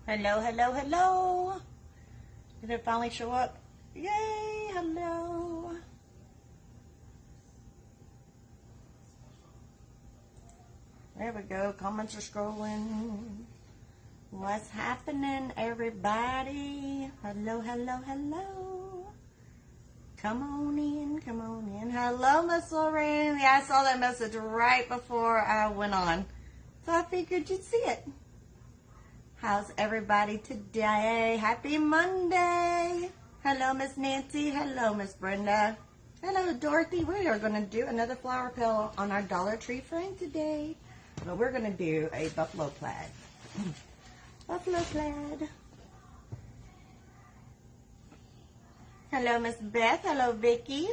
Hello, hello, hello. Did it finally show up? Yay, hello. There we go. Comments are scrolling. What's happening, everybody? Hello, hello, hello. Come on in, come on in. Hello, Miss Lorraine. Yeah, I saw that message right before I went on. So I figured you'd see it. How's everybody today? Happy Monday. Hello, Miss Nancy. Hello, Miss Brenda. Hello, Dorothy. We are going to do another flower petal on our Dollar Tree frame today. But we're going to do a buffalo plaid. Buffalo plaid. Hello, Miss Beth. Hello, Vicky.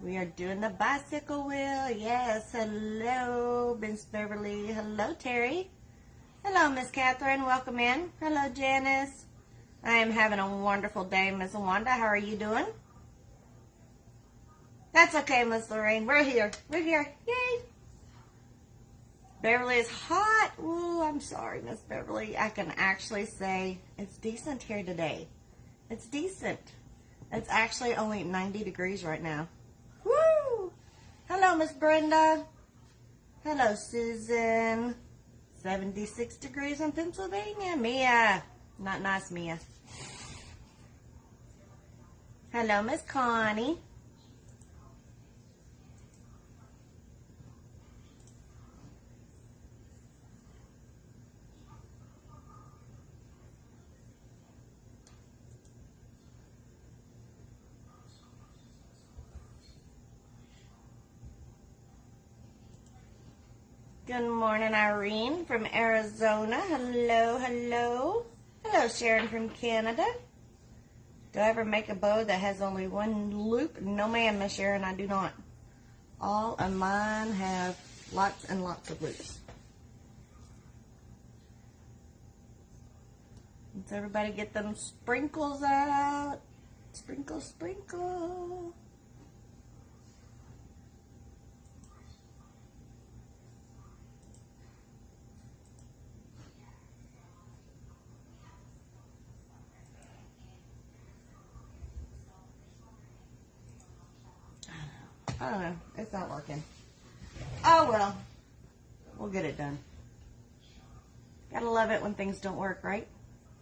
We are doing the bicycle wheel. Yes. Hello, Miss Beverly. Hello, Terry. Hello, Miss Catherine. Welcome in. Hello, Janice. I am having a wonderful day, Miss Wanda. How are you doing? That's okay, Miss Lorraine. We're here. We're here. Yay. Beverly is hot. Ooh, I'm sorry, Miss Beverly. I can actually say it's decent here today. It's decent. It's actually only 90 degrees right now. Woo! Hello, Miss Brenda. Hello, Susan. 76 degrees in Pennsylvania. Mia. Not nice, Mia. Hello, Miss Connie. Good morning, Irene from Arizona. Hello, hello. Hello, Sharon from Canada. Do I ever make a bow that has only one loop? No, ma'am, Miss Sharon, I do not. All of mine have lots and lots of loops. Let's everybody get them sprinkles out. Sprinkle, sprinkle. I don't know. It's not working. Oh, well. We'll get it done. Gotta love it when things don't work, right?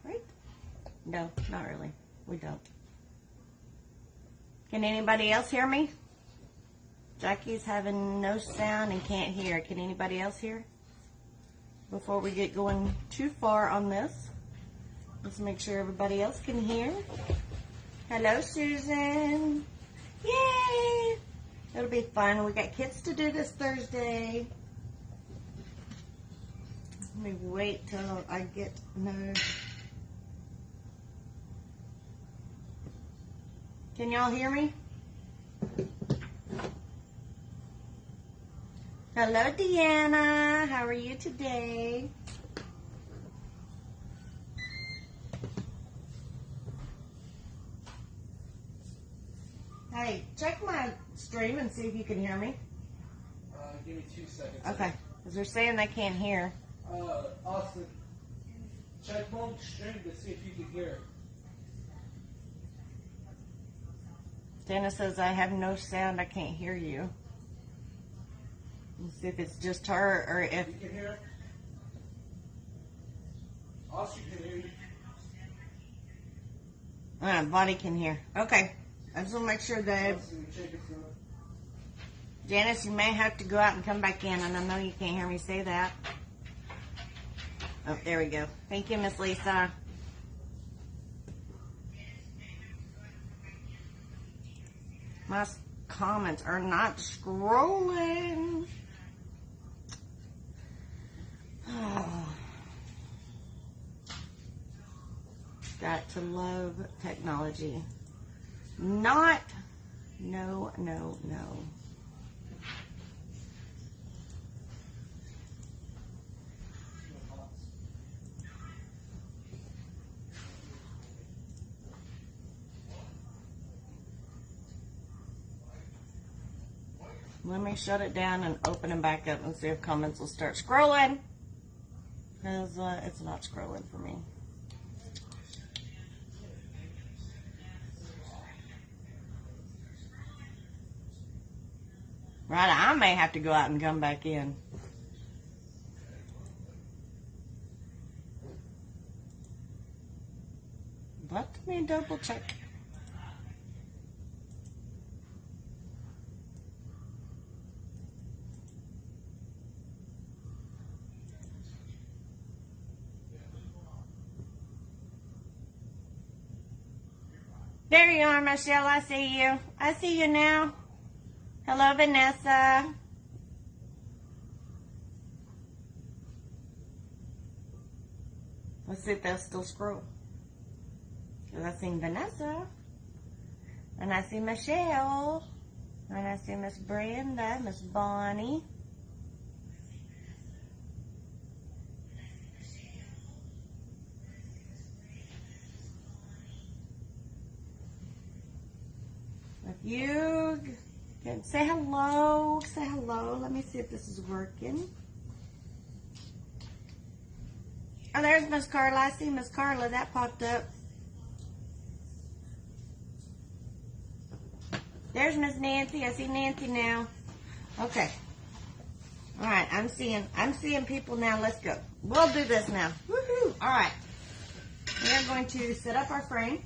Right? No, not really. We don't. Can anybody else hear me? Jackie's having no sound and can't hear. Can anybody else hear? Before we get going too far on this, let's make sure everybody else can hear. Hello, Susan. Yay! It'll be fun. We got kids to do this Thursday. Let me wait till I get no. Can y'all hear me? Hello, Deanna. How are you today? Hey, check my stream and see if you can hear me. Give me 2 seconds. Okay, because they're saying they can't hear. Austin, check one stream to see if you can hear. Dana says, I have no sound, I can't hear you. Let's see if it's just her or if... You can hear? Austin can hear you. Bonnie can hear. Okay. I just want to make sure that... Janice, you may have to go out and come back in, and I know you can't hear me say that. Oh, there we go. Thank you, Miss Lisa. My comments are not scrolling. Oh. Got to love technology. Not, no, no, no. Let me shut it down and open them back up and see if comments will start scrolling. Because it's not scrolling for me. Right, I may have to go out and come back in. Let me double check. There you are, Michelle. I see you. I see you now. Hello, Vanessa. Let's see if they'll still scroll. Because I see Vanessa. And I see Michelle. And I see Miss Brenda, Miss Bonnie. If you can say hello, say hello. Let me see if this is working. Oh, there's Miss Carla. I see Miss Carla. That popped up. There's Miss Nancy. I see Nancy now. Okay. All right. I'm seeing people now. Let's go. We'll do this now. Woohoo! All right. We are going to set up our frame,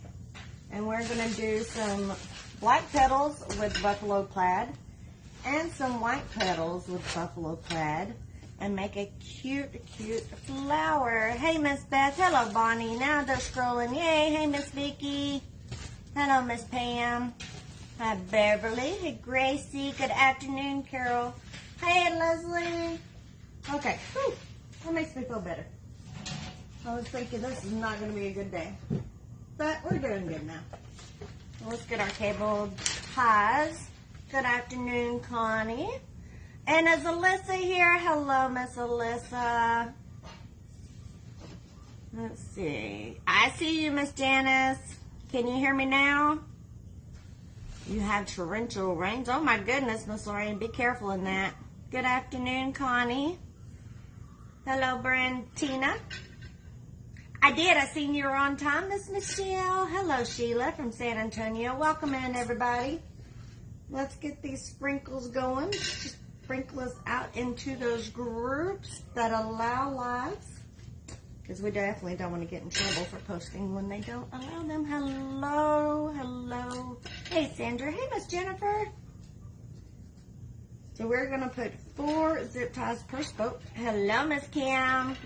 and we're going to do some black petals with buffalo plaid and some white petals with buffalo plaid and make a cute, cute flower. Hey, Miss Beth. Hello, Bonnie. Now they're scrolling. Yay. Hey, Miss Vicki. Hello, Miss Pam. Hi, Beverly. Hey, Gracie. Good afternoon, Carol. Hey, Leslie. Okay. Whew. That makes me feel better. I was thinking this is not going to be a good day. But we're doing good now. Let's get our cable ties. Good afternoon, Connie. And is Alyssa here? Hello, Miss Alyssa. Let's see. I see you, Miss Janice. Can you hear me now? You have torrential rains. Oh, my goodness, Miss Lorraine. Be careful in that. Good afternoon, Connie. Hello, Brantina. I did. I seen you were on time, Miss Michelle. Hello, Sheila from San Antonio. Welcome in, everybody. Let's get these sprinkles going. Just sprinkle us out into those groups that allow lives. Because we definitely don't want to get in trouble for posting when they don't allow them. Hello, hello. Hey, Sandra. Hey, Miss Jennifer. So we're going to put 4 zip ties per spoke. Hello, Miss Cam.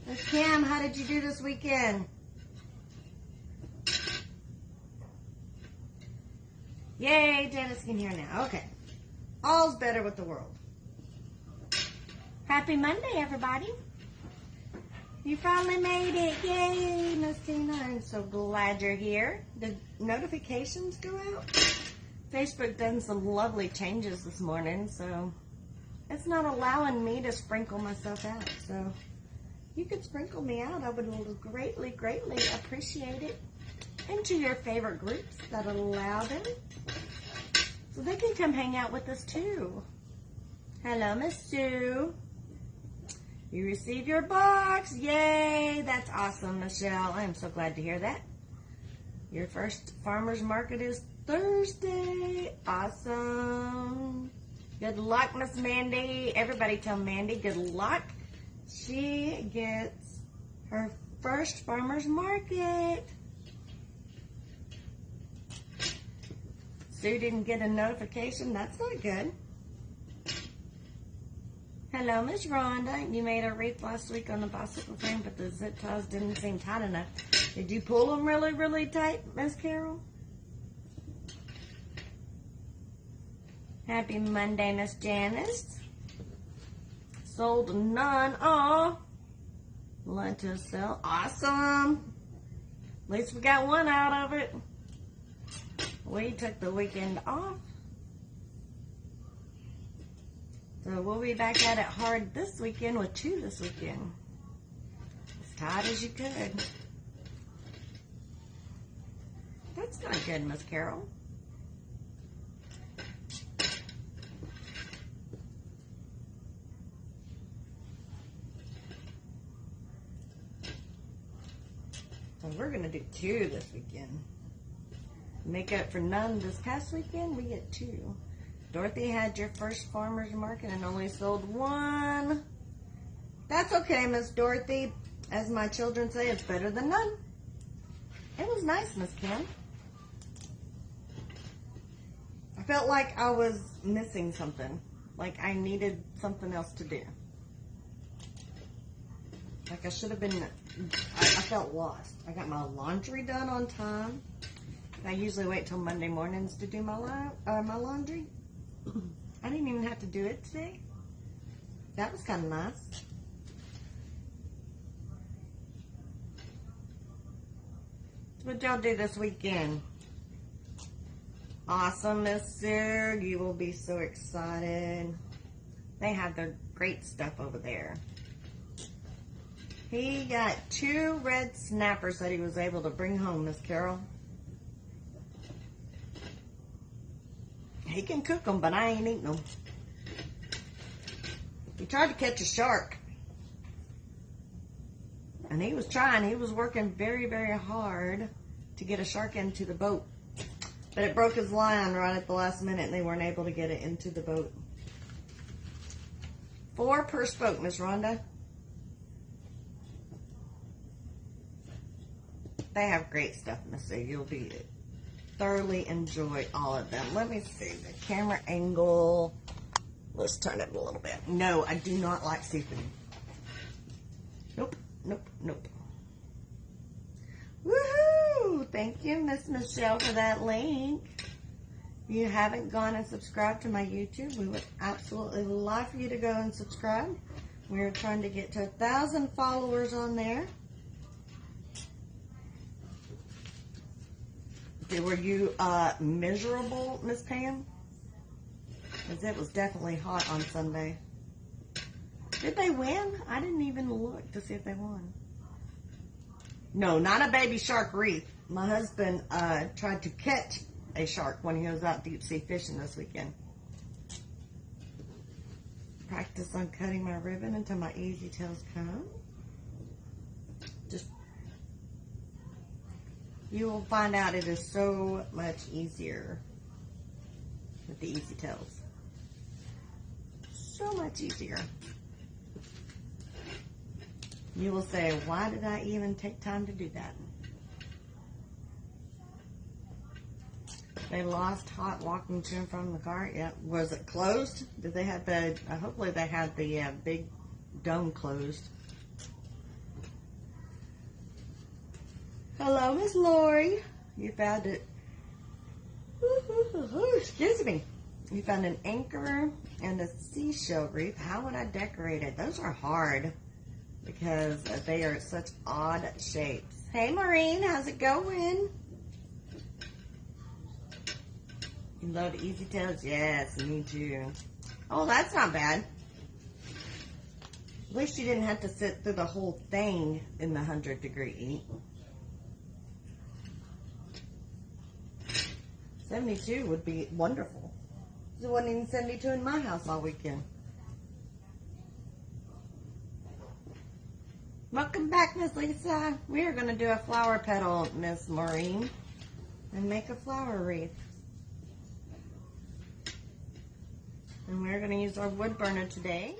Miss Cam, how did you do this weekend? Yay, Janice can hear now. Okay. All's better with the world. Happy Monday, everybody. You finally made it. Yay, Miss Tina. I'm so glad you're here. Did notifications go out? Facebook done some lovely changes this morning, so it's not allowing me to sprinkle myself out. So you could sprinkle me out. I would greatly, greatly appreciate it. Into your favorite groups that allow them. So they can come hang out with us too. Hello, Miss Sue. You received your box. Yay. That's awesome, Michelle. I'm so glad to hear that. Your first farmer's market is Thursday. Awesome. Good luck, Miss Mandy. Everybody tell Mandy good luck. She gets her first farmer's market. Sue didn't get a notification. That's not good. Hello, Miss Rhonda. You made a wreath last week on the bicycle frame, but the zip ties didn't seem tight enough. Did you pull them really, really tight, Miss Carol? Happy Monday, Miss Janice. Sold none. Aw. Lentil cell. Awesome. At least we got one out of it. We took the weekend off. So we'll be back at it hard this weekend with 2 this weekend. As tight as you could. That's not good, Miss Carol. So we're going to do 2 this weekend. Make up for none this past weekend, we get 2. Dorothy had your first farmer's market and only sold one. That's okay, Miss Dorothy. As my children say, it's better than none. It was nice, Miss Kim. I felt like I was missing something. Like I needed something else to do. Like I should have been, I felt lost. I got my laundry done on time. I usually wait till Monday mornings to do my laundry. I didn't even have to do it today. That was kind of nice. What y'all do this weekend? Awesome, Miss Sue. You will be so excited. They have their great stuff over there. He got 2 red snappers that he was able to bring home, Miss Carol. He can cook them, but I ain't eating them. He tried to catch a shark. And he was trying. He was working very, very hard to get a shark into the boat. But it broke his line right at the last minute, and they weren't able to get it into the boat. 4 per spoke, Miss Rhonda. They have great stuff, Miss Sue. You'll be thoroughly enjoy all of them. Let me see the camera angle. Let's turn it a little bit. No, I do not like seafood. Nope, nope, nope. Woohoo! Thank you, Miss Michelle, for that link. If you haven't gone and subscribed to my YouTube, we would absolutely love for you to go and subscribe. We're trying to get to 1,000 followers on there. Were you miserable, Miss Pam? Because it was definitely hot on Sunday. Did they win? I didn't even look to see if they won. No, not a baby shark wreath. My husband tried to catch a shark when he was out deep sea fishing this weekend. Practice on cutting my ribbon until my easy tails come. Just, you will find out it is so much easier with the easy tails. So much easier. You will say, why did I even take time to do that? They lost hot walking to and from the car. Yeah. Was it closed? Did they have the, hopefully they had the big dome closed. Hello, Miss Lori. You found it. Excuse me. You found an anchor and a seashell wreath. How would I decorate it? Those are hard because they are such odd shapes. Hey, Maureen, how's it going? You love easy tails? Yes, me too. Oh, that's not bad. At least you didn't have to sit through the whole thing in the 100-degree heat. 72 would be wonderful. It wasn't even 72 in my house all weekend. Welcome back, Miss Lisa. We are going to do a flower petal, Miss Maureen, and make a flower wreath. And we're going to use our wood burner today.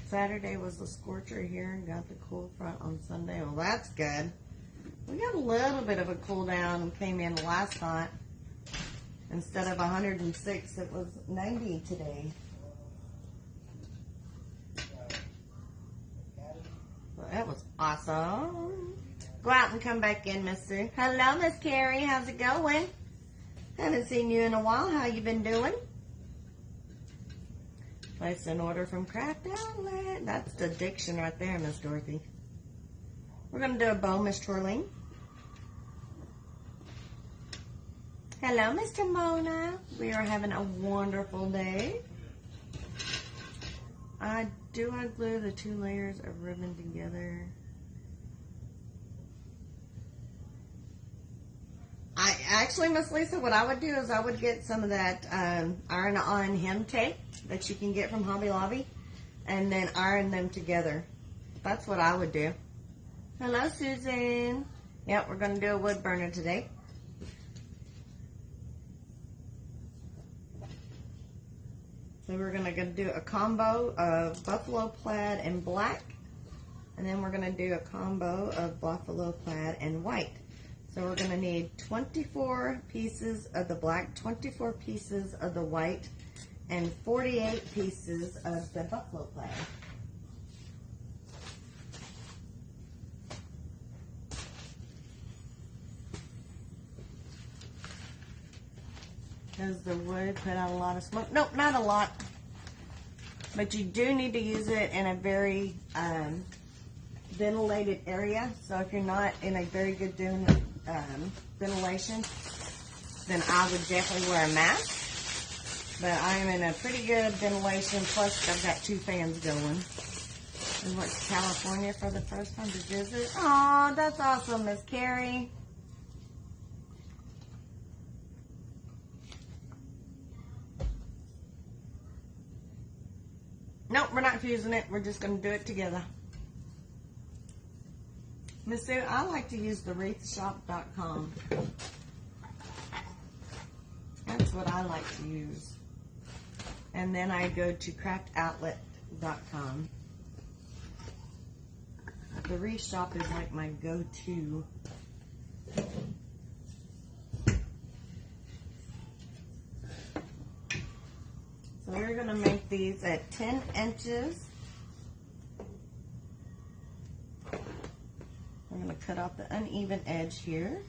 Saturday was the scorcher here and got the cool front on Sunday. Well, that's good. We got a little bit of a cool down and came in last night. Instead of 106, it was 90 today. Well, that was awesome. Go out and come back in, Miss Sue. Hello, Miss Carrie. How's it going? Haven't seen you in a while. How you been doing? Place an order from Craft Outlet. That's the diction right there, Miss Dorothy. We're going to do a bow, Miss Torleen. Hello, Mr. Mona. We are having a wonderful day. I glue the 2 layers of ribbon together. Actually, Miss Lisa, what I would do is I would get some of that iron-on hem tape that you can get from Hobby Lobby, and then iron them together. That's what I would do. Hello, Susan. Yep, we're going to do a wood burner today. So we're going to do a combo of buffalo plaid and black. And then we're going to do a combo of buffalo plaid and white. So we're going to need 24 pieces of the black, 24 pieces of the white, and 48 pieces of the buffalo plaid. Does the wood put out a lot of smoke? Nope, not a lot. But you do need to use it in a very ventilated area. So if you're not in a very good ventilation, then I would definitely wear a mask. But I'm in a pretty good ventilation, plus I've got 2 fans going. And went to California for the first time to visit. Aw, that's awesome, Miss Carrie. Nope, we're not fusing it. We're just going to do it together. Miss Sue, I like to use the wreathshop.com. That's what I like to use. And then I go to craftoutlet.com. The Wreath shop is like my go-to. So we're going to make these at 10 inches. We're going to cut off the uneven edge here.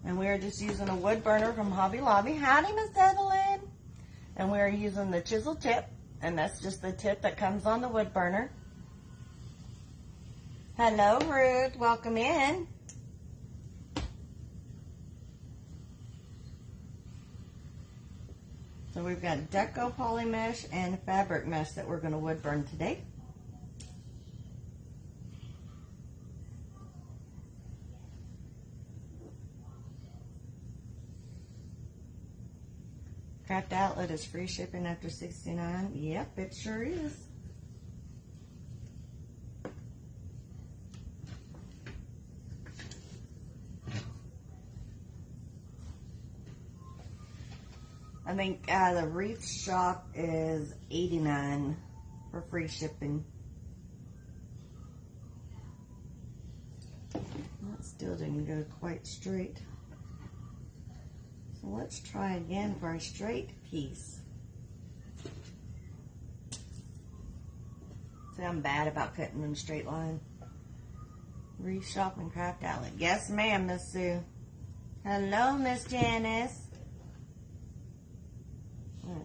And we are just using a wood burner from Hobby Lobby. Howdy, Miss Evelyn. And we are using the chisel tip. And that's just the tip that comes on the wood burner. Hello, Ruth. Welcome in. So we've got deco poly mesh and fabric mesh that we're going to wood burn today. Craft Outlet is free shipping after $69. Yep, it sure is. I think the Wreath shop is $89 for free shipping. That still didn't go quite straight. So let's try again for a straight piece. See, I'm bad about cutting in a straight line. Wreath shop and Craft Outlet. Yes, ma'am, Miss Sue. Hello, Miss Janice.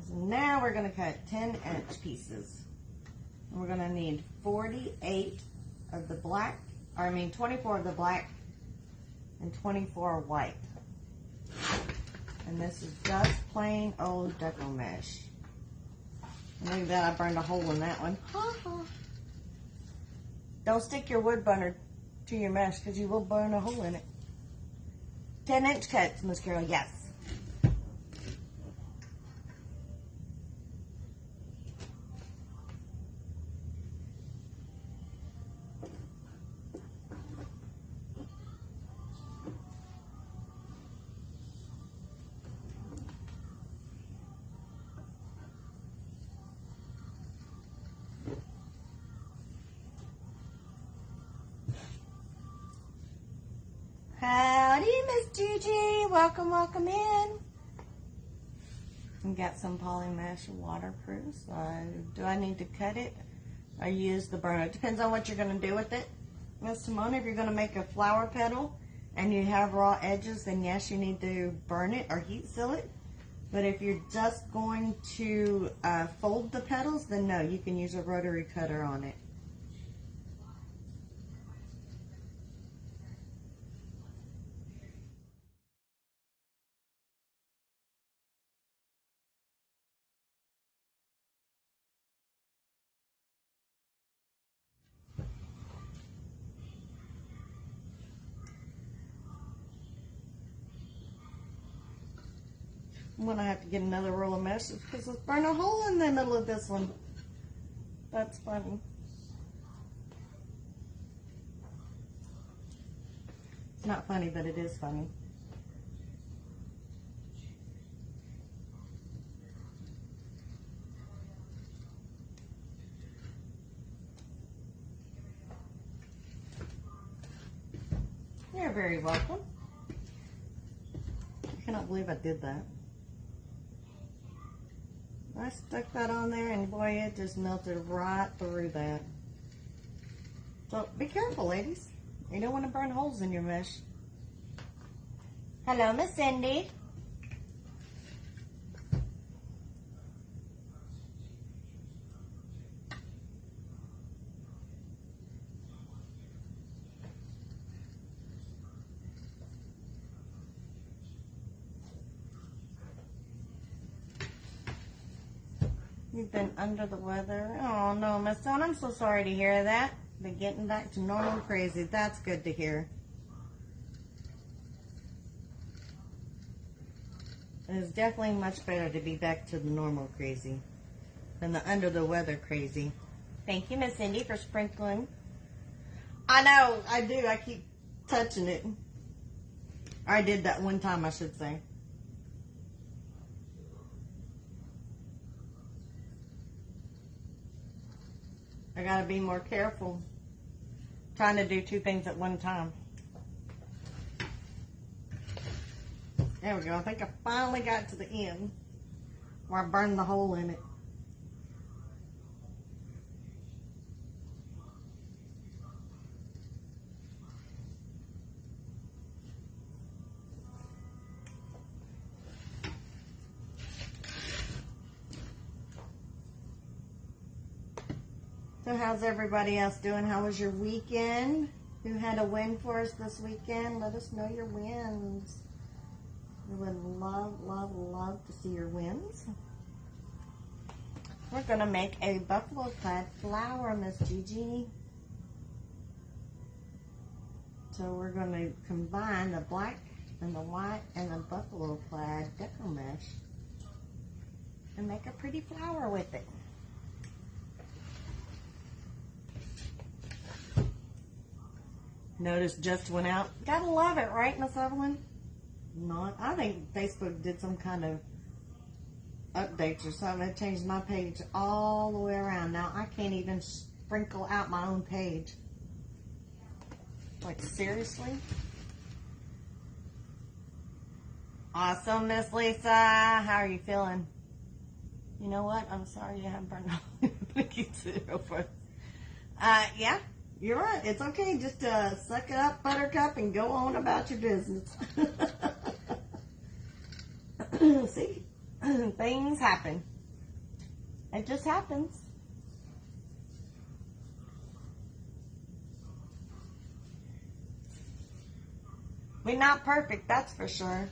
So now we're going to cut 10-inch pieces. And we're going to need 48 of the black, 24 of the black and 24 white. And this is just plain old deco mesh. And look at that, I burned a hole in that one. Ha ha. Don't stick your wood burner to your mesh because you will burn a hole in it. 10-inch cuts, Miss Carol, yes. Howdy, Miss Gigi. Welcome, welcome in. We got some poly mesh waterproof. So do I need to cut it or use the burner? It depends on what you're going to do with it. Miss Simona, if you're going to make a flower petal and you have raw edges, then yes, you need to burn it or heat seal it. But if you're just going to fold the petals, then no, you can use a rotary cutter on it. I'm going to have to get another roll of mesh because let's burn a hole in the middle of this one. That's funny. It's not funny, but it is funny. You're very welcome. I cannot believe I did that. I stuck that on there and boy, it just melted right through that. So be careful, ladies. You don't want to burn holes in your mesh. Hello, Miss Cindy. You've been under the weather. Oh no, Miss Son, I'm so sorry to hear that. Been getting back to normal crazy. That's good to hear. It's definitely much better to be back to the normal crazy than the under the weather crazy. Thank you, Miss Cindy, for sprinkling. I know, I do. I keep touching it. I did that one time, I should say. I gotta be more careful. Trying to do two things at one time. There we go. I think I finally got to the end where I burned the hole in it. So how's everybody else doing? How was your weekend? Who had a win for us this weekend? Let us know your wins. We would love, love, love to see your wins. We're going to make a buffalo plaid flower, Miss Gigi. So we're going to combine the black and the white and the buffalo plaid deco mesh and make a pretty flower with it. Notice just went out. Gotta love it, right, Miss Evelyn? Not. I think Facebook did some kind of updates or something. It changed my page all the way around. Now I can't even sprinkle out my own page. Like, seriously? Awesome, Miss Lisa. How are you feeling? You know what? I'm sorry you haven't burned all. Thank you, too. Yeah. You're right. It's okay. Just suck it up, buttercup, and go on about your business. See? Things happen. It just happens. We're not perfect, that's for sure.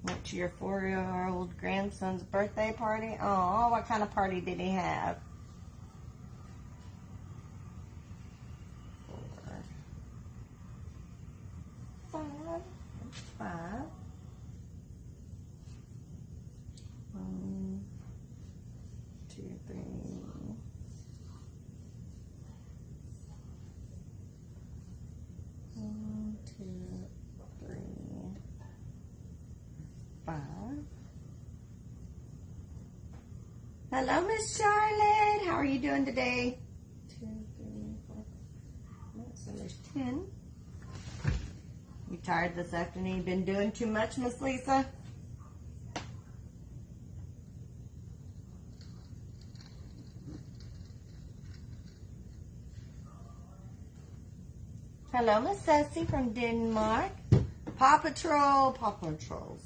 Went to your 4-year-old grandson's birthday party. Oh, what kind of party did he have? 4, 5. 1, 2, 3. 1, 2, 3. 5. Hello, Miss Charlotte. How are you doing today? 2, 3, 4. So there's 10. You tired this afternoon? Been doing too much, Miss Lisa? Hello, Miss Ceci from Denmark. Paw Patrol, Paw Patrols.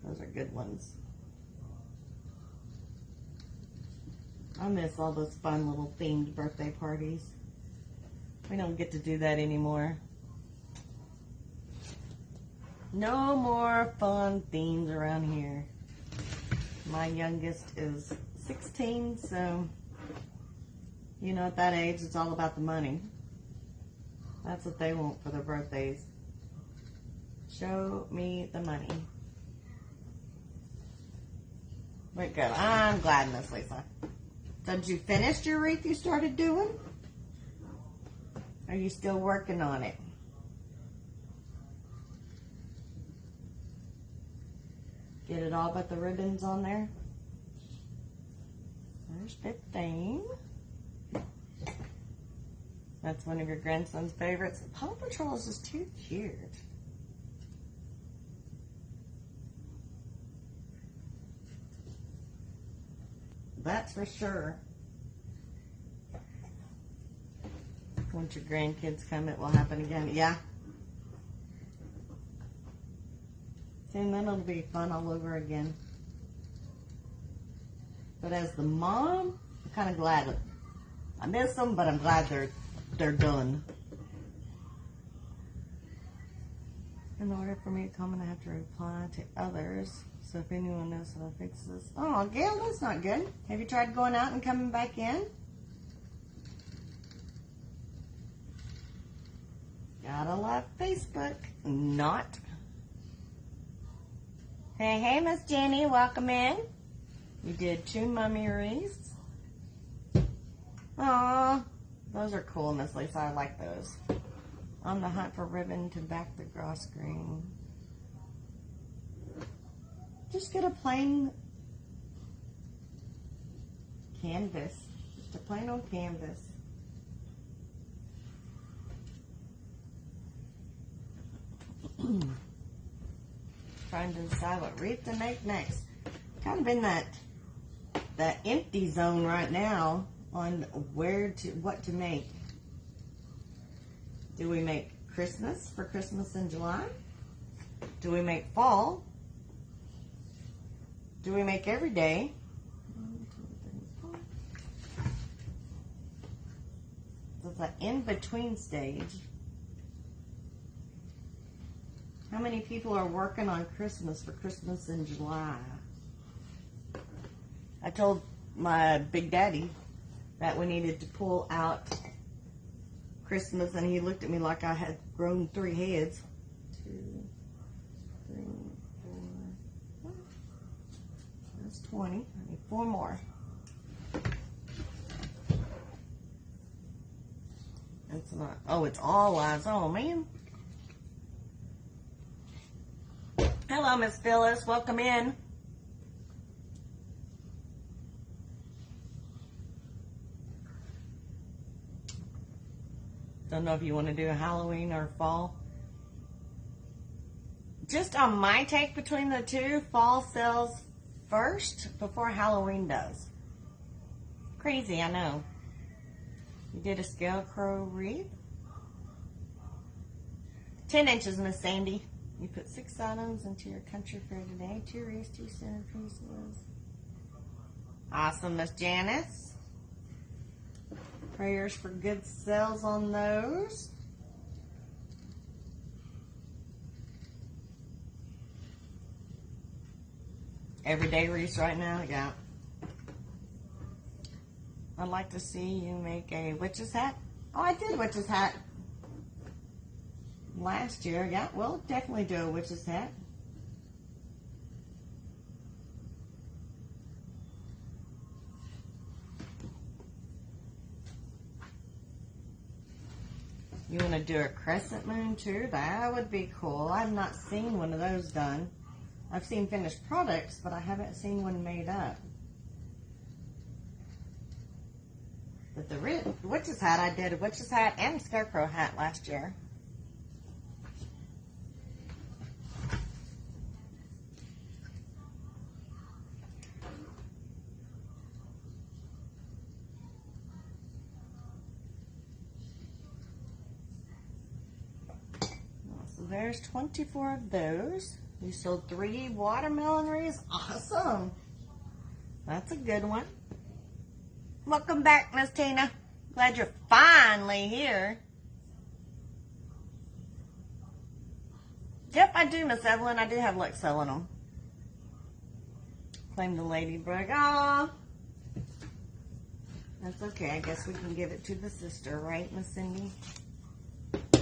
Those are good ones. I miss all those fun little themed birthday parties. We don't get to do that anymore. No more fun themes around here. My youngest is 16, so you know at that age it's all about the money. That's what they want for their birthdays. Show me the money. But good. I'm glad in this, Lisa. So did you finish your wreath you started doing? Are you still working on it? Get it all but the ribbons on there. There's 15. That's one of your grandson's favorites. Paw Patrol is just too cute. That's for sure. Once your grandkids come, it will happen again. Yeah. And then it'll be fun all over again. But as the mom, I'm kind of glad. I miss them, but I'm glad they're done. In order for me to comment, I have to reply to others. So if anyone knows how to fix this. Oh, Gail, that's not good. Have you tried going out and coming back in? Gotta love Facebook. Not. Hey, Miss Jenny, welcome in. You did 2 mummy wreaths. Aw, those are cool, Miss Lisa. I like those. On the hunt for ribbon to back the grass green. Just get a plain canvas. Just a plain old canvas. Trying to decide what wreath to make next. Kind of in that empty zone right now on what to make. Do we make Christmas for Christmas in July? Do we make fall? Do we make every day? 1, 2, 3, 4. So it's an in-between stage. How many people are working on Christmas for Christmas in July? I told my big daddy that we needed to pull out Christmas, and he looked at me like I had grown 3 heads. 2, 3, 4, 5. That's 20. I need 4 more. It's not. Oh, it's all lives. Oh, man. Hello, Miss Phyllis. Welcome in. Don't know if you want to do a Halloween or fall. Just on my take between the two, fall sells first before Halloween does. Crazy, I know. You did a scarecrow wreath. 10 inches, Miss Sandy. You put 6 items into your country fair today. 2 wreaths, 2 centerpieces. Awesome, Miss Janice. Prayers for good sales on those. Everyday wreaths right now, yeah. I'd like to see you make a witch's hat. Oh, I did witch's hat last year. Yeah, we'll definitely do a witch's hat. You want to do a crescent moon too? That would be cool. I've not seen one of those done. I've seen finished products, but I haven't seen one made up. But the witch's hat, I did a witch's hat and scarecrow hat last year. So there's 24 of those. You sold 3 watermelon wreaths. Awesome. That's a good one. Welcome back, Miss Tina. Glad you're finally here. Yep, I do, Miss Evelyn. I do have luck selling them. Claim the ladybug. Aw. That's okay. I guess we can give it to the sister, right, Miss Cindy?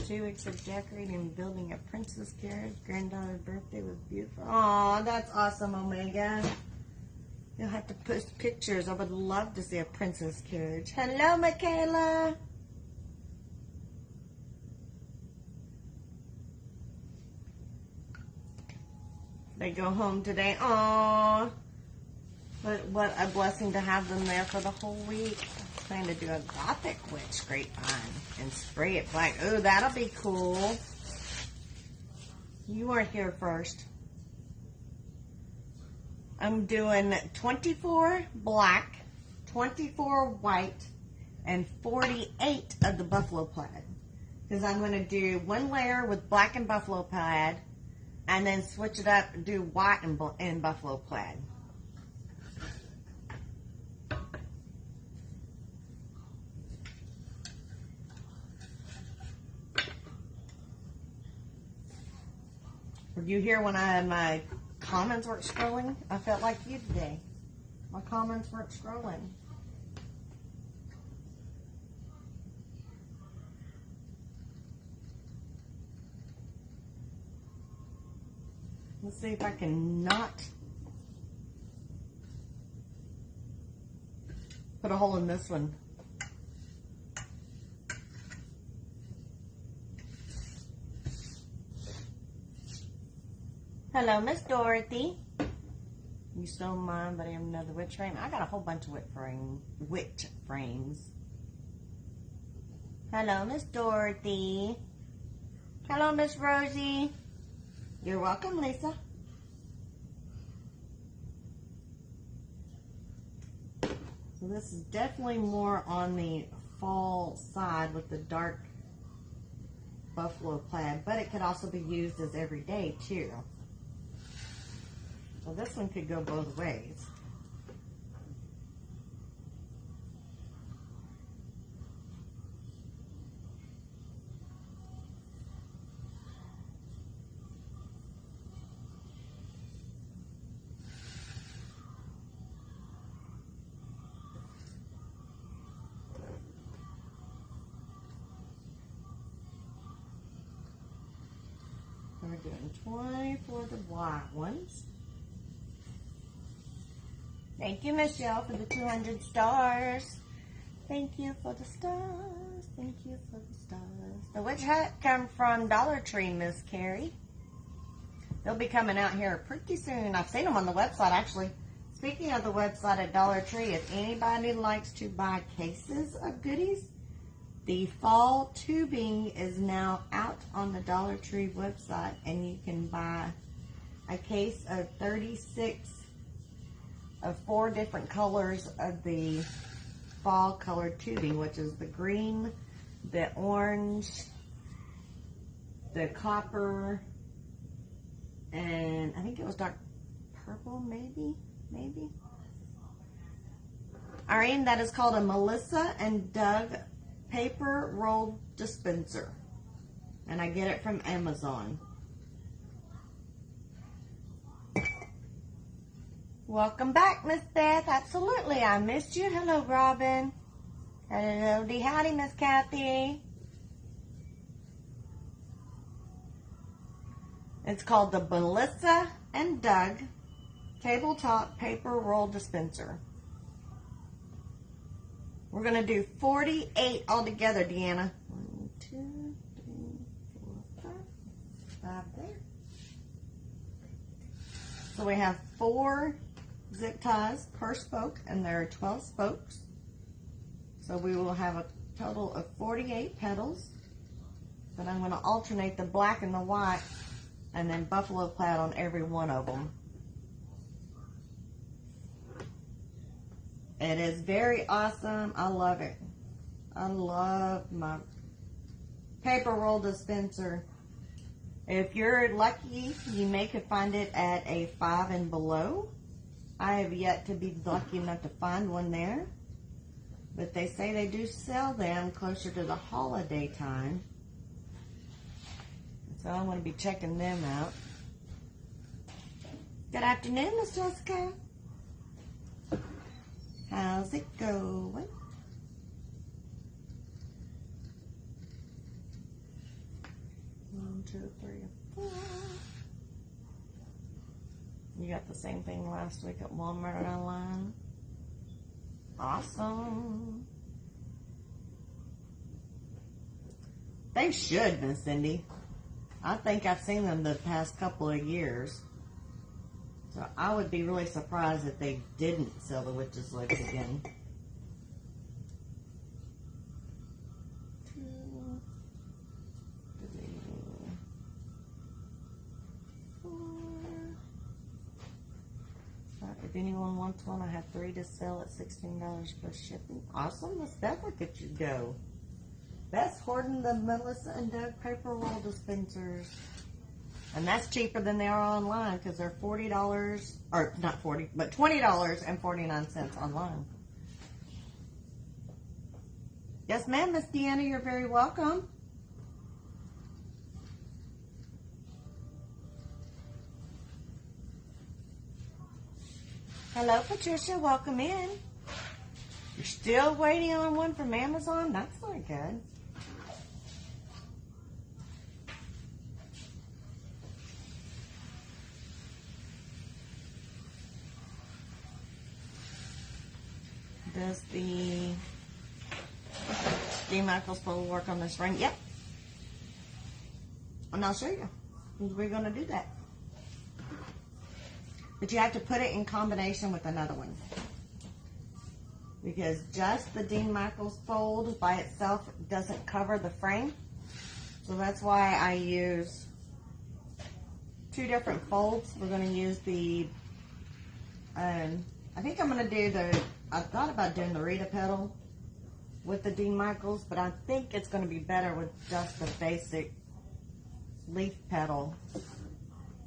2 weeks of decorating and building a princess carriage. Granddaughter's birthday was beautiful. Aw, that's awesome, Omega. You'll have to post pictures. I would love to see a princess carriage. Hello, Michaela. They go home today. Aww. But what a blessing to have them there for the whole week. I'm trying to do a Gothic witch grapevine and spray it black. Oh, that'll be cool. You weren't here first. I'm doing 24 black, 24 white, and 48 of the buffalo plaid. Because I'm going to do 1 layer with black and buffalo plaid, and then switch it up and do white and buffalo plaid. Were you here when my comments weren't scrolling? I felt like you today. My comments weren't scrolling. Let's see if I can not put a hole in this one. Hello, Miss Dorothy. You stole mine, but I have another witch frame. I got a whole bunch of witch frames. Hello, Miss Dorothy. Hello, Miss Rosie. You're welcome, Lisa. So this is definitely more on the fall side with the dark buffalo plaid, but it could also be used as everyday too. So this one could go both ways. We're doing 20 for the white ones. Thank you, Michelle, for the 200 stars. Thank you for the stars. Thank you for the stars. The witch hat come from Dollar Tree, Miss Carrie. They'll be coming out here pretty soon. I've seen them on the website, actually. Speaking of the website at Dollar Tree, if anybody likes to buy cases of goodies, the fall tubing is now out on the Dollar Tree website, and you can buy a case of 36 of 4 different colors of the fall colored tubing, which is the green, the orange, the copper, and I think it was dark purple, maybe. Irene, that is called a Melissa and Doug paper roll dispenser, and I get it from Amazon. Welcome back, Miss Beth. Absolutely, I missed you. Hello, Robin. Hello, howdy, Miss Kathy. It's called the Melissa and Doug tabletop paper roll dispenser. We're going to do 48 altogether, Deanna. 1, 2, 3, 4, 5 there. So we have 4 zip ties per spoke, and there are 12 spokes. So we will have a total of 48 petals. But I'm going to alternate the black and the white, and then buffalo plaid on every one of them. It is very awesome. I love it. I love my paper roll dispenser. If you're lucky, you may could find it at a 5 and below. I have yet to be lucky enough to find one there. But they say they do sell them closer to the holiday time. So I'm going to be checking them out. Good afternoon, Miss Jessica. How's it going? the same thing last week at Walmart online. Awesome. They should, Miss Cindy. I think I've seen them the past couple of years. So I would be really surprised if they didn't sell the witch's legs again. 2, 3, 4. If anyone wants one, I have 3 to sell at $16 plus shipping. Awesome. Let's definitely get you go. Best hoarding the Melissa and Doug paper roll dispensers. And that's cheaper than they are online because they're $40, or not 40, but $20.49 online. Yes, ma'am, Miss Deanna, you're very welcome. Hello, Patricia, welcome in. You're still waiting on one from Amazon? That's not good. Does the Dean Michaels fold work on this ring? Yep. And I'll show you. We're going to do that. But you have to put it in combination with another one. Because just the Dean Michaels fold by itself doesn't cover the frame. So that's why I use 2 different folds. We're going to use the, I think I'm going to do the, I thought about doing the Rita petal with the Dean Michaels, but I think it's going to be better with just the basic leaf petal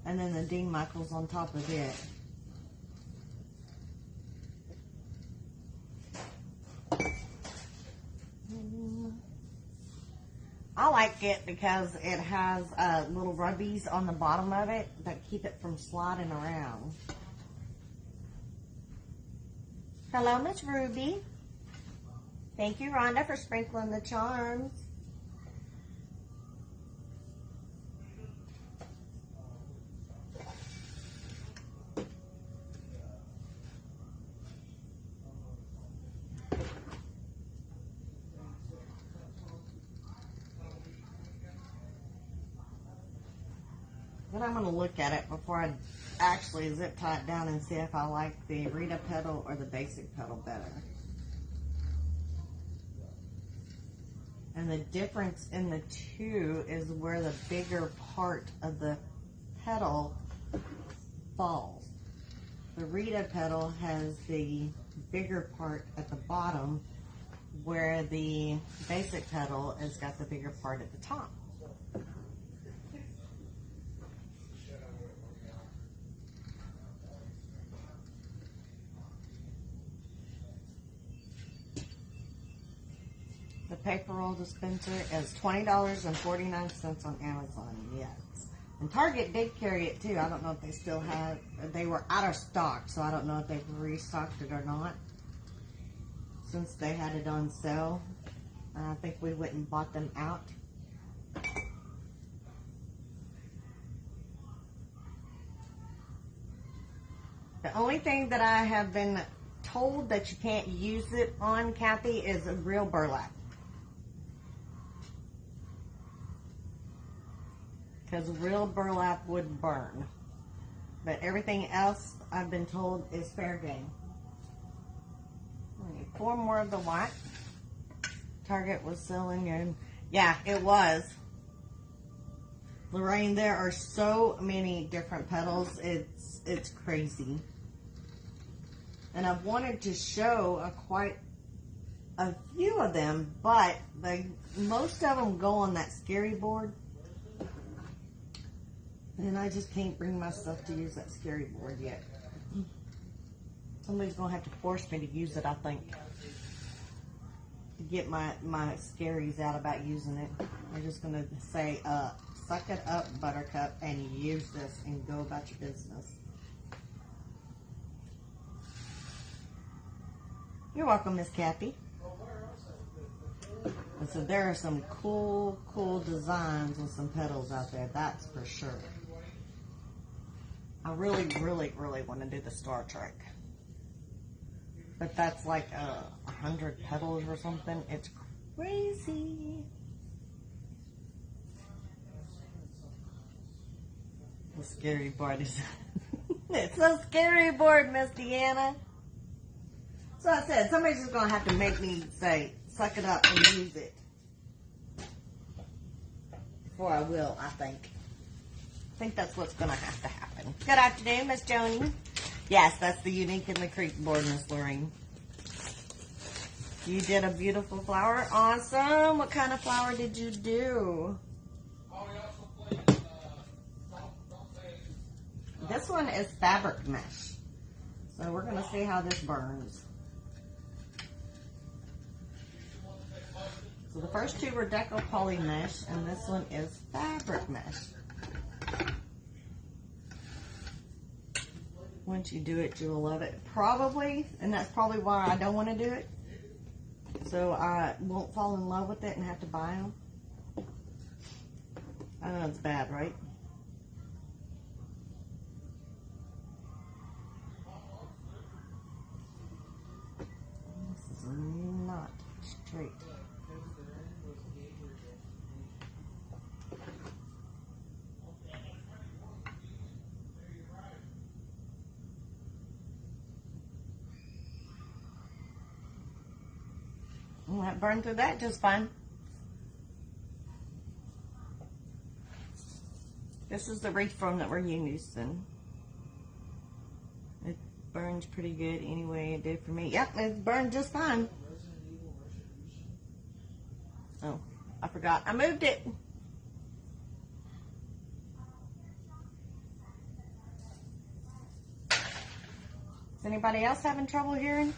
and then the Dean Michaels on top of it. I like it because it has little rubbies on the bottom of it that keep it from sliding around. Hello, Miss Ruby. Thank you, Rhonda, for sprinkling the charms. But I'm going to look at it before I actually zip tie it down and see if I like the Rita petal or the basic petal better. And the difference in the two is where the bigger part of the petal falls. The Rita petal has the bigger part at the bottom, where the basic petal has got the bigger part at the top. The paper roll dispenser is $20.49 on Amazon, yes. And Target did carry it too. I don't know if they still have, they were out of stock, so I don't know if they've restocked it or not. Since they had it on sale, I think we went and bought them out. The only thing that I have been told that you can't use it on, Kathy, is a real burlap. Because real burlap would burn. But everything else I've been told is fair game. I need 4 more of the white. Target was selling, and yeah, it was. Lorraine, there are so many different petals. It's crazy. And I've wanted to show quite a few of them, but most of them go on that scary board. And I just can't bring myself to use that scary board yet. Somebody's going to have to force me to use it, I think. To get my scaries out about using it. I'm just going to say, suck it up, Buttercup, and use this and go about your business. You're welcome, Miss Kathy. And so there are some cool designs with some petals out there, that's for sure. I really, really, really want to do the Star Trek. But that's like 100 petals or something. It's crazy. The scary board is... It's so scary board, Miss Deanna. So I said, somebody's just going to have to make me say, suck it up and use it. Before I will, I think. I think that's what's going to have to happen. Good afternoon, Miss Joni. Yes, that's the Unique in the Creek board, Miss Lorraine. You did a beautiful flower. Awesome. What kind of flower did you do? This one is fabric mesh. So we're going to see how this burns. So the first two were deco poly mesh, and this one is fabric mesh. Once you do it, you will love it. Probably, and that's probably why I don't want to do it. So I won't fall in love with it and have to buy them. I know it's bad, right? This is not straight. That burned through that just fine. This is the Wreath foam that we're using. It burns pretty good anyway. It did for me. Yep, it burned just fine. Oh, I forgot. I moved it. Is anybody else having trouble hearing?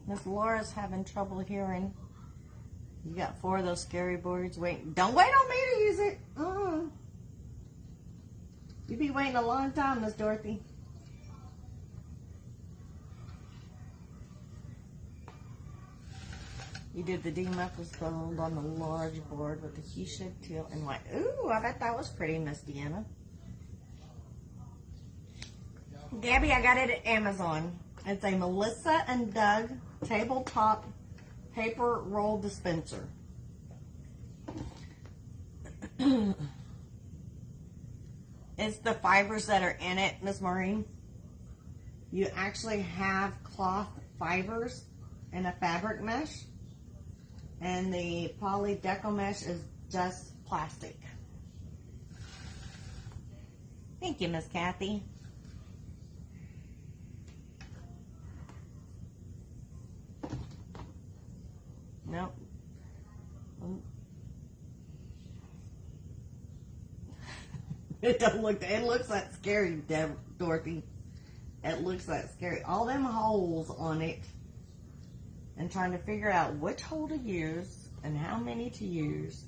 Miss Laura's having trouble hearing. You got 4 of those scary boards. Wait, don't wait on me to use it. You be waiting a long time, Miss Dorothy. You did the demuffled gold on the large board with the fuchsia, teal, and white. Ooh, I bet that was pretty, Miss Deanna. Gabby, I got it at Amazon. It's a Melissa and Doug tabletop paper roll dispenser. It's the fibers that are in it, Miss Maureen. You actually have cloth fibers and a fabric mesh. And the poly deco mesh is just plastic. Thank you, Miss Kathy. Nope. It doesn't look. It looks that scary, Dorothy. It looks that scary. All them holes on it, and trying to figure out which hole to use and how many to use.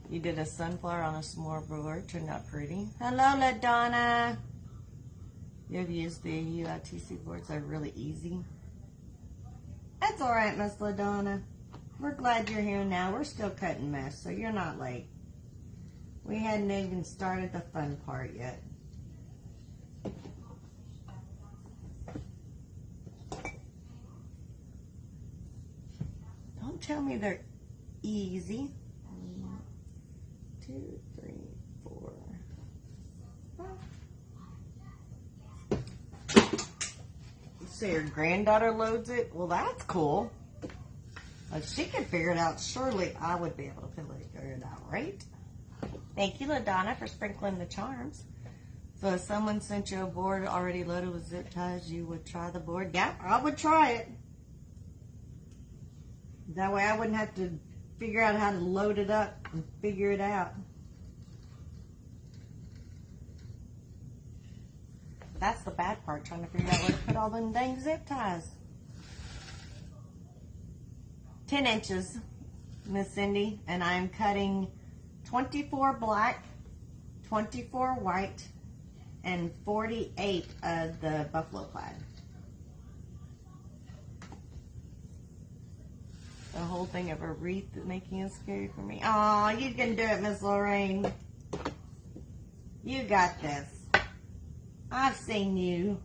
You did a sunflower on a small board. Turned out pretty. Hello, LaDonna. You've used the UITC boards. They're really easy. That's all right, Miss LaDonna. We're glad you're here now. We're still cutting mesh, so you're not late. We hadn't even started the fun part yet. Don't tell me they're easy. 1, 2, 3, 4, 5. So your granddaughter loads it? Well, that's cool. If she can figure it out, surely I would be able to figure it out, right? Thank you, LaDonna, for sprinkling the charms. So if someone sent you a board already loaded with zip ties, you would try the board? Yeah, I would try it. That way I wouldn't have to figure out how to load it up and figure it out. That's the bad part, trying to figure out where to put all them dang zip ties. 10 inches, Miss Cindy, and I'm cutting 24 black, 24 white, and 48 of the buffalo plaid. The whole thing of a wreath making it scary for me. Oh, you can do it, Miss Lorraine. You got this. I've seen you.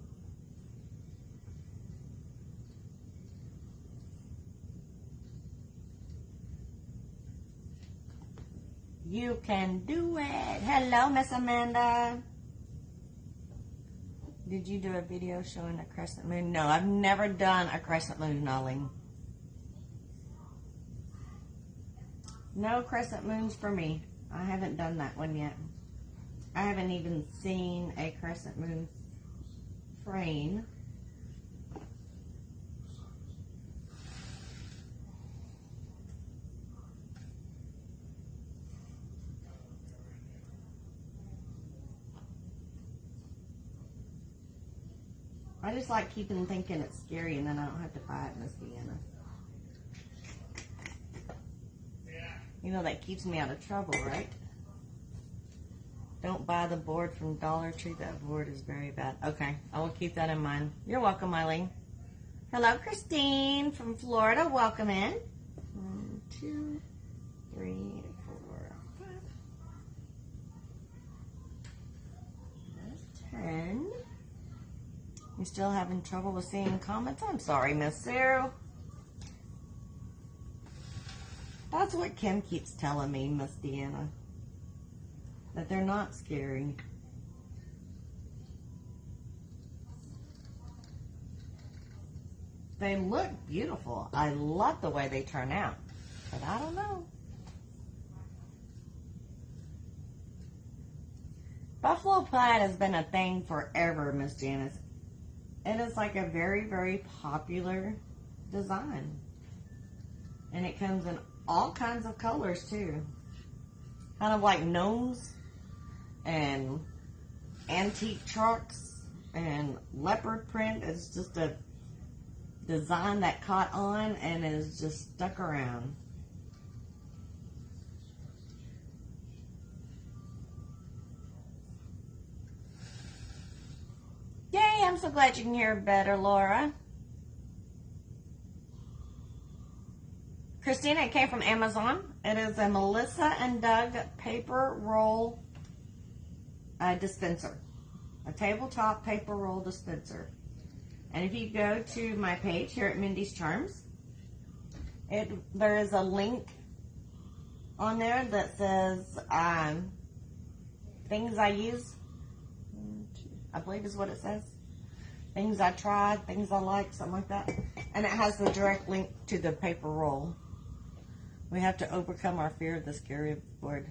You can do it. Hello, Miss Amanda. Did you do a video showing a crescent moon? No, I've never done a crescent moon, Nolling. No crescent moons for me. I haven't done that one yet. I haven't even seen a crescent moon frame. I just like keeping thinking it's scary and then I don't have to buy it, Miss Deanna. You know that keeps me out of trouble, right? Don't buy the board from Dollar Tree. That board is very bad. Okay, I will keep that in mind. You're welcome, Eileen. Hello, Christine from Florida. Welcome in. 1, 2, 3, 4, 5. That's 10. You still having trouble with seeing comments? I'm sorry, Miss Sue. That's what Kim keeps telling me, Miss Deanna. That they're not scary. They look beautiful. I love the way they turn out. But I don't know. Buffalo plaid has been a thing forever, Miss Janice. It is like a very, very popular design. And it comes in all kinds of colors too. Kind of like gnomes and antique trucks and leopard print. It's just a design that caught on and is just stuck around. Yay, I'm so glad you can hear better, Laura. Christina, it came from Amazon. It is a Melissa and Doug paper roll dispenser. A tabletop paper roll dispenser. And if you go to my page here at Mindy's Charms, there is a link on there that says things I use. I believe is what it says. Things I tried, things I like, something like that. And it has the direct link to the paper roll. We have to overcome our fear of the scary board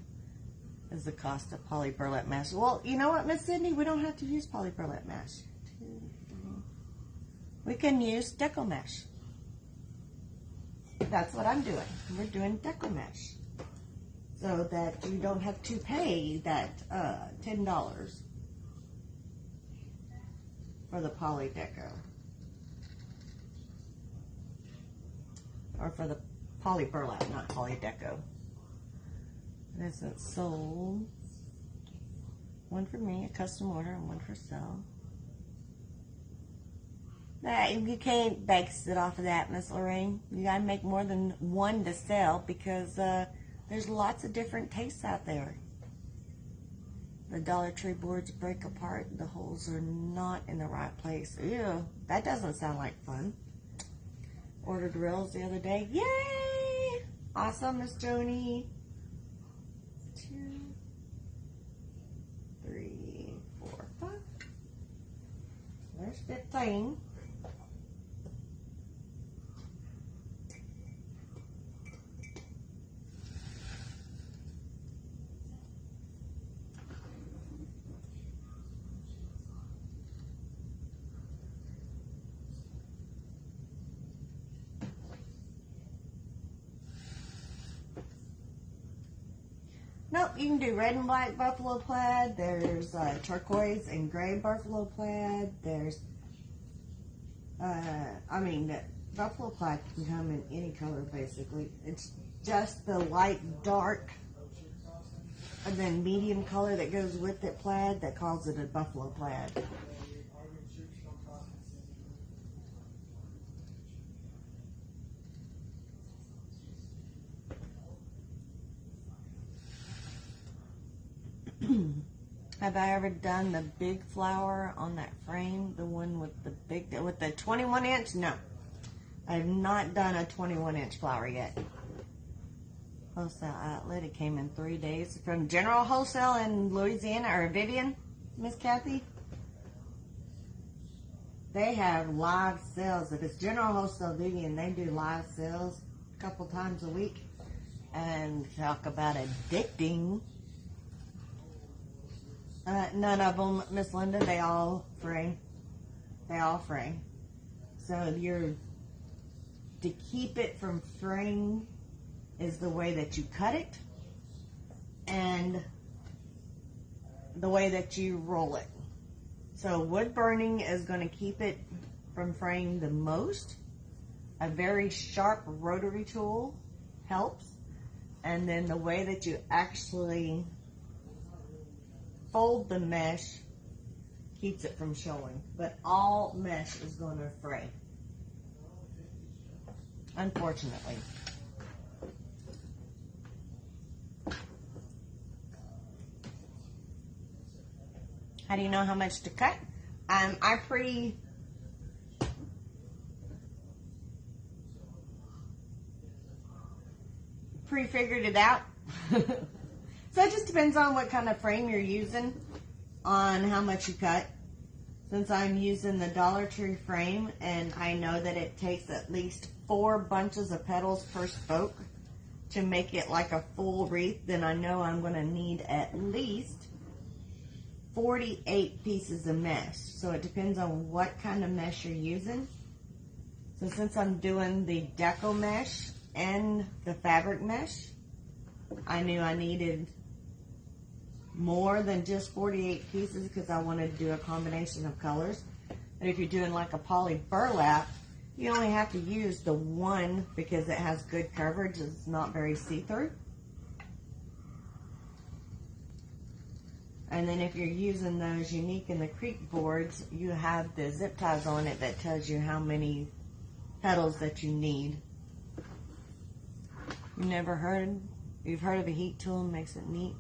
is the cost of poly burlap mesh. Well, you know what, Miss Sydney? We don't have to use poly burlap mesh. 2, 3. We can use deco mesh. That's what I'm doing. We're doing deco mesh. So that you don't have to pay that $10 for the poly deco. Or for the poly burlap, not poly deco. It isn't sold. One for me, a custom order, and one for sale. You can't base it off of that, Miss Lorraine. You gotta make more than one to sell because there's lots of different tastes out there. The Dollar Tree boards break apart. The holes are not in the right place. Ew, that doesn't sound like fun. Ordered rails the other day. Yay! Awesome, Miss Joni. 2, 3, 4, 5. There's 15. Nope, you can do red and black buffalo plaid. There's turquoise and gray buffalo plaid. There's, buffalo plaid can come in any color basically. It's just the light, dark, and then medium color that goes with it plaid that calls it a buffalo plaid. Have I ever done the big flower on that frame? The one with the big, with the 21 inch? No. I have not done a 21 inch flower yet. Wholesale outlet. It came in 3 days from General Wholesale in Louisiana, or Vivian, Miss Kathy. They have live sales. If it's General Wholesale Vivian, they do live sales a couple times a week. And talk about addicting. None of them, Miss Linda, they all frame. They all frame. So to keep it from fraying is the way that you cut it and the way that you roll it. So wood burning is going to keep it from fraying the most. A very sharp rotary tool helps. And then the way that you actually fold the mesh keeps it from showing. But all mesh is going to fray, unfortunately. How do you know how much to cut? I pre-figured it out. So it just depends on what kind of frame you're using on how much you cut. Since I'm using the Dollar Tree frame and I know that it takes at least 4 bunches of petals per spoke to make it like a full wreath, then I know I'm going to need at least 48 pieces of mesh. So it depends on what kind of mesh you're using. So since I'm doing the deco mesh and the fabric mesh, I knew I needed more than just 48 pieces because I wanted to do a combination of colors. But if you're doing like a poly burlap, you only have to use the one because it has good coverage. It's not very see-through. And then if you're using those Unique in the Creek boards, you have the zip ties on it that tells you how many petals that you need. You've heard of a heat tool and makes it neat.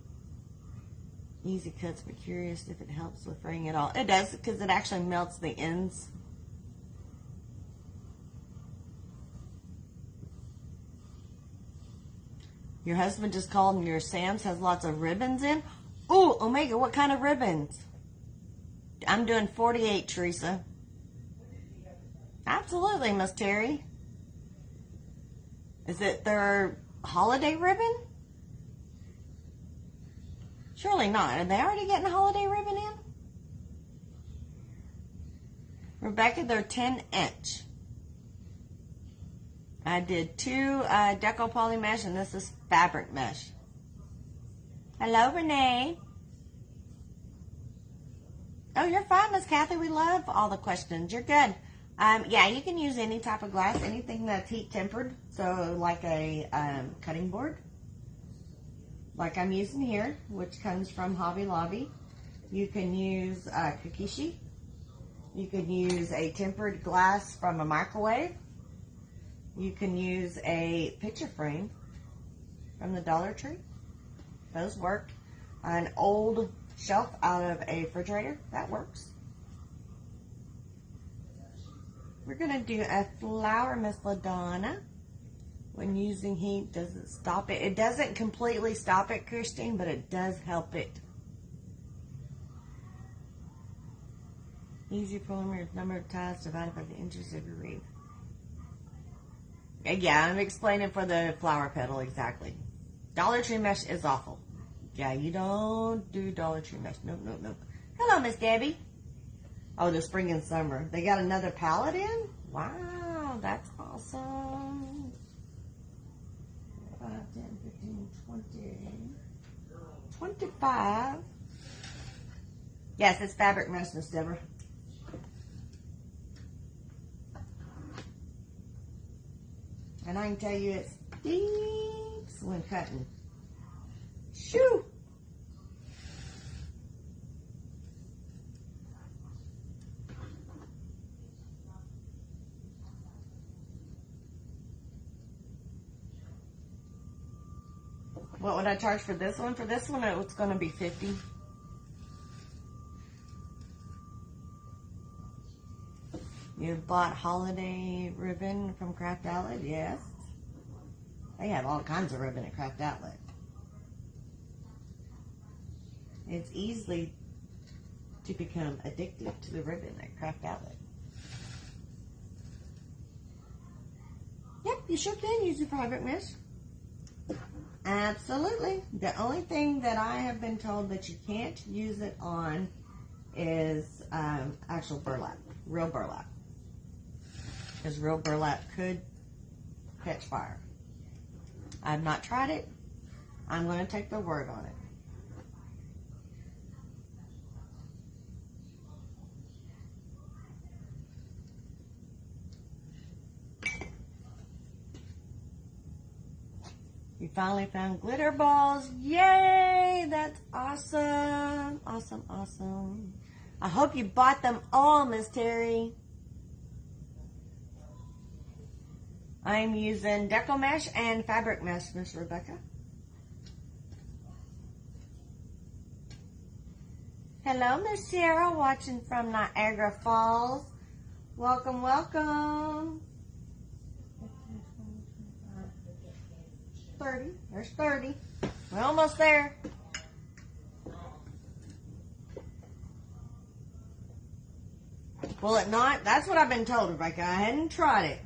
Easy cuts, but curious if it helps with fraying at all. It does, because it actually melts the ends. Your husband just called and your Sam's has lots of ribbons in. Ooh, Omega, what kind of ribbons? I'm doing 48, Teresa. Absolutely, Miss Terry. Is it their holiday ribbon? Surely not. Are they already getting a holiday ribbon in? Rebecca, they're 10 inch. I did 2 deco poly mesh, and this is fabric mesh. Hello, Renee. Oh, you're fine, Miss Kathy. We love all the questions. You're good. Yeah, you can use any type of glass, anything that's heat tempered. So like a cutting board, like I'm using here, which comes from Hobby Lobby. You can use Kakishi. You can use a tempered glass from a microwave. You can use a picture frame from the Dollar Tree. Those work. An old shelf out of a refrigerator. That works. We're going to do a flower, Miss LaDonna. When using heat, does it stop it? It doesn't completely stop it, Christine, but it does help it. Easy polymer, number of ties divided by the inches of your wreath. Yeah, I'm explaining for the flower petal exactly. Dollar Tree mesh is awful. Yeah, you don't do Dollar Tree mesh. Nope, nope, nope. Hello, Miss Gabby. Oh, the spring and summer. They got another palette in? Wow, that's awesome. 5, 10, 15, 20, 25. Yes, it's fabric mesh, Miss Deborah. And I can tell you it stinks when cutting. Shoo! What would I charge for this one? For this one, it's going to be $50. You bought holiday ribbon from Craft Outlet? Yes. They have all kinds of ribbon at Craft Outlet. It's easily to become addicted to the ribbon at Craft Outlet. Yep, you sure can use your fabric mesh. Absolutely. The only thing that I have been told that you can't use it on is actual burlap, real burlap. Because real burlap could catch fire. I've not tried it. I'm going to take their word on it. You finally found glitter balls. Yay! That's awesome. Awesome, awesome. I hope you bought them all, Miss Terry. I'm using deco mesh and fabric mesh, Miss Rebecca. Hello, Miss Sarah, watching from Niagara Falls. Welcome, welcome. 30. There's 30. We're almost there. Will it not? That's what I've been told, Rebecca. I hadn't tried it.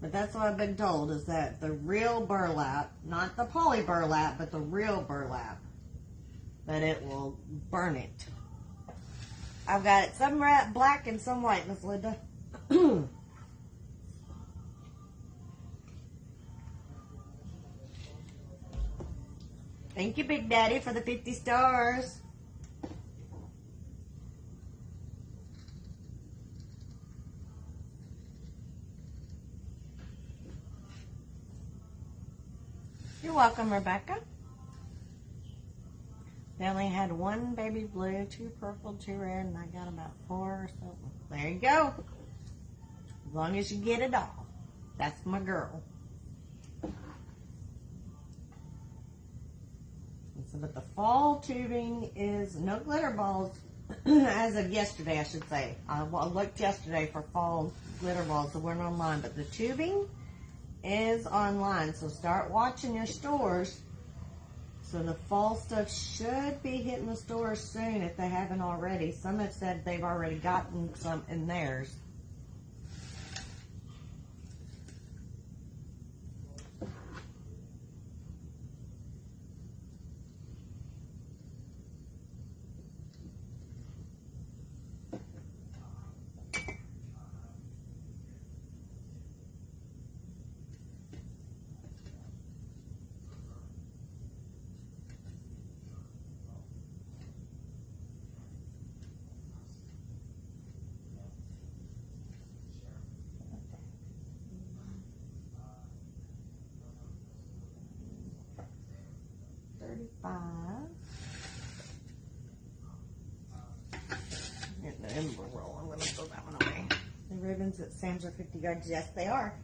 But that's what I've been told, is that the real burlap, not the poly burlap, but the real burlap, that it will burn it. I've got it some black and some white, Miss Linda. Thank you, Big Daddy, for the 50 stars. You're welcome, Rebecca. They only had one baby blue, 2 purple, 2 red, and I got about 4 or so. There you go. As long as you get it all. That's my girl. So, but the fall tubing is no glitter balls as of yesterday, I should say. I looked yesterday for fall glitter balls that weren't online, but the tubing is online. So start watching your stores. So the fall stuff should be hitting the stores soon if they haven't already. Some have said they've already gotten some in theirs. Getting the ember roll. I'm going to throw that one away. The ribbons at Sam's are 50 yards. Yes, they are.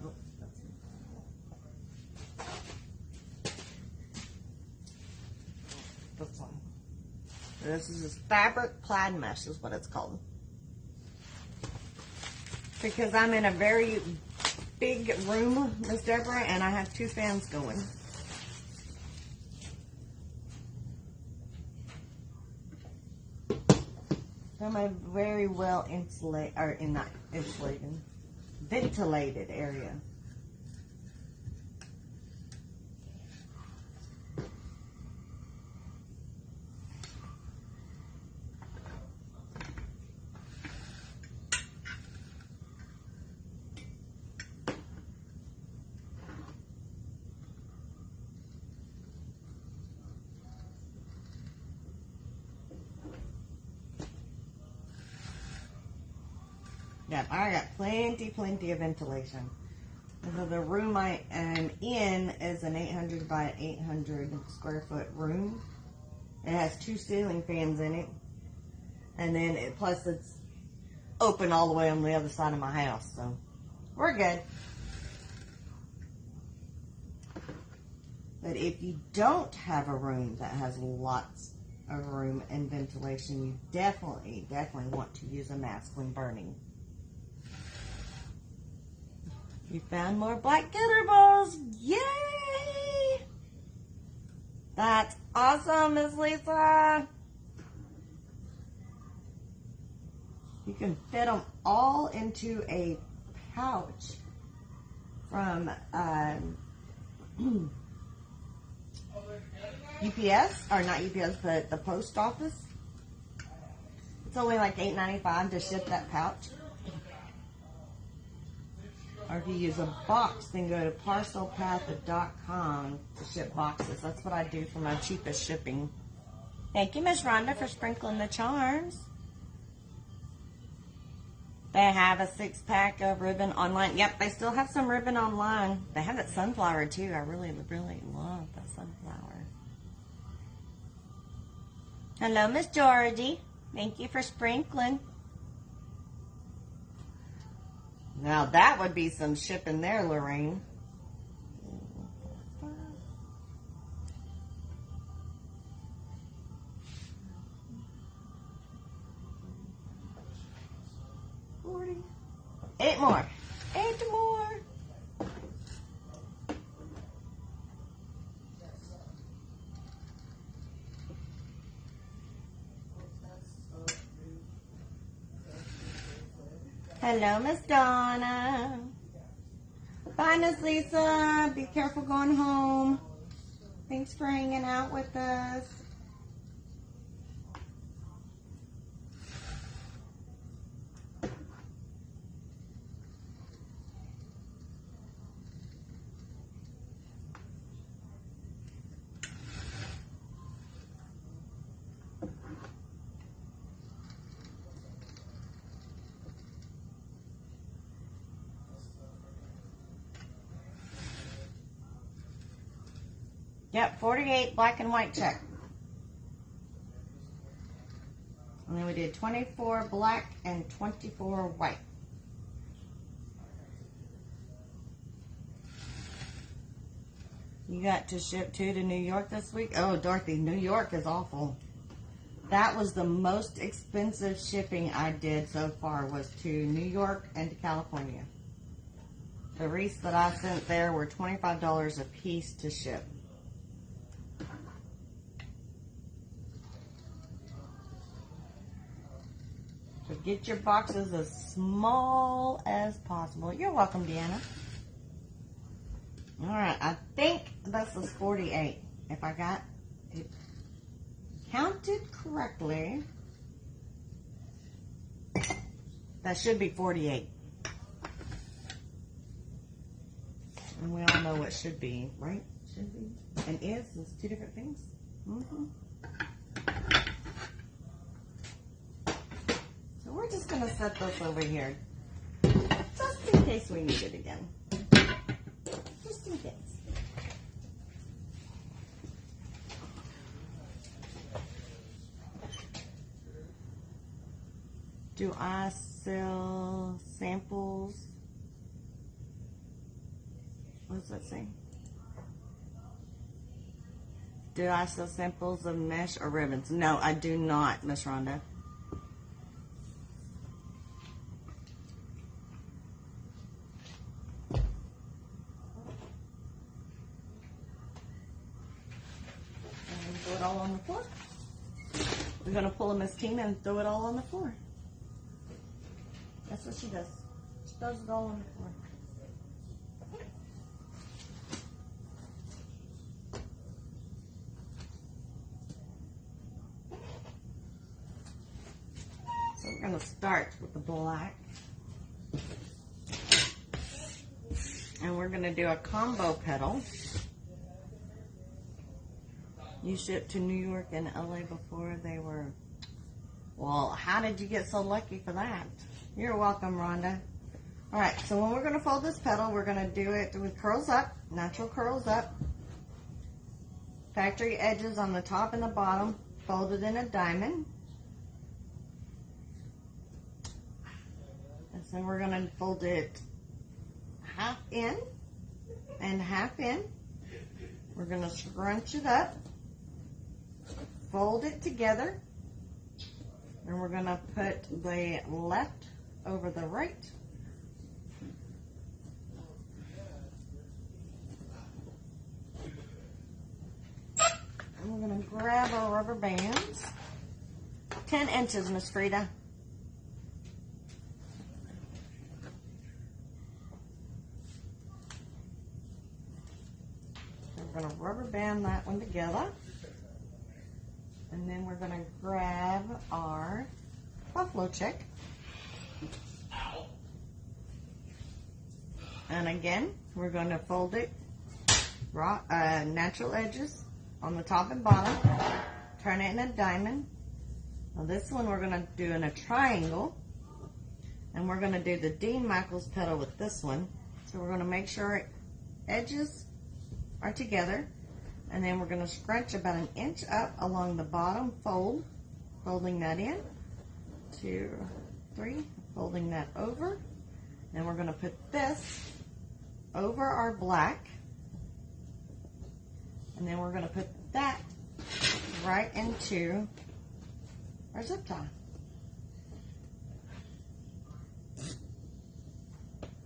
Oh, that's one. This is this fabric plaid mesh is what it's called. Because I'm in a very big room, Miss Deborah, and I have 2 fans going. I'm a very well insulated, or not insulated, ventilated area. Yep, I got plenty of ventilation. So the room I am in is an 800 by 800 square foot room. It has 2 ceiling fans in it. And then plus it's open all the way on the other side of my house. So we're good. But if you don't have a room that has lots of room and ventilation, you definitely want to use a mask when burning. You found more black glitter balls. Yay! That's awesome, Miss Lisa. You can fit them all into a pouch from UPS, or not UPS, but the post office. It's only like $8.95 to ship that pouch. Or if you use a box, then go to parcelpath.com to ship boxes. That's what I do for my cheapest shipping. Thank you, Miss Rhonda, for sprinkling the charms. They have a 6-pack of ribbon online. Yep, they still have some ribbon online. They have that sunflower, too. I really love that sunflower. Hello, Miss Georgie. Thank you for sprinkling. Now that would be some shipping there, Lorraine. Eight more. 8 more. Hello, Miss Donna. Bye, Miss Lisa. Be careful going home. Thanks for hanging out with us. Yep, 48 black and white check. And then we did 24 black and 24 white. You got to ship 2 to New York this week? Oh, Dorothy, New York is awful. That was the most expensive shipping I did so far, was to New York and to California. The wreaths that I sent there were $25 a piece to ship. So get your boxes as small as possible. You're welcome, Deanna. All right, I think this is 48. If I got it counted correctly, that should be 48. And we all know what should be, right? Should be. And is 2 different things. So we're just going to set this over here, just in case we need it again. Just in case. Do I sell samples? What does that say? Do I sell samples of mesh or ribbons? No, I do not, Miss Rhonda. And throw it all on the floor. We're going to pull a Miss Tina and throw it all on the floor. That's what she does. She throws it all on the floor. So we're going to start with the black. And we're going to do a combo petal. You shipped to New York and LA before they were... Well, how did you get so lucky for that? You're welcome, Rhonda. All right, so when we're going to fold this petal, we're going to do it with curls up, natural curls up. Factory edges on the top and the bottom, folded in a diamond. And so we're going to fold it half in and half in. We're going to scrunch it up. fold it together, and we're going to put the left over the right. And we're going to grab our rubber bands. 10 inches, Miss Frida. We're going to rubber band that one together. And then we're going to grab our buffalo check. And again, we're going to fold it natural edges on the top and bottom. Turn it in a diamond. Now this one we're going to do in a triangle. And we're going to do the Dean Michaels petal with this one. So we're going to make sure edges are together. And then we're going to scrunch about an inch up along the bottom fold, folding that in. 2, 3, folding that over. And we're going to put this over our black. And then we're going to put that right into our zip tie.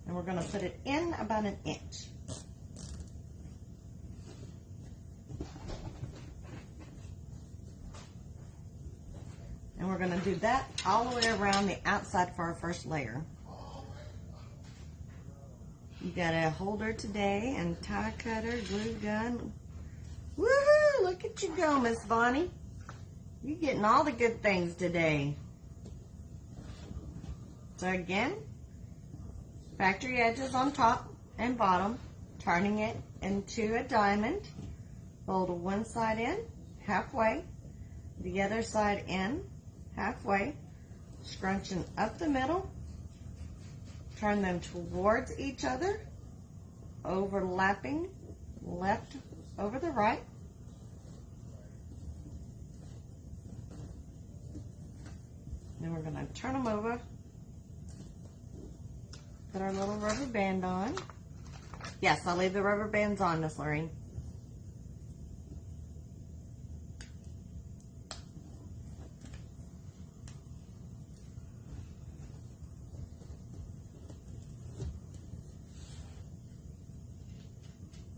And we're going to put it in about an inch. And we're going to do that all the way around the outside for our first layer. You got a holder today and tie cutter, glue gun. Woohoo! Look at you go, Miss Bonnie. You're getting all the good things today. So again, factory edges on top and bottom, turning it into a diamond. Fold one side in, halfway. The other side in, halfway. Scrunching up the middle. Turn them towards each other, overlapping left over the right. Then we're going to turn them over, put our little rubber band on. Yes, I'll leave the rubber bands on, Miss Lorraine.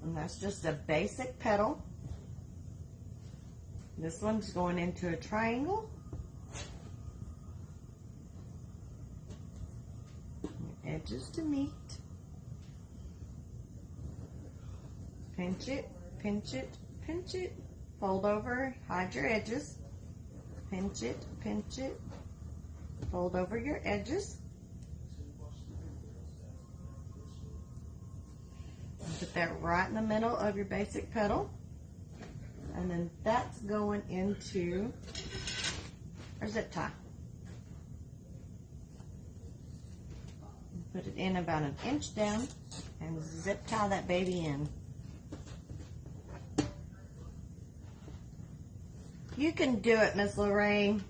And that's just a basic petal. This one's going into a triangle. Edges to meet. Pinch it, pinch it, pinch it. Fold over, hide your edges. Pinch it, pinch it. Fold over your edges. Put that right in the middle of your basic petal. And then that's going into our zip tie. Put it in about an inch down and zip tie that baby in. You can do it, Miss Lorraine.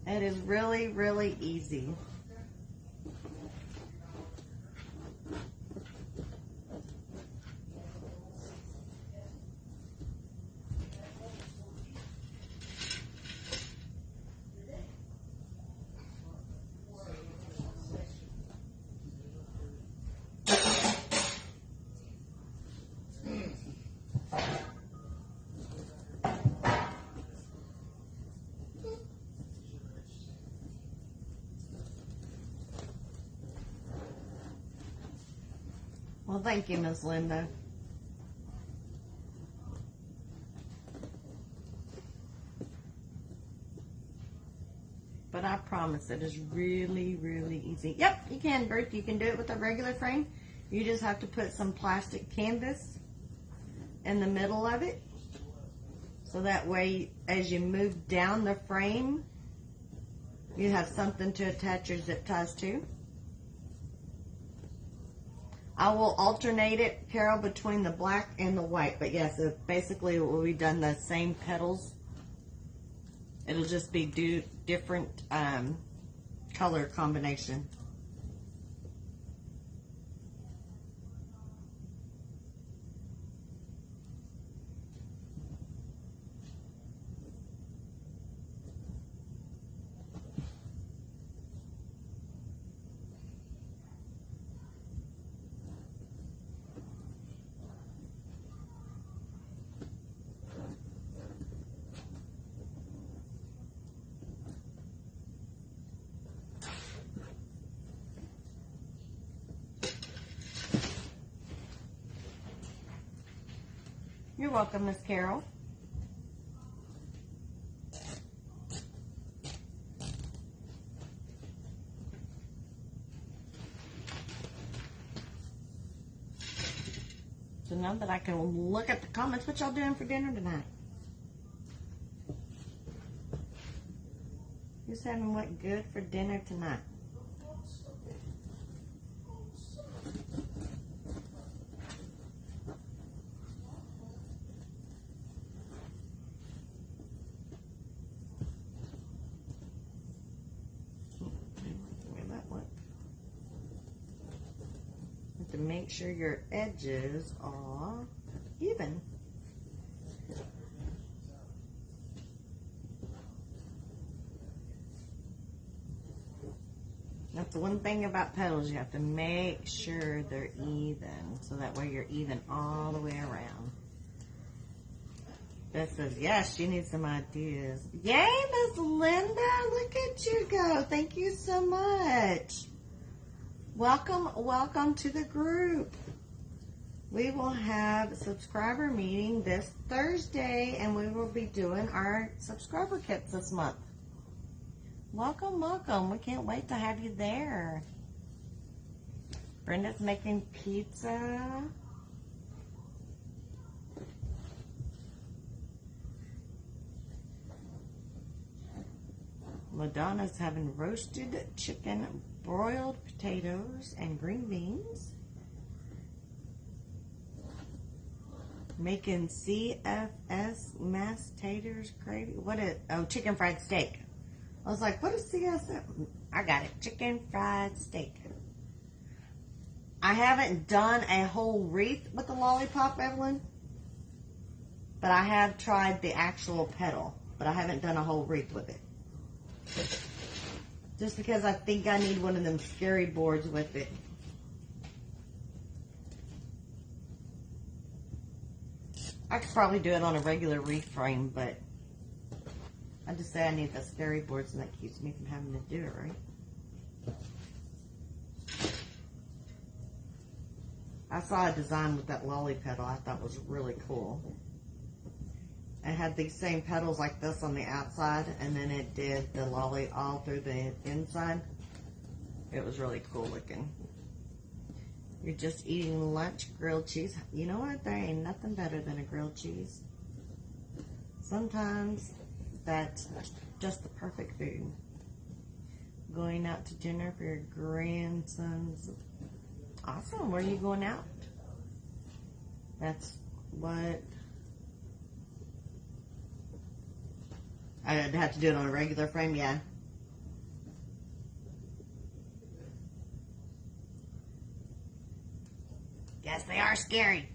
It is really, really easy. Well, thank you, Miss Linda. But I promise it is really, really easy. Yep, you can, Bert. You can do it with a regular frame. You just have to put some plastic canvas in the middle of it. So that way, as you move down the frame, you have something to attach your zip ties to. I will alternate it, Carol, between the black and the white. But yes, basically we've done the same petals. It'll just be different color combination. You're welcome, Miss Carol. So now that I can look at the comments, what y'all doing for dinner tonight? Who's having what good for dinner tonight? To make sure your edges are even. That's the one thing about petals, you have to make sure they're even, so that way you're even all the way around. Beth says, yes, she needs some ideas. Yay, Miss Linda, look at you go. Thank you so much. Welcome, welcome to the group. We will have a subscriber meeting this Thursday, and we will be doing our subscriber kits this month. Welcome, welcome. We can't wait to have you there. Brenda's making pizza. Madonna's having roasted chicken, broiled potatoes, and green beans. Making CFS mashed taters gravy. What is, oh, chicken fried steak. I was like, what is CFS? I got it, chicken fried steak. I haven't done a whole wreath with the lollipop, Evelyn. But I have tried the actual petal. But I haven't done a whole wreath with it. Just because I think I need one of them scary boards with it. I could probably do it on a regular wreath frame, but I just say I need the scary boards, and that keeps me from having to do it, right? I saw a design with that lolly petal I thought was really cool. It had these same petals like this on the outside, and then it did the lolly all through the inside. It was really cool looking. You're just eating lunch, grilled cheese. You know what? There ain't nothing better than a grilled cheese. Sometimes that's just the perfect food. Going out to dinner for your grandson's. Awesome. Where are you going out? That's what... I'd have to do it on a regular frame, yeah. Yes, they are scary.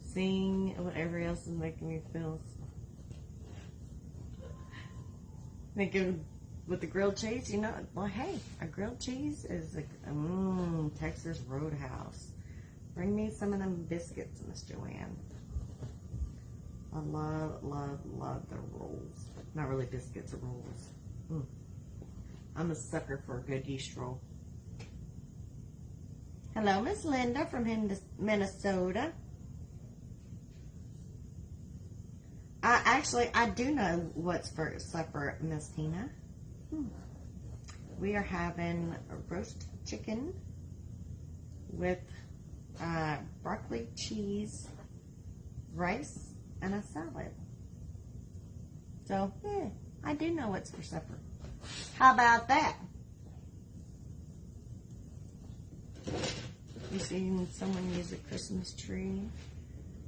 Seeing what everybody else is making me feel. Thinking with the grilled cheese, you know, well, hey, a grilled cheese is like, Texas Roadhouse. Bring me some of them biscuits, Miss Joanne. I love, love, love the rolls. Not really biscuits, rolls. I'm a sucker for a good yeast roll. Hello, Miss Linda from Minnesota. I do know what's for supper, Miss Tina. We are having a roast chicken with broccoli, cheese, rice, and a salad. So, yeah, I do know what's for supper. How about that? You seen someone use a Christmas tree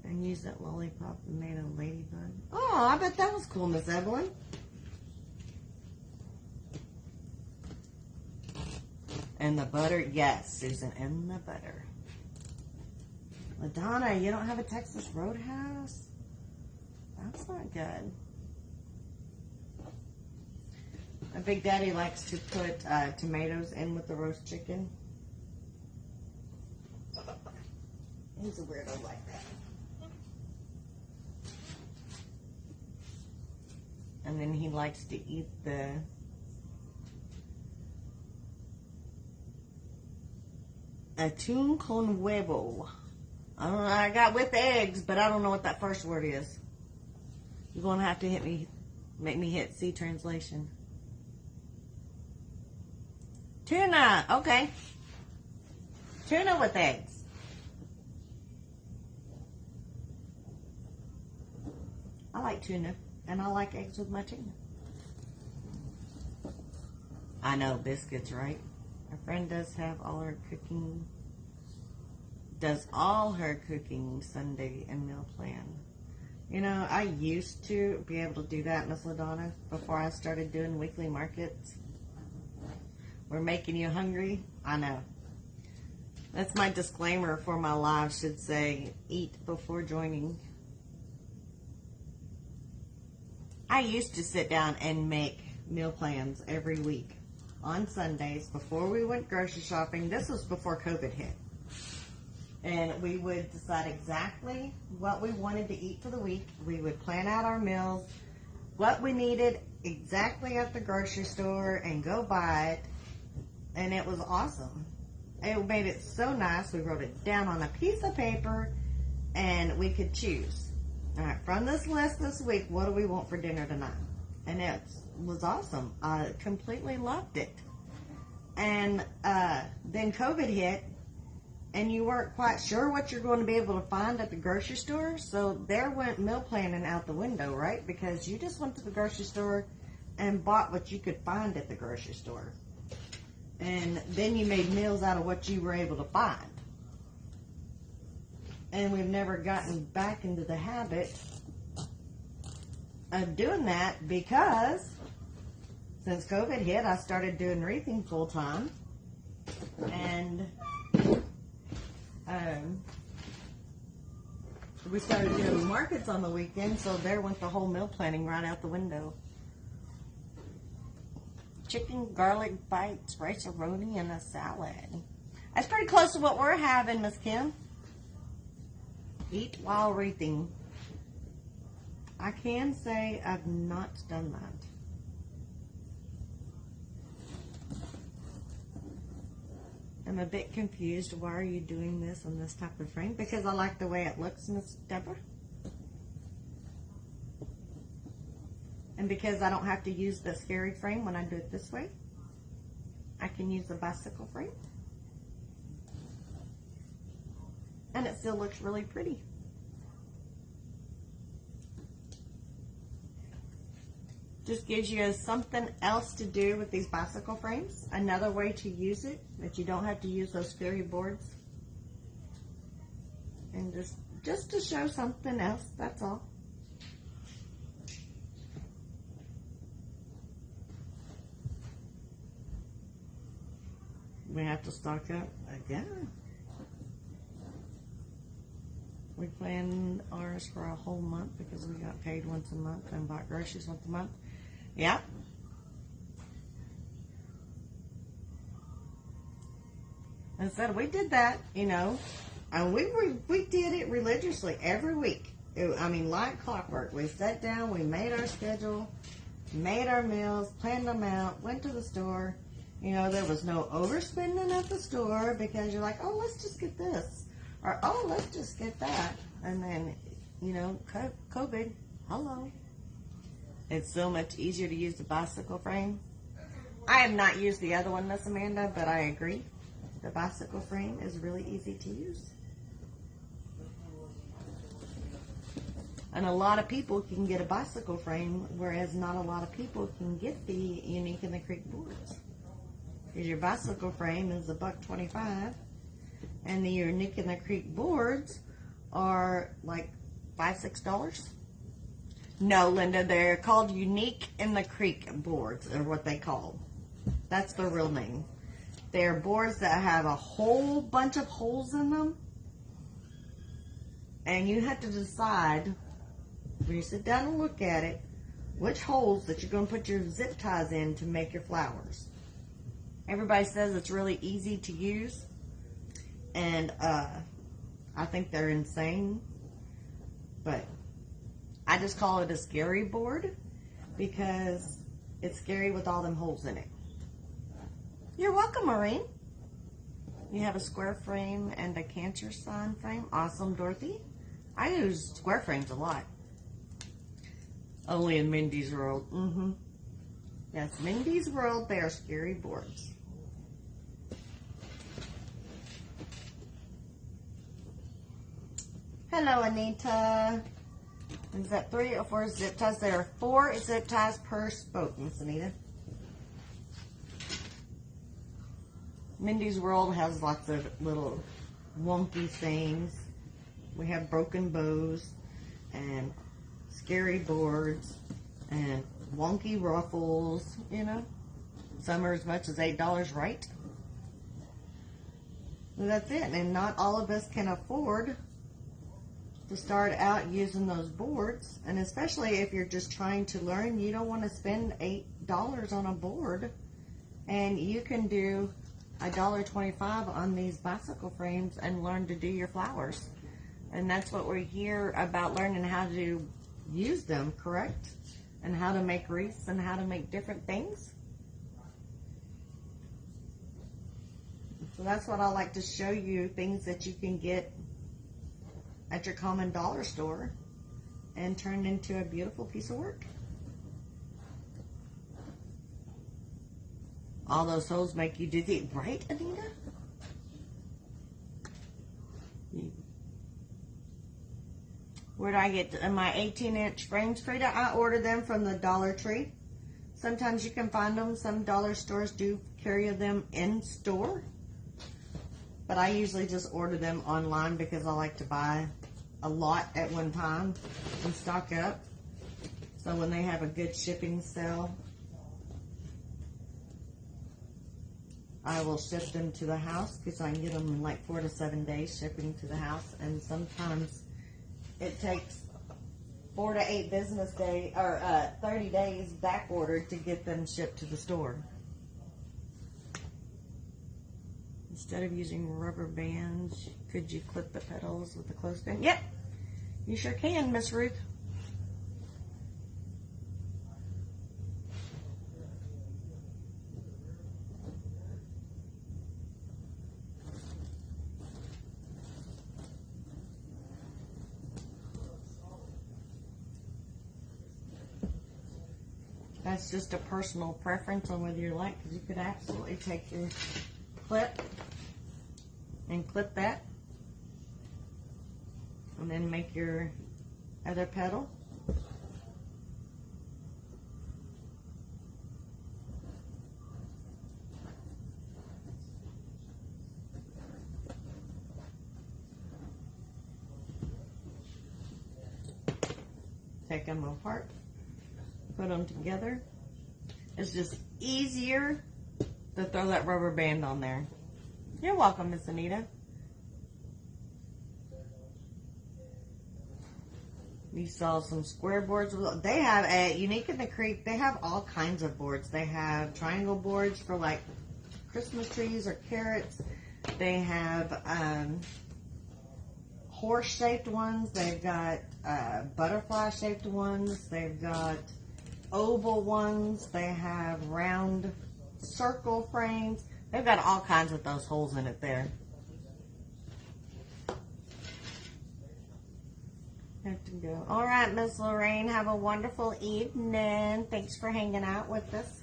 and use that lollipop and made a ladybug? Oh, I bet that was cool, Miss Evelyn. And the butter, yes, Susan, and the butter. Madonna, you don't have a Texas Roadhouse? That's not good. My Big Daddy likes to put tomatoes in with the roast chicken. He's a weirdo like that. And then he likes to eat the Atún con huevo. I got with eggs, but I don't know what that first word is. You're going to have to make me hit C translation. Tuna. Okay. Tuna with eggs. I like tuna, and I like eggs with my tuna. I know, biscuits, right? My friend does all her cooking Sunday and meal plan. You know, I used to be able to do that, Miss LaDonna, before I started doing weekly markets. We're making you hungry? I know. That's my disclaimer for my live, should say, eat before joining. I used to sit down and make meal plans every week on Sundays before we went grocery shopping. This was before COVID hit. And we would decide exactly what we wanted to eat for the week. We would plan out our meals, what we needed exactly at the grocery store, and go buy it. And it was awesome. It made it so nice. We wrote it down on a piece of paper, and we could choose. All right, from this list this week, what do we want for dinner tonight? And it was awesome. I completely loved it. And then COVID hit, and you weren't quite sure what you're going to be able to find at the grocery store. So there went meal planning out the window, right? Because you just went to the grocery store and bought what you could find at the grocery store. And then you made meals out of what you were able to find. And we've never gotten back into the habit of doing that because since COVID hit, I started doing wreathing full time. And we started doing markets on the weekend, so there went the whole meal planning right out the window. Chicken garlic bites, rice-a-roni, and a salad. That's pretty close to what we're having, Miss Kim. Eat while wreathing. I can say I've not done that. I'm a bit confused. Why are you doing this on this type of frame? Because I like the way it looks, Miss Deborah. And because I don't have to use the scary frame when I do it this way, I can use the bicycle frame. And it still looks really pretty. Just gives you something else to do with these bicycle frames. Another way to use it, that you don't have to use those scary boards. And just to show something else, that's all. We have to stock up again. We planned ours for a whole month because we got paid once a month and bought groceries once a month. Yeah. And so we did that, you know, and we did it religiously every week. Like clockwork. We sat down, we made our schedule, made our meals, planned them out, went to the store. You know, there was no overspending at the store because you're like, oh, let's just get this. Or, oh, let's just get that. And then, you know, COVID, hello. It's so much easier to use the bicycle frame. I have not used the other one, Miss Amanda, but I agree. The bicycle frame is really easy to use. And a lot of people can get a bicycle frame, whereas not a lot of people can get the Unique in the Creek boards. Because your bicycle frame is $1.25, and the Unique in the Creek boards are like $5, $6. No, Linda, they're called Unique in the Creek boards, or what they call. That's their real name. They're boards that have a whole bunch of holes in them, and you have to decide when you sit down and look at it which holes that you're going to put your zip ties in to make your flowers. Everybody says it's really easy to use, and I think they're insane, but I just call it a scary board because it's scary with all them holes in it. You're welcome, Maureen. You have a square frame and a cancer sign frame. Awesome, Dorothy. I use square frames a lot. Only in Mindy's world. Yes, Mindy's world, they are scary boards. Hello, Anita. Is that 3 or 4 zip ties? There are 4 zip ties per spoke, Miss Anita. Mindy's world has lots of little wonky things. We have broken bows and scary boards and wonky ruffles, you know. Some are as much as $8, right? And that's it. And not all of us can afford to start out using those boards. And especially if you're just trying to learn, you don't want to spend $8 on a board. And you can do $1.25 on these bicycle frames and learn to do your flowers. And that's what we're here about, learning how to use them, correct? And how to make wreaths and how to make different things. So that's what I like to show you, things that you can get at your common dollar store and turn into a beautiful piece of work. All those holes make you dizzy, right, Anita? Where do I get my 18-inch frames, Frida? I order them from the Dollar Tree. Sometimes you can find them. Some dollar stores do carry them in store. But I usually just order them online because I like to buy a lot at one time and stock up. So when they have a good shipping sale, I will ship them to the house because I can get them in like 4 to 7 days shipping to the house. And sometimes it takes 4 to 8 business days or 30 days back ordered to get them shipped to the store. Instead of using rubber bands, could you clip the petals with a clothespin? Yep, you sure can, Miss Ruth. That's just a personal preference on whether you like, because you could absolutely take your clip and clip that and then make your other petal. Take them apart, put them together. It's just easier to throw that rubber band on there. You're welcome, Miss Anita. We saw some square boards. They have a Unique in the Creek. They have all kinds of boards. They have triangle boards for like Christmas trees or carrots. They have horse-shaped ones. They've got butterfly-shaped ones. They've got oval ones. They have round circle frames. They've got all kinds of those holes in it there. Have to go. All right, Miss Lorraine, have a wonderful evening. Thanks for hanging out with us.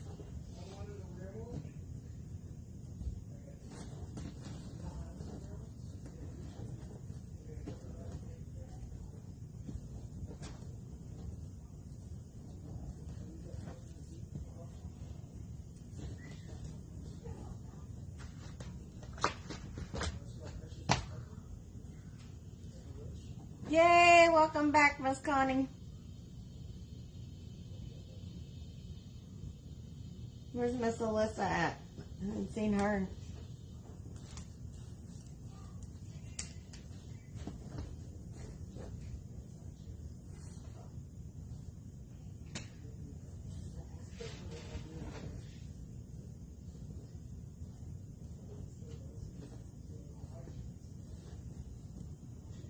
Yay, welcome back, Miss Connie. Where's Miss Alyssa at? I haven't seen her.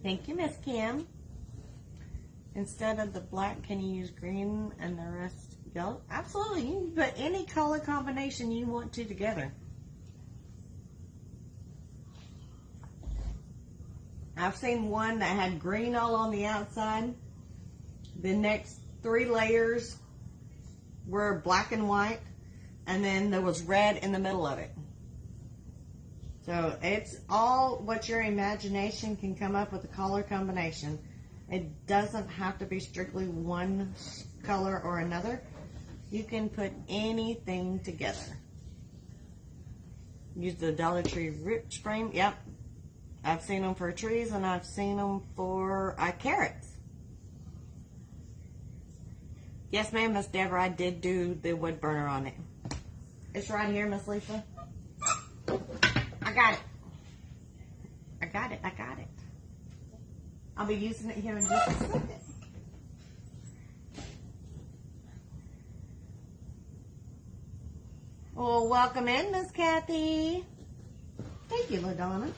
Thank you, Miss Kim. Instead of the black, can you use green and the rest yellow? Absolutely. You can put any color combination you want to together. I've seen one that had green all on the outside. The next 3 layers were black and white, and then there was red in the middle of it. So it's all what your imagination can come up with a color combination. It doesn't have to be strictly one color or another. You can put anything together. Use the Dollar Tree rich frame. Yep. I've seen them for trees, and I've seen them for carrots. Yes, ma'am, Miss Deborah, I did do the wood burner on it. It's right here, Miss Lisa. I got it. I got it. I got it. I'll be using it here in just a second. Well, welcome in, Miss Kathy. Thank you, LaDonna.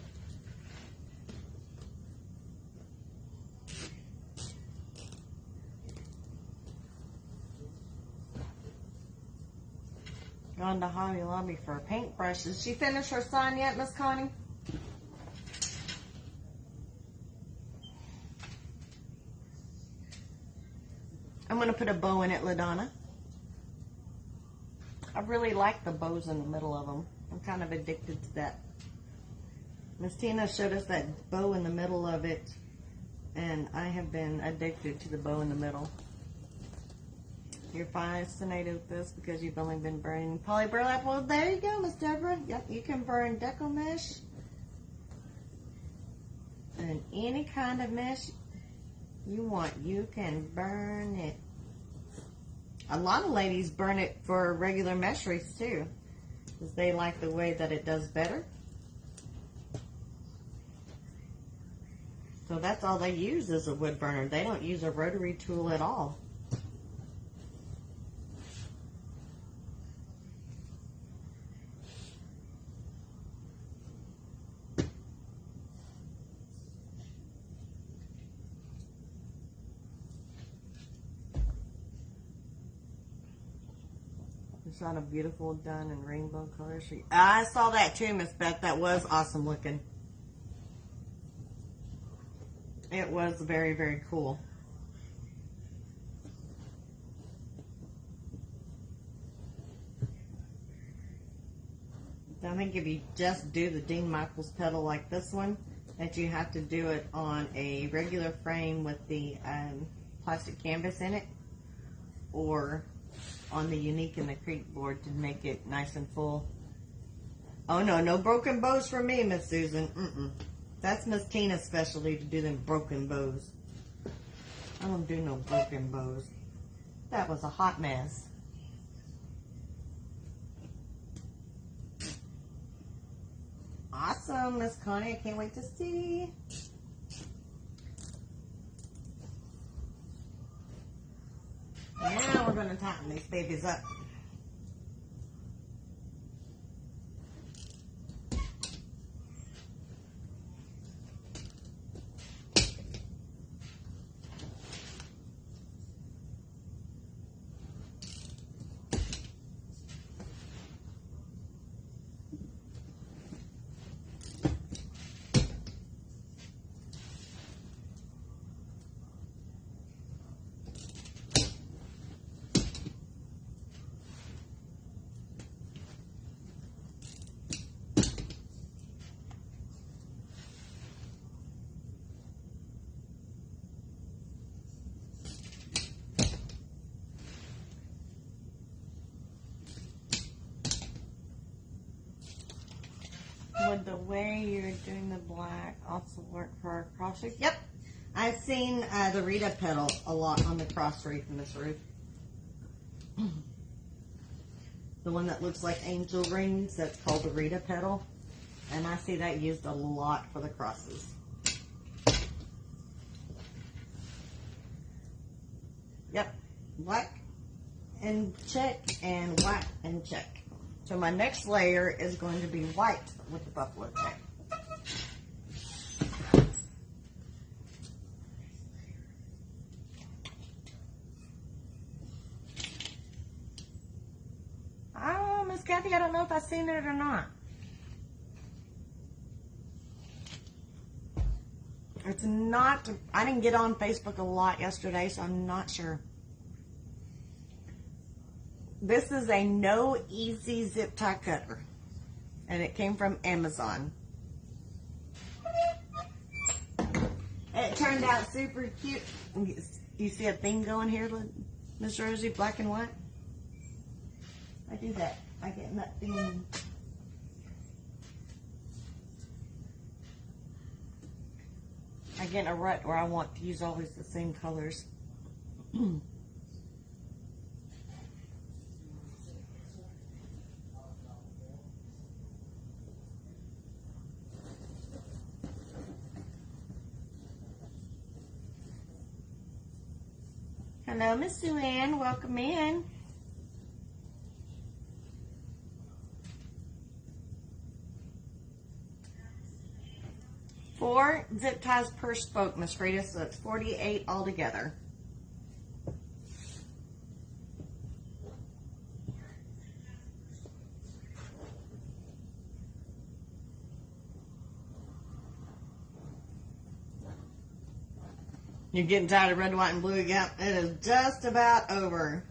Gone to Hobby Lobby for paintbrushes. She finished her sign yet, Miss Connie? I'm going to put a bow in it, LaDonna. I really like the bows in the middle of them. I'm kind of addicted to that. Miss Tina showed us that bow in the middle of it, and I have been addicted to the bow in the middle. You're fascinated with this because you've only been burning poly burlap. Well, there you go, Miss Deborah. Yep, you can burn deco mesh and any kind of mesh you want. You can burn it. A lot of ladies burn it for regular mesh wreaths too, because they like the way that it does better. So that's all they use is a wood burner. They don't use a rotary tool at all. It's not a beautiful done in rainbow colors. I saw that too, Miss Beth. That was awesome looking. It was very, very cool. I think if you just do the Dean Michaels petal like this one, that you have to do it on a regular frame with the plastic canvas in it, or on the Unique and the Creek board to make it nice and full. Oh no, no broken bows for me, Miss Susan. That's Miss Tina's specialty, to do them broken bows. I don't do no broken bows. That was a hot mess. Awesome, Miss Connie. I can't wait to see. Now we're going to tighten these babies up. Would the way you're doing the black also work for our cross wreath? Yep. I've seen the Rita petal a lot on the cross wreath in this Ruth. The one that looks like angel rings, that's called the Rita petal. And I see that used a lot for the crosses. Yep. Black and check and white and check. So my next layer is going to be white with the buffalo check. Oh, Miss Kathy, I don't know if I've seen it or not. It's not, I didn't get on Facebook a lot yesterday, so I'm not sure. This is a No Easy zip tie cutter, and it came from Amazon. It turned out super cute. You see a thing going here, Miss Rosie, black and white? I do that. I get in that thing. I get in a rut where I want to use always the same colors. Hello, Miss Sue Ann. Welcome in. Four zip ties per spoke, Miss Frida, so it's 48 altogether. You're getting tired of red, white, and blue again? It is just about over.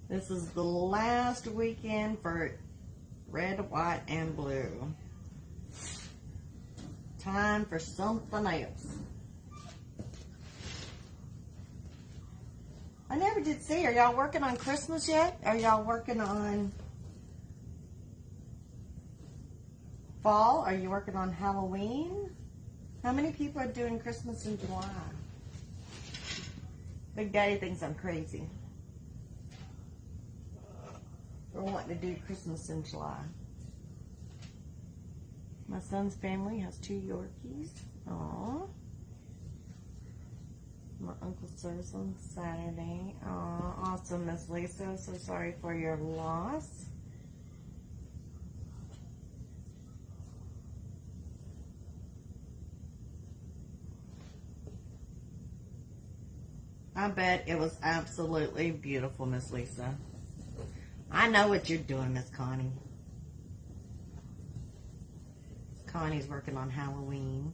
This is the last weekend for red, white, and blue. Time for something else. I never did see. Are y'all working on Christmas yet? Are y'all working on fall? Are you working on Halloween? How many people are doing Christmas in July? Big Daddy thinks I'm crazy for wanting to do Christmas in July. My son's family has 2 Yorkies. Aww. My uncle's service on Saturday. Aw, awesome, Miss Lisa. So sorry for your loss. I bet it was absolutely beautiful, Miss Lisa. I know what you're doing, Miss Connie. Connie's working on Halloween.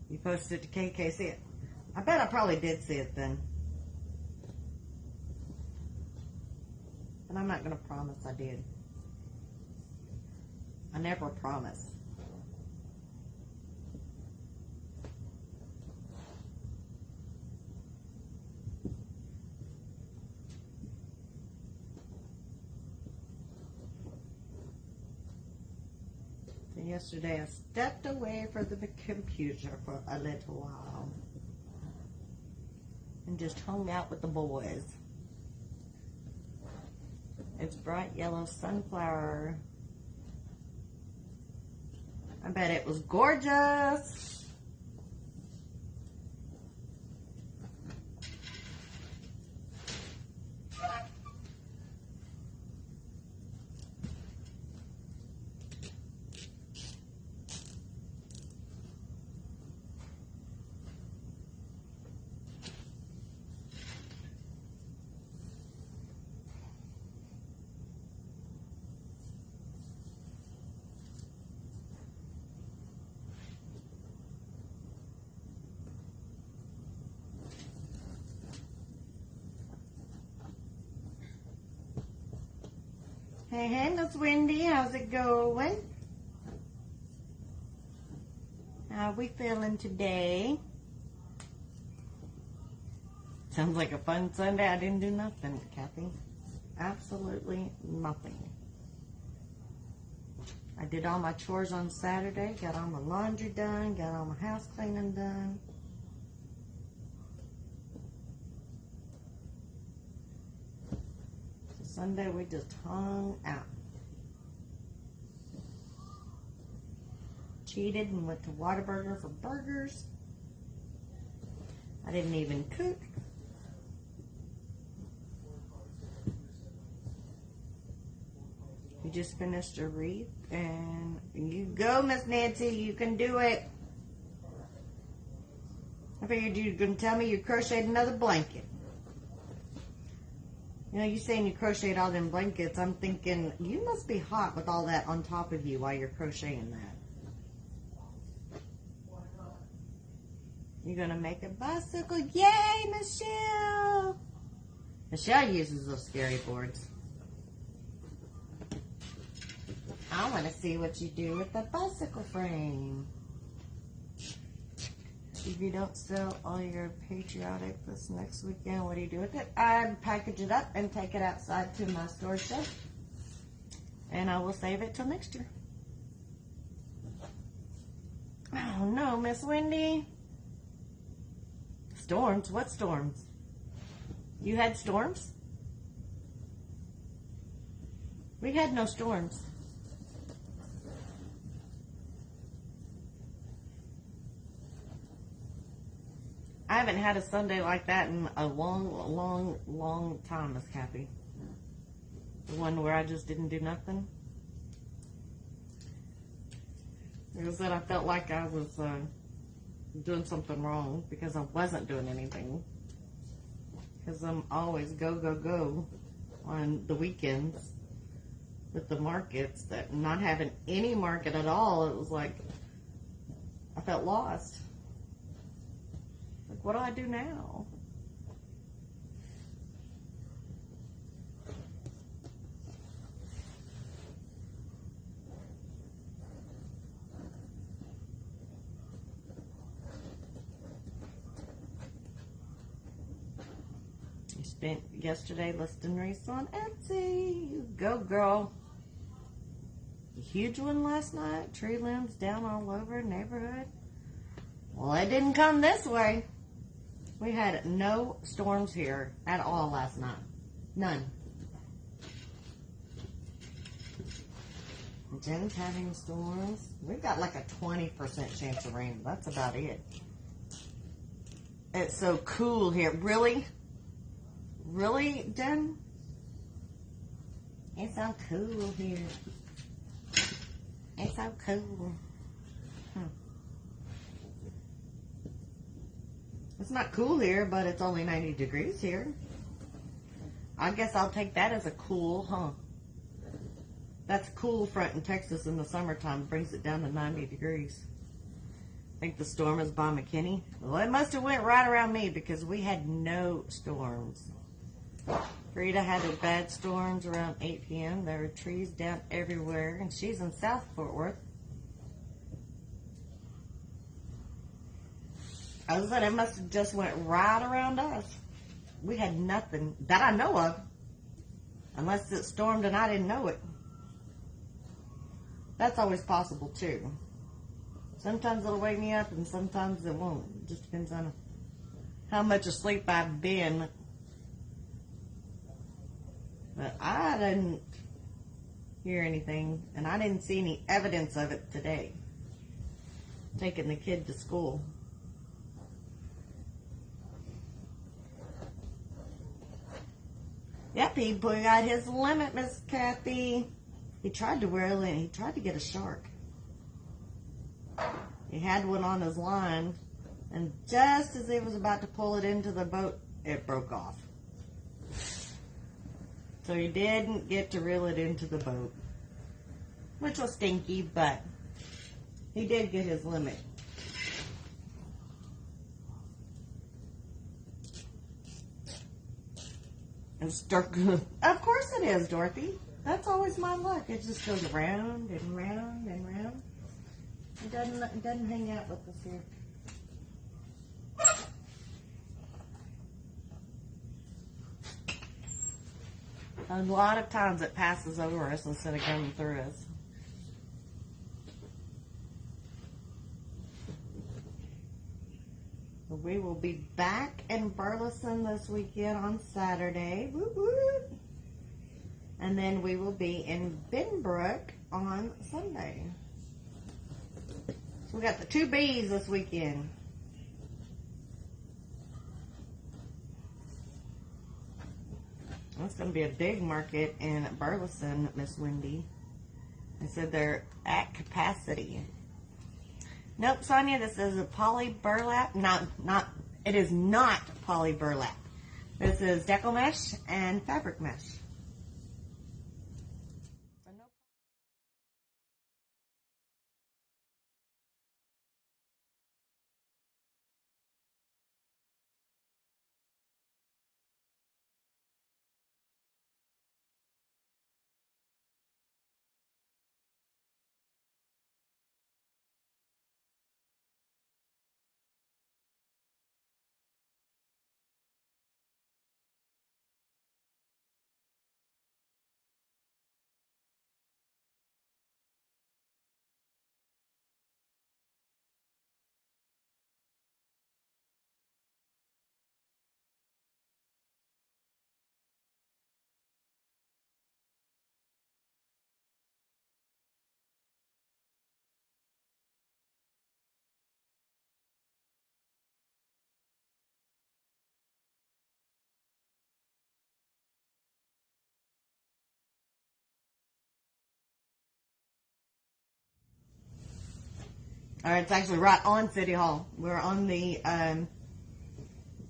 You posted it to KK. See it? I bet I probably did see it then. But I'm not going to promise I did. I never promise. So yesterday I stepped away from the computer for a little while and just hung out with the boys. It's bright yellow sunflower. I bet it was gorgeous. Hey, Miss Wendy, how's it going? How are we feeling today? Sounds like a fun Sunday. I didn't do nothing, Kathy. Absolutely nothing. I did all my chores on Saturday, got all my laundry done, got all my house cleaning done. Sunday we just hung out. Cheated and went to Whataburger for burgers. I didn't even cook. We just finished a wreath and you go, Miss Nancy, you can do it. I figured you were going to tell me you crocheted another blanket. You know, you saying you crocheted all them blankets. I'm thinking, you must be hot with all that on top of you while you're crocheting that. You're going to make a bicycle. Yay, Michelle! Michelle uses those scary boards. I want to see what you do with the bicycle frame. If you don't sell all your patriotic this next weekend, what do you do with it? I'd package it up and take it outside to my storage shed. And I will save it till next year. Oh no, Miss Wendy. Storms? What storms? You had storms? We had no storms. I haven't had a Sunday like that in a long time, Miss Kathy. The one where I just didn't do nothing. It was that I felt like I was doing something wrong because I wasn't doing anything. Because I'm always go on the weekends with the markets. That not having any market at all, it was like I felt lost. Like, what do I do now? You spent yesterday listing Wreaths on Etsy. You go, girl. A huge one last night. Tree limbs down all over neighborhood. Well, it didn't come this way. We had no storms here at all last night. None. Jen's having storms. We've got like a 20% chance of rain. That's about it. It's so cool here. Really? Really, Jen? It's so cool here. It's so cool. It's not cool here, but it's only 90 degrees here. I guess I'll take that as a cool, huh? That's cool front in Texas in the summertime. Brings it down to 90 degrees. I think the storm is by McKinney. Well, it must have went right around me because we had no storms. Rita had a bad storms around 8 p.m. There were trees down everywhere, and she's in South Fort Worth. I was like, it must have just went right around us. We had nothing that I know of. Unless it stormed and I didn't know it. That's always possible too. Sometimes it'll wake me up and sometimes it won't. It just depends on how much asleep I've been. But I didn't hear anything and I didn't see any evidence of it today. Taking the kid to school. Yep, he got his limit, Miss Kathy. He tried to wear it. He tried to get a shark. He had one on his line, and just as he was about to pull it into the boat, it broke off. So he didn't get to reel it into the boat, which was stinky, but he did get his limit. It's dark. Of course it is, Dorothy. That's always my luck. It just goes round and round and round. It doesn't hang out with us here. A lot of times it passes over us instead of coming through us. We will be back in Burleson this weekend on Saturday. Woo woo. And then we will be in Benbrook on Sunday. So we got the 2 B's this weekend. That's going to be a big market in Burleson, Miss Wendy. They said they're at capacity. Nope, Sonia, this is a poly burlap. It is not poly burlap. This is deco mesh and fabric mesh. Or it's actually right on City Hall. We're on the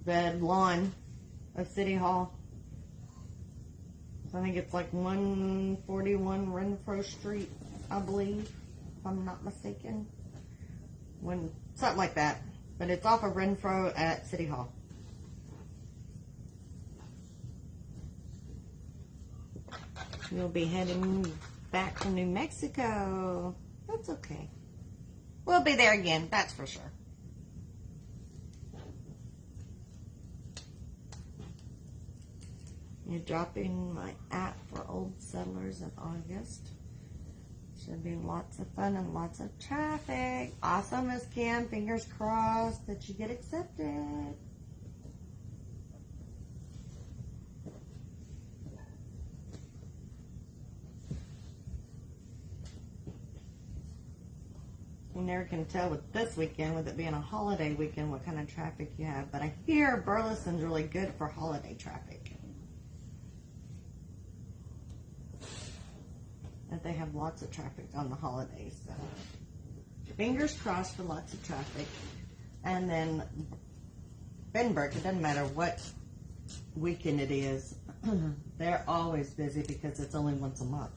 lawn of City Hall. So I think it's like 141 Renfro Street, I believe, if I'm not mistaken. Something like that. But it's off of Renfro at City Hall. We'll be heading back to New Mexico. That's okay. We'll be there again, that's for sure. You're dropping my app for Old Settlers in August. Should be lots of fun and lots of traffic. Awesome, Miss Kim. Fingers crossed that you get accepted. You never can tell with this weekend, with it being a holiday weekend, what kind of traffic you have. But I hear Burleson's really good for holiday traffic. That they have lots of traffic on the holidays. So fingers crossed for lots of traffic. And then Benberg, it doesn't matter what weekend it is, they're always busy because it's only once a month.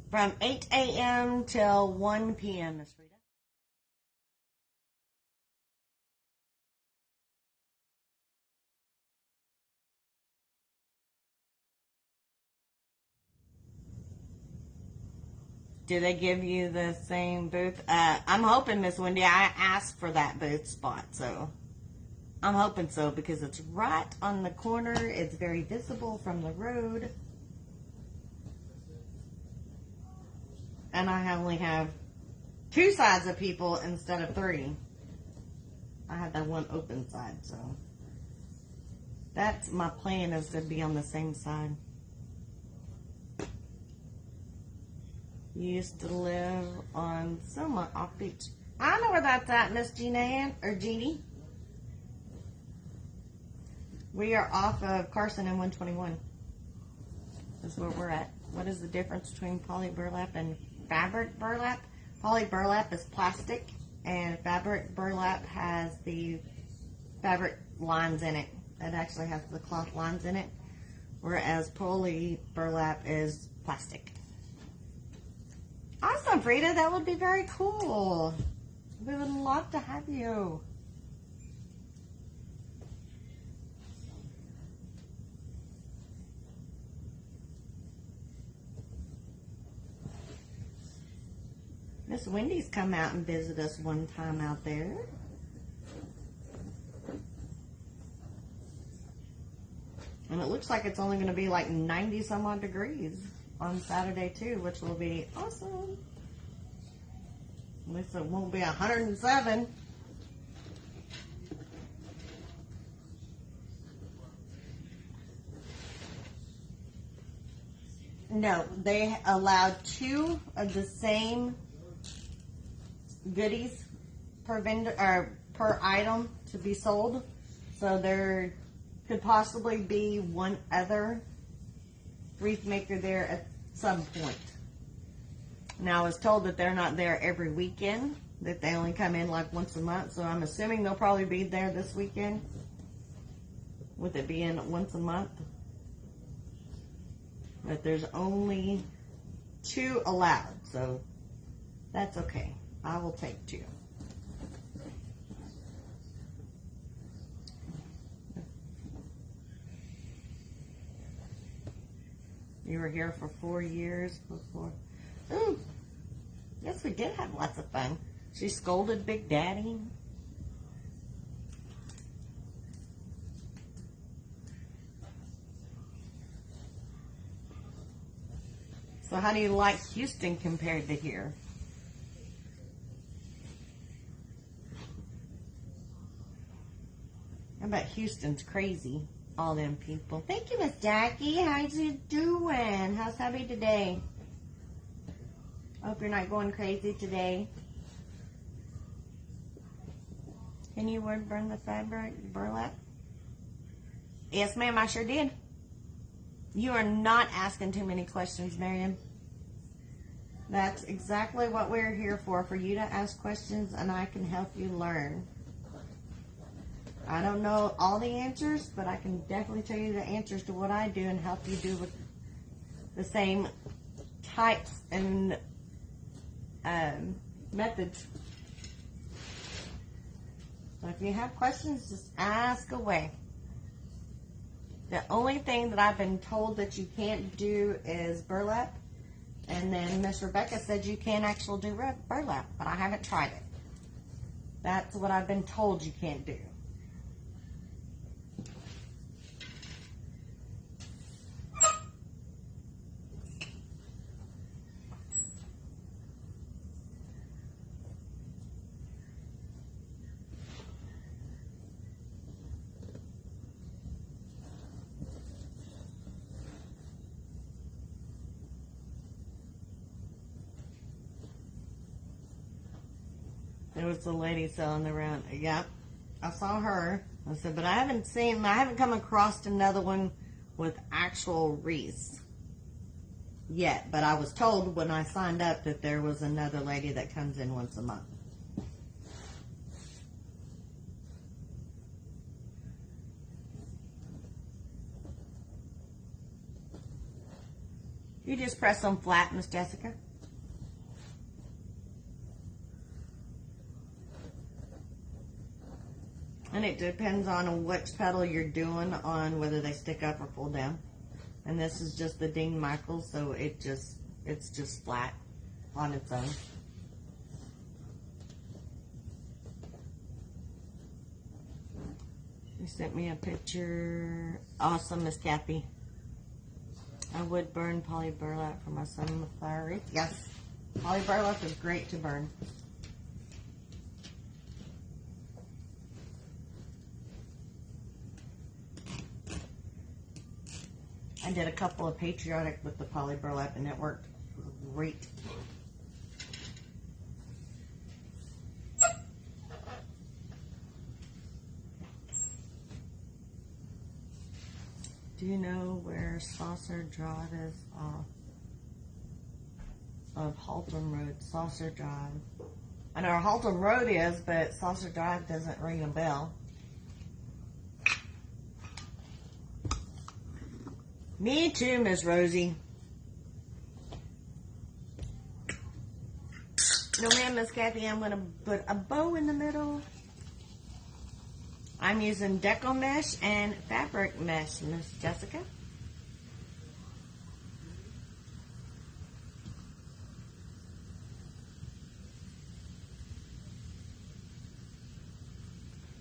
From 8 a.m. till 1 p.m., Miss Rita. Do they give you the same booth? I'm hoping, Miss Wendy, I asked for that booth spot, so I'm hoping so because it's right on the corner. It's very visible from the road. And I only have 2 sides of people instead of 3. I had that one open side, so that's my plan, is to be on the same side. Used to live on Selma off beach. I know where that's at, Miss Jeanne or Jeannie. We are off of Carson and 121. That's where we're at. What is the difference between poly burlap and fabric burlap? Poly burlap is plastic, and fabric burlap has the fabric lines in it. It actually has the cloth lines in it, whereas poly burlap is plastic. Awesome, Frida. That would be very cool. We would love to have you. Miss Wendy's come out and visit us one time out there. And it looks like it's only going to be like 90 some odd degrees on Saturday too, which will be awesome. At least it won't be 107. No, they allowed 2 of the same goodies per vendor or per item to be sold. So there could possibly be one other wreath maker there at some point. Now, I was told that they're not there every weekend, that they only come in like once a month, so I'm assuming they'll probably be there this weekend, with it being once a month. But there's only 2 allowed, so that's okay. I will take 2. You were here for 4 years before. Ooh, yes, we did have lots of fun. She scolded Big Daddy. So how do you like Houston compared to here? I bet Houston's crazy. All them people. Thank you, Miss Jackie. How's you doing? How's hubby today? I hope you're not going crazy today. Can you word burn the fabric burlap? Yes, ma'am, I sure did. You are not asking too many questions, Marion. That's exactly what we're here for you to ask questions and I can help you learn. I don't know all the answers, but I can definitely tell you the answers to what I do and help you do with the same types and methods. So if you have questions, just ask away. The only thing that I've been told that you can't do is burlap. And then Miss Rebecca said you can actually do burlap, but I haven't tried it. That's what I've been told you can't do. There was the lady selling around. Yeah, I saw her. I said, but I haven't come across another one with actual wreaths yet. But I was told when I signed up that there was another lady that comes in once a month. You just press them flat, Miss Jessica. And it depends on which petal you're doing on whether they stick up or pull down. And this is just the Dean Michaels, so it's just flat on its own. You sent me a picture. Awesome, Miss Kathy. I would burn poly burlap for my sunflower wreath. Yes, poly burlap is great to burn. I did a couple of patriotic with the poly burlap and it worked great. Do you know where Saucer Drive is off of Haltom Road? Saucer Drive. I know where Haltom Road is, but Saucer Drive doesn't ring a bell. Me too, Miss Rosie. No, ma'am, Miss Kathy, I'm going to put a bow in the middle. I'm using deco mesh and fabric mesh, Miss Jessica.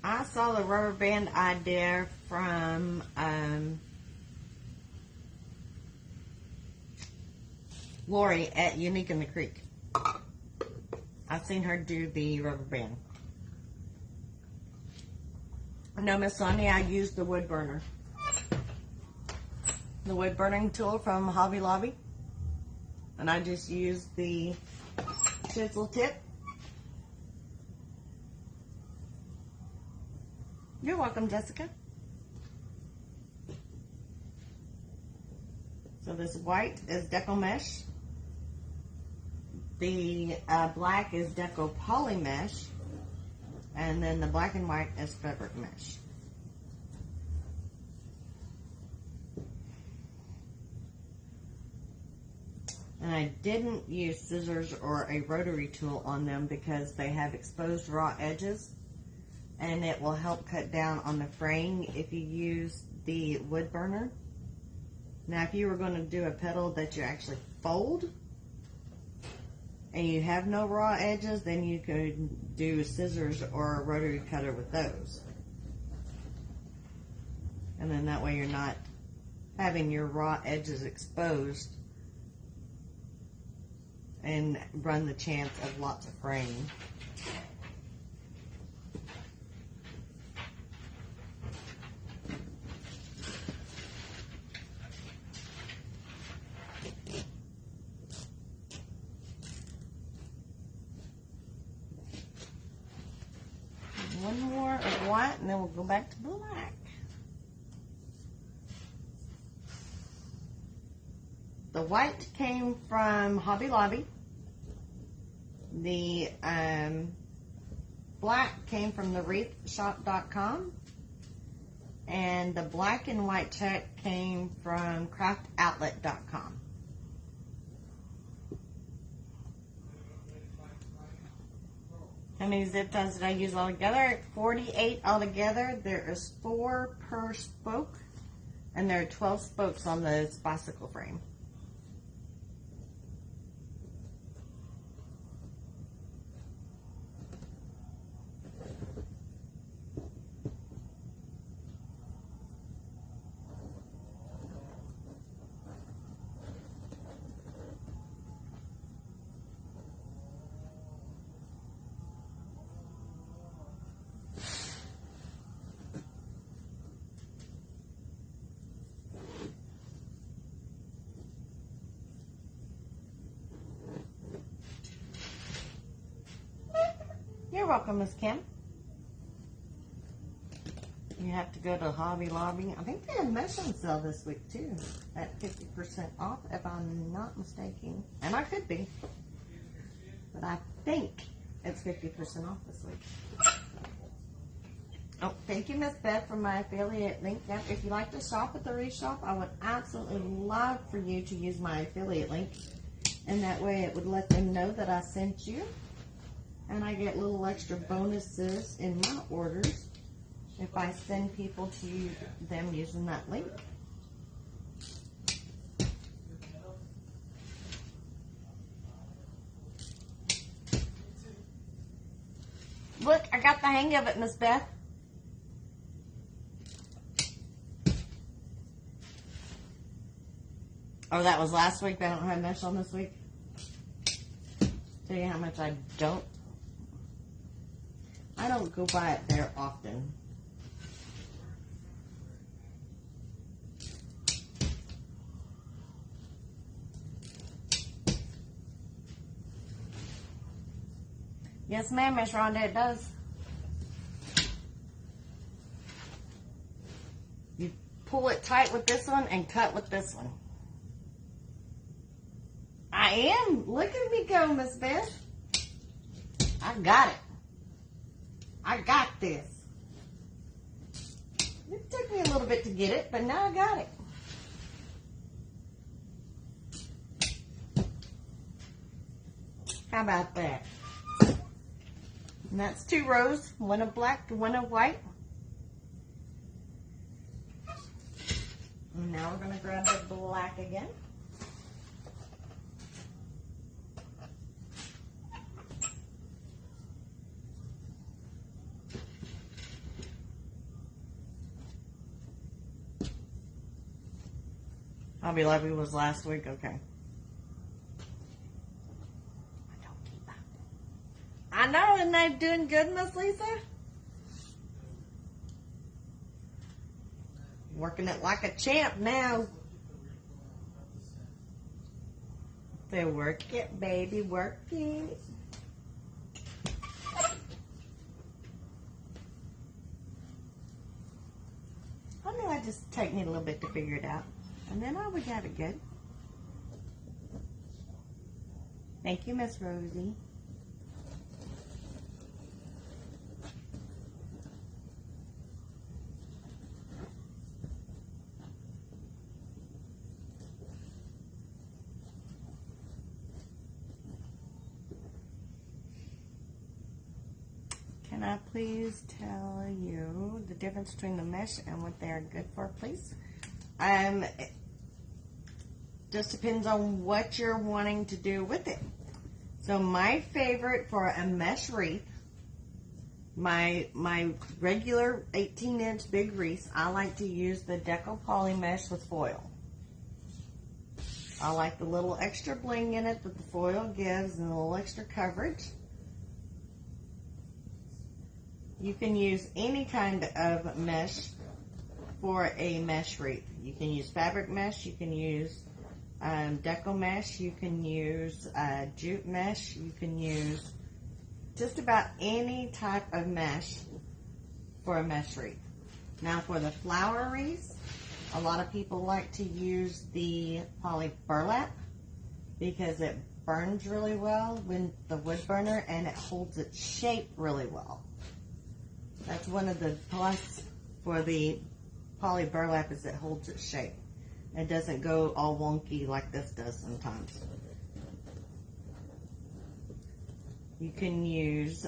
I saw the rubber band idea from Lori at Unique in the Creek. I've seen her do the rubber band. No, Miss Sonia, I used the wood burner. The wood burning tool from Hobby Lobby. And I just used the chisel tip. You're welcome, Jessica. So this white is deco mesh. The black is deco poly mesh, and then the black and white is fabric mesh. And I didn't use scissors or a rotary tool on them because they have exposed raw edges, and it will help cut down on the fraying if you use the wood burner. Now, if you were going to do a petal that you actually fold and you have no raw edges, then you could do scissors or a rotary cutter with those. And then that way you're not having your raw edges exposed and run the chance of lots of fraying. One more of white, and then we'll go back to black. The white came from Hobby Lobby. The black came from the wreathshop.com. And the black and white check came from craftoutlet.com. How many zip ties did I use altogether? 48 altogether. There is 4 per spoke, and there are 12 spokes on the bicycle frame. You're welcome, Miss Kim. You have to go to Hobby Lobby. I think they have mesh on sale this week too, at 50% off, if I'm not mistaken. And I could be, but I think it's 50% off this week. Oh, thank you, Miss Beth, for my affiliate link. Now, if you like to shop at the Wreath Shop, I would absolutely love for you to use my affiliate link, and that way it would let them know that I sent you. And I get little extra bonuses in my orders if I send people to them using that link. Look, I got the hang of it, Miss Beth. Oh, that was last week. I don't have mesh on this week. Tell you how much I don't go by it there often. Yes, ma'am, Miss Rhonda, it does. You pull it tight with this one and cut with this one. I am. Look at me go, Miss Beth. I got it. I got this. It took me a little bit to get it, but now I got it. How about that? And that's 2 rows, one of black, one of white. And now we're going to grab the black again. Hobby Lobby was last week, okay. I know, isn't that doing good, Miss Lisa? Working it like a champ now. So work it, baby, work it. I know it just take me a little bit to figure it out. And then I would have it good. Thank you, Miss Rosie. Can I please tell you the difference between the mesh and what they are good for, please? It just depends on what you're wanting to do with it. So my favorite for a mesh wreath, my regular 18-inch big wreaths, I like to use the Deco Poly Mesh with foil. I like the little extra bling in it that the foil gives and a little extra coverage. You can use any kind of mesh for a mesh wreath. You can use fabric mesh, you can use deco mesh, you can use jute mesh, you can use just about any type of mesh for a mesh wreath. Now for the flower wreaths, a lot of people like to use the poly burlap because it burns really well with the wood burner and it holds its shape really well. That's one of the plus for the poly burlap is it holds its shape. It doesn't go all wonky like this does sometimes. You can use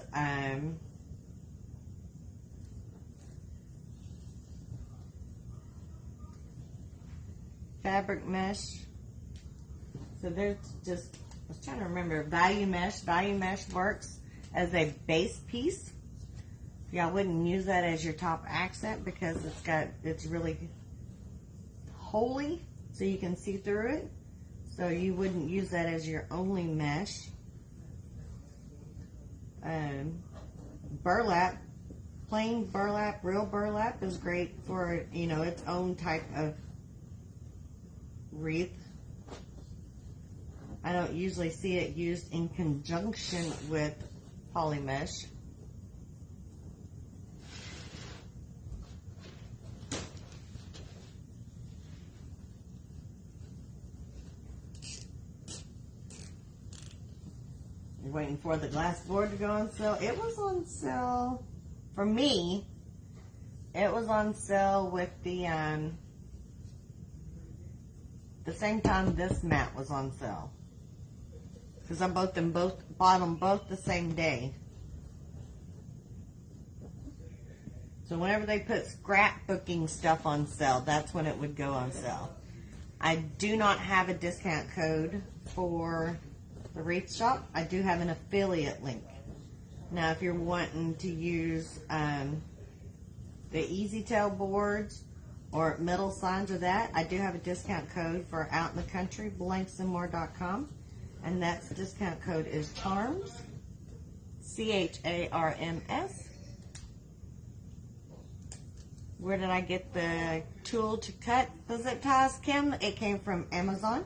fabric mesh. So there's just, I was trying to remember, value mesh. Value mesh works as a base piece. Yeah, I wouldn't use that as your top accent because it's really holy, so you can see through it. So you wouldn't use that as your only mesh. Burlap, plain burlap, real burlap is great for, you know, its own type of wreath. I don't usually see it used in conjunction with poly mesh. Waiting for the glass board to go on sale. It was on sale for me. It was on sale with the same time this mat was on sale because I bought them both the same day. So whenever they put scrapbooking stuff on sale, that's when it would go on sale. I do not have a discount code for the Wreath Shop. I do have an affiliate link. Now, if you're wanting to use the Easy Tail boards or metal signs or that, I do have a discount code for Out in the Country, blanksandmore.com, and that's discount code is CHARMS, CHARMS. Where did I get the tool to cut the zip ties, Kim? It came from Amazon.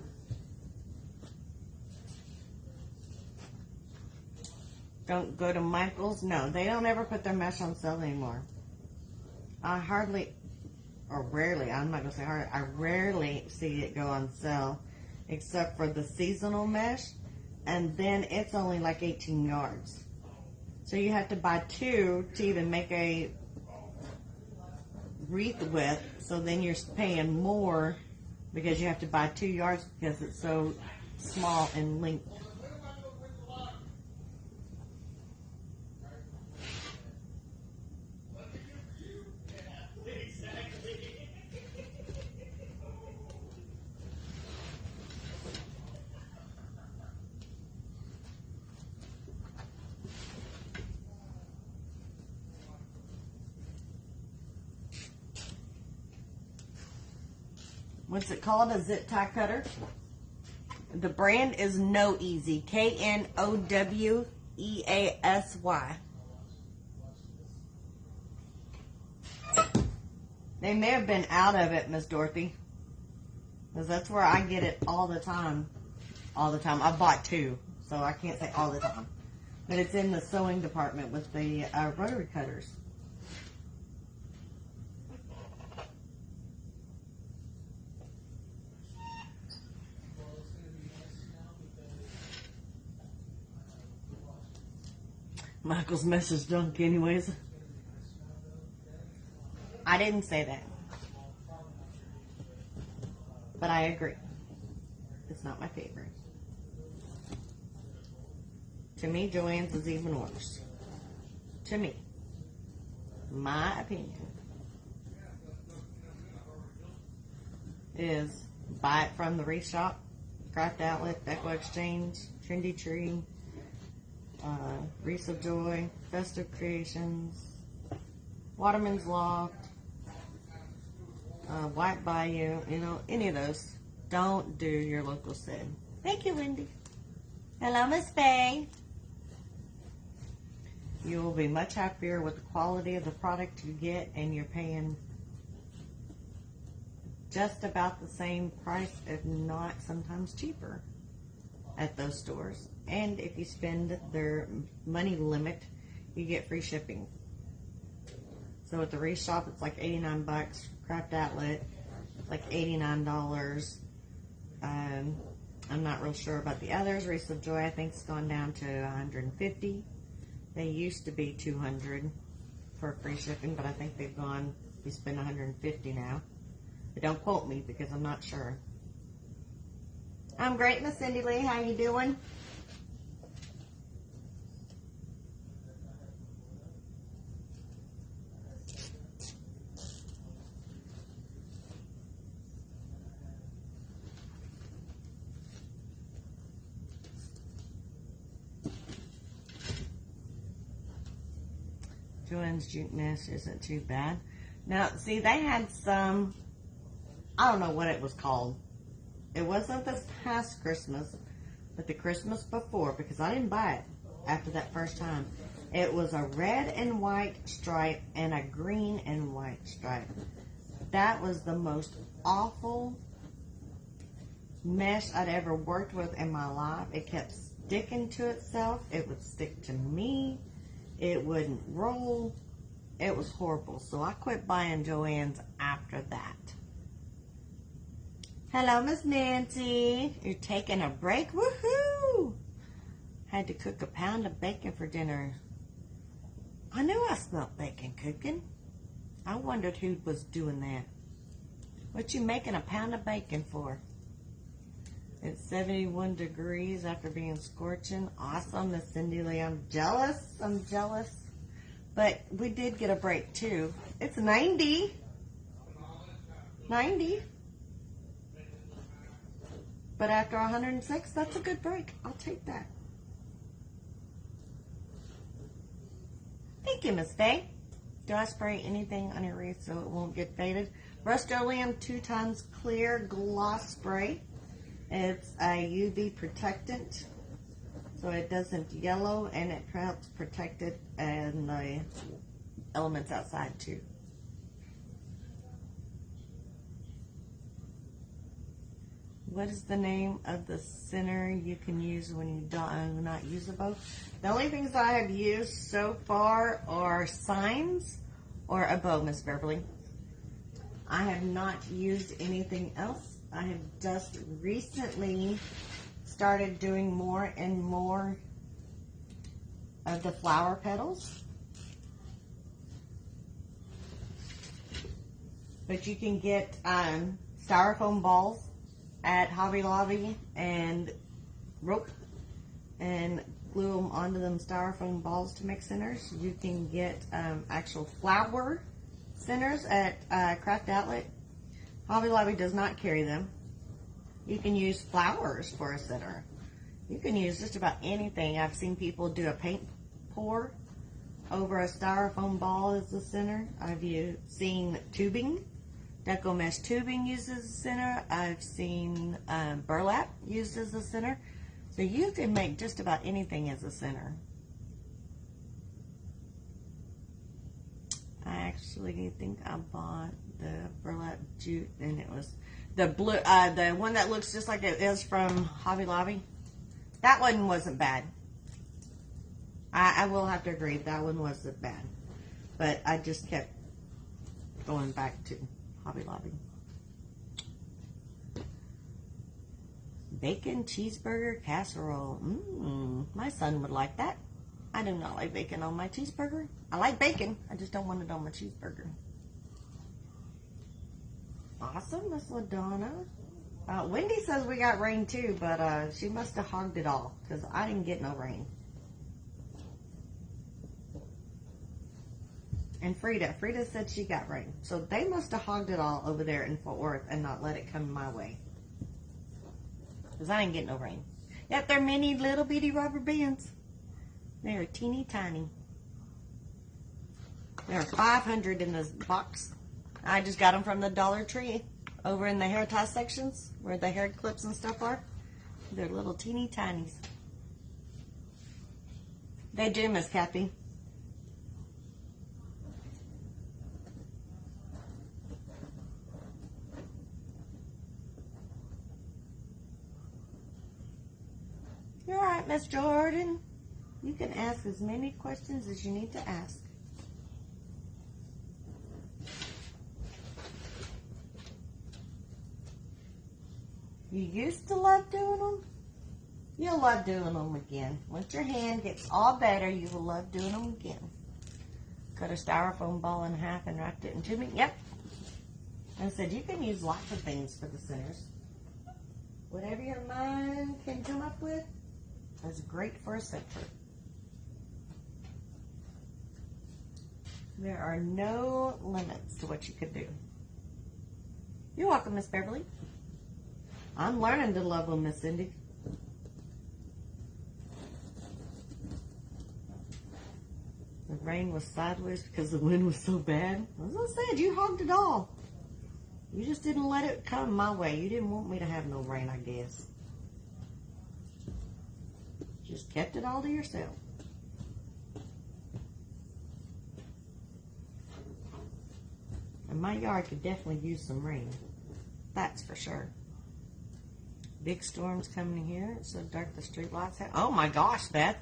Don't go to Michael's. No, they don't ever put their mesh on sale anymore. I hardly, or rarely, I'm not going to say hardly, I rarely see it go on sale except for the seasonal mesh, and then it's only like 18 yards. So you have to buy two to even make a wreath with, so then you're paying more because you have to buy 2 yards because it's so small in length. What's it called? A zip tie cutter. The brand is No Easy. KNOWEASY. They may have been out of it, Miss Dorothy, because that's where I get it all the time. All the time. I bought two, so I can't say all the time. But it's in the sewing department with the rotary cutters. Michael's mess is junk anyways. I didn't say that. But I agree. It's not my favorite. To me, Joann's is even worse. To me. My opinion is buy it from the Wreath shop, Craft Outlet, Deco Exchange, Trendy Tree, Wreath of Joy, Festive Creations, Waterman's Loft, White Bayou, you know, any of those. Don't do your local Sid. Thank you, Wendy. Hello, Miss Faye. You will be much happier with the quality of the product you get, and you're paying just about the same price, if not sometimes cheaper, at those stores. And if you spend their money limit, you get free shipping. So at the Wreath shop, it's like 89 bucks. Craft Outlet, it's like $89. I'm not real sure about the others. Wreath of Joy, I think, has gone down to $150. They used to be $200 for free shipping, but I think they've gone, you spend $150 now. But don't quote me because I'm not sure. I'm great, Miss Cindy Lee. How you doing? Joann's jute mesh isn't too bad. Now, see, they had some, I don't know what it was called. It wasn't this past Christmas, but the Christmas before, because I didn't buy it after that first time. It was a red and white stripe and a green and white stripe. That was the most awful mesh I'd ever worked with in my life. It kept sticking to itself. It would stick to me. It wouldn't roll. It was horrible. So I quit buying Joann's after that. Hello, Miss Nancy. You're taking a break? Woohoo! Had to cook a pound of bacon for dinner. I knew I smelled bacon cooking. I wondered who was doing that. What you making a pound of bacon for? It's 71 degrees after being scorching. Awesome, Miss Cindy Lee. I'm jealous. I'm jealous. But we did get a break, too. It's 90. 90. But after 106, that's a good break. I'll take that. Thank you, Miss Faye. Do I spray anything on your wreath so it won't get faded? Rust-Oleum 2 times clear gloss spray. It's a UV protectant, so it doesn't yellow, and it helps protect it and the elements outside too. What is the name of the center you can use when you don't not use a bow? The only things I have used so far are signs or a bow, Miss Beverly. I have not used anything else. I have just recently started doing more and more of the flower petals. But you can get styrofoam balls at Hobby Lobby and rope and glue them onto them styrofoam balls to make centers. You can get actual flower centers at Craft Outlet. Hobby Lobby does not carry them. You can use flowers for a center. You can use just about anything. I've seen people do a paint pour over a styrofoam ball as the center. I've seen tubing, deco mesh tubing used as a center. I've seen burlap used as a center. So you can make just about anything as a center. I actually think I bought the burlap jute, and it was the blue, the one that looks just like it is from Hobby Lobby. That one wasn't bad. I will have to agree, that one wasn't bad. But I just kept going back to Hobby Lobby. Bacon cheeseburger casserole. My son would like that. I do not like bacon on my cheeseburger. I like bacon. I just don't want it on my cheeseburger. Awesome, Miss LaDonna. Wendy says we got rain too, but she must have hogged it all because I didn't get no rain. And Frida said she got rain. So they must have hogged it all over there in Fort Worth and not let it come my way. Because I didn't get no rain. Yep, they're mini little bitty rubber bands. They're teeny tiny. There are 500 in this box. I just got them from the Dollar Tree over in the hair tie sections where the hair clips and stuff are. They're little teeny tinies. They do, Miss Kathy. You're all right, Miss Jordan. You can ask as many questions as you need to ask. You used to love doing them? You'll love doing them again. Once your hand gets all better, you will love doing them again. Cut a styrofoam ball in half and wrapped it in tubing. Yep. And said you can use lots of things for the centers. Whatever your mind can come up with is great for a center. There are no limits to what you could do. You're welcome, Miss Beverly. I'm learning to love them, Miss Cindy. The rain was sideways because the wind was so bad. As I said, you hogged it all. You just didn't let it come my way. You didn't want me to have no rain, I guess. Just kept it all to yourself. And my yard could definitely use some rain. That's for sure. Big storms coming here. It's so dark the street lights have. Oh my gosh, Beth.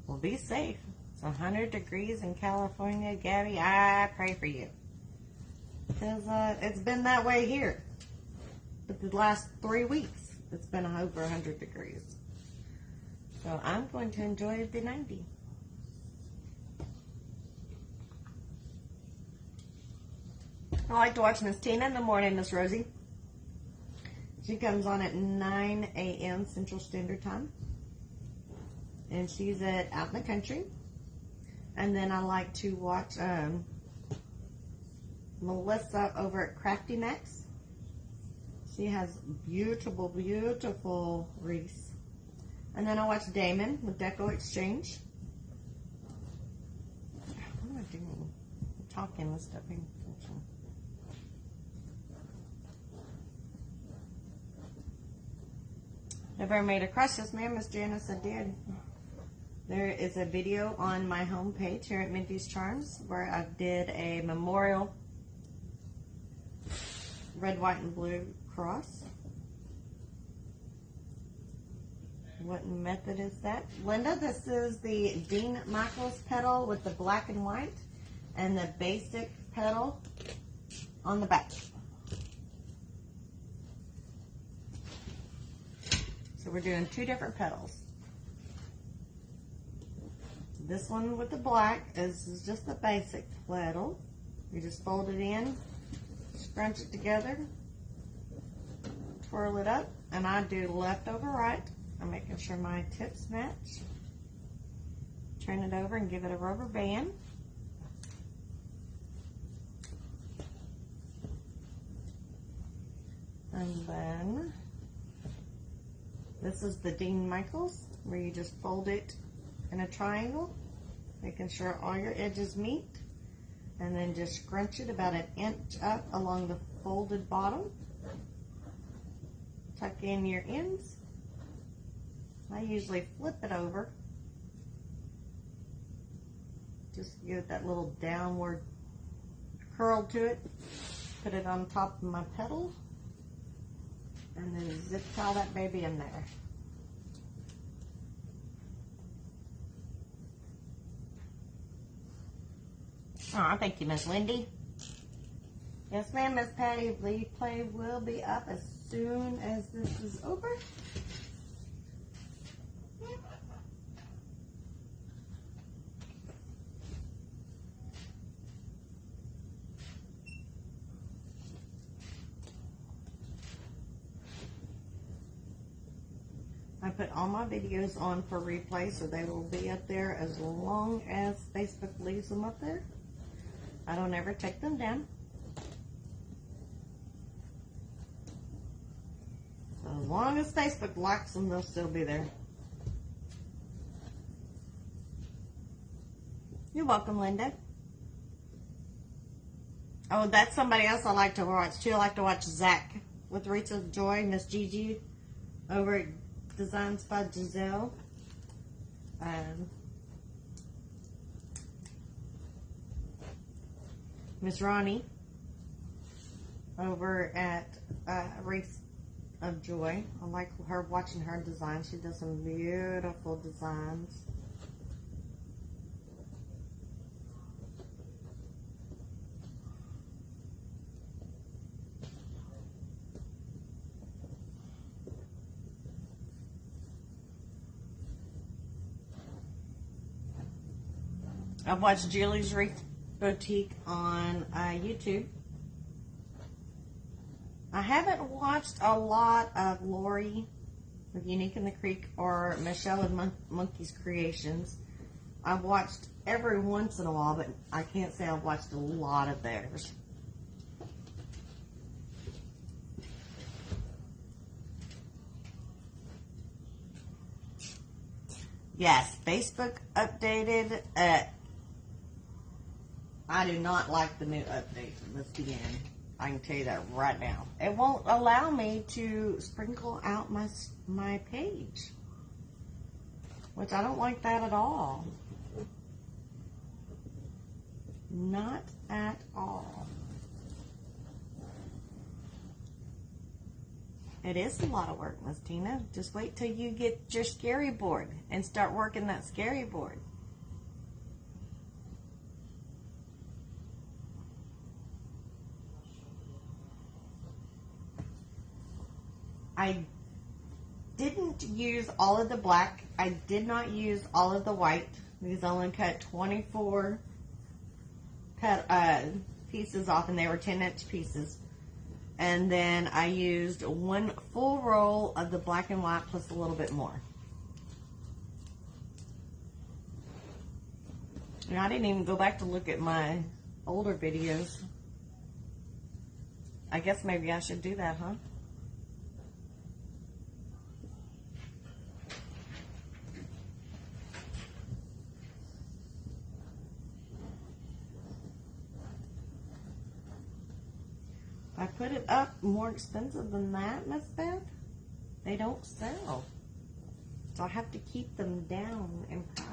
Well, be safe. It's 100 degrees in California. Gabby, I pray for you. Because it's been that way here. But the last 3 weeks, it's been over 100 degrees. So I'm going to enjoy the 90. I like to watch Miss Tina in the morning, Miss Rosie. She comes on at 9 a.m. Central Standard Time. And she's out in the country. And then I like to watch Melissa over at Crafty Max. She has beautiful, beautiful wreaths. And then I watch Damon with Deco Exchange. What am I doing? I'm talking and stuff. Paying attention. Ever made a crush? Yes, ma'am, Miss Janice, I did. There is a video on my homepage here at Mindy's Charms where I did a memorial red, white, and blue cross. What method is that? Linda, this is the Dean Michaels petal with the black and white and the basic petal on the back. So we're doing 2 different petals. This one with the black is just the basic petal. You just fold it in, scrunch it together, twirl it up, and I do left over right. I'm making sure my tips match. Turn it over and give it a rubber band. And then this is the Dean Michaels, where you just fold it in a triangle, making sure all your edges meet, and then just scrunch it about 1 inch up along the folded bottom. Tuck in your ends. I usually flip it over. Just give it that little downward curl to it. Put it on top of my petal. And then zip tie that baby in there. Oh, thank you, Miss Lindy. Yes, ma'am, Miss Patty. Replay will be up as soon as this is over. put all my videos on for replay, so they will be up there as long as Facebook leaves them up there. I don't ever take them down. So as long as Facebook likes them, they'll still be there. You're welcome, Linda. Oh, that's somebody else I like to watch too. I like to watch Zach with Wreath of Joy, Miss Gigi over at Designs by Giselle. Miss Ronnie over at Wreath of Joy. I like her, watching her design. She does some beautiful designs. I've watched Julie's Wreath Boutique on YouTube. I haven't watched a lot of Lori with Unique in the Creek or Michelle and Monkey's Creations. I've watched every once in a while, but I can't say I've watched a lot of theirs. Yes, Facebook updated. I do not like the new update from this beginning. I can tell you that right now. It won't allow me to sprinkle out my page, which I don't like that at all. Not at all. It is a lot of work, Miss Tina. Just wait till you get your scary board and start working that scary board. I didn't use all of the black. I did not use all of the white because I only cut 24 pieces off, and they were 10-inch pieces. And then I used one full roll of the black and white plus a little bit more. And I didn't even go back to look at my older videos. I guess maybe I should do that, huh? I put it up more expensive than that, Miss Beth. They don't sell. So I have to keep them down in price.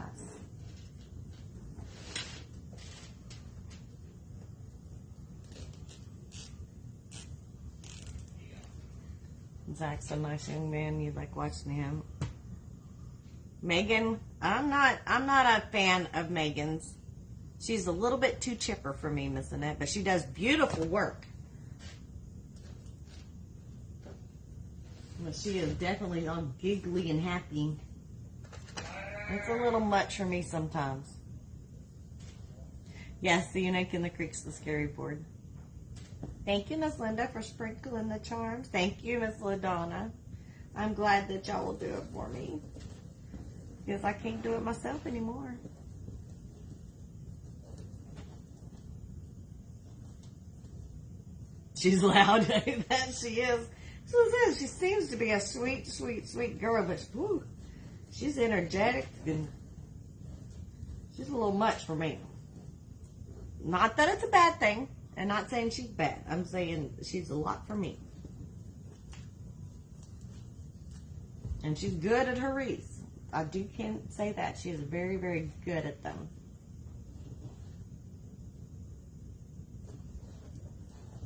Zach's a nice young man. You like watching him. Megan, I'm not a fan of Megan's. She's a little bit too chipper for me, Miss Annette, but she does beautiful work. But she is definitely all giggly and happy. It's a little much for me sometimes. Yes, the Unique in the Creek's the scary board. Thank you, Miss Linda, for sprinkling the charms. Thank you, Miss LaDonna. I'm glad that y'all will do it for me, because I can't do it myself anymore. She's loud. That she is. She seems to be a sweet, sweet, sweet girl, but whew, she's energetic and she's a little much for me. Not that it's a bad thing, and not saying she's bad. I'm saying she's a lot for me. And she's good at her wreaths. I can't say that. She is very, very good at them.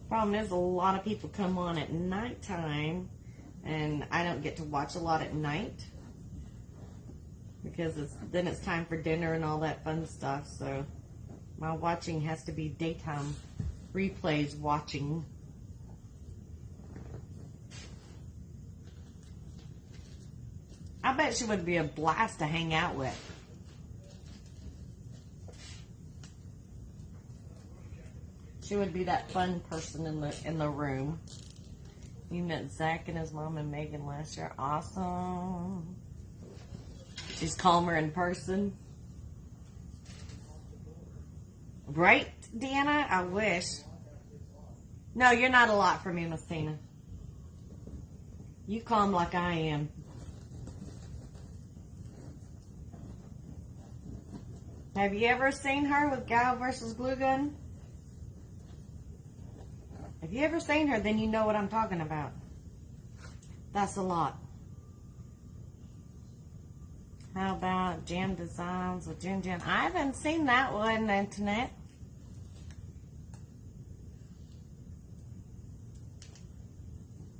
Problem is, a lot of people come on at nighttime, and I don't get to watch a lot at night because then it's time for dinner and all that fun stuff. So my watching has to be daytime replays watching. I bet she would be a blast to hang out with. She would be that fun person in the room. You met Zach and his mom and Megan last year. Awesome. She's calmer in person. Right, Deanna? I wish. No, you're not a lot for me, Miss Tina. You calm like I am. Have you ever seen her with Gal versus Glue Gun? If you ever seen her, then you know what I'm talking about. That's a lot. How about Jam Designs with Jen Jen? I haven't seen that one, Internet.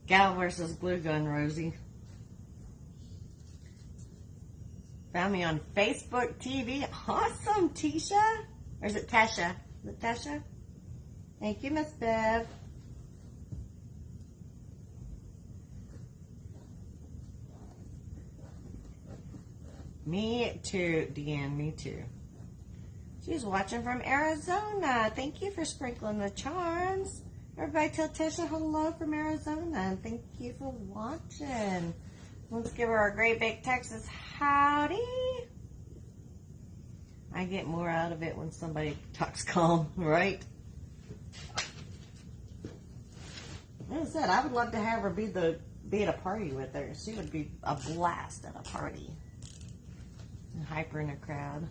Gal versus Glue Gun, Rosie. Found me on Facebook TV. Awesome, Tisha. Or is it Tasha? Is it Tasha? Thank you, Miss Bev. Me too, Deanne. Me too. She's watching from Arizona. Thank you for sprinkling the charms. Everybody tell Tisha hello from Arizona. And thank you for watching. Let's give her a great big Texas howdy. I get more out of it when somebody talks calm, right? Like I said, I would love to have her be at a party with her. She would be a blast at a party. And hyper in a crowd.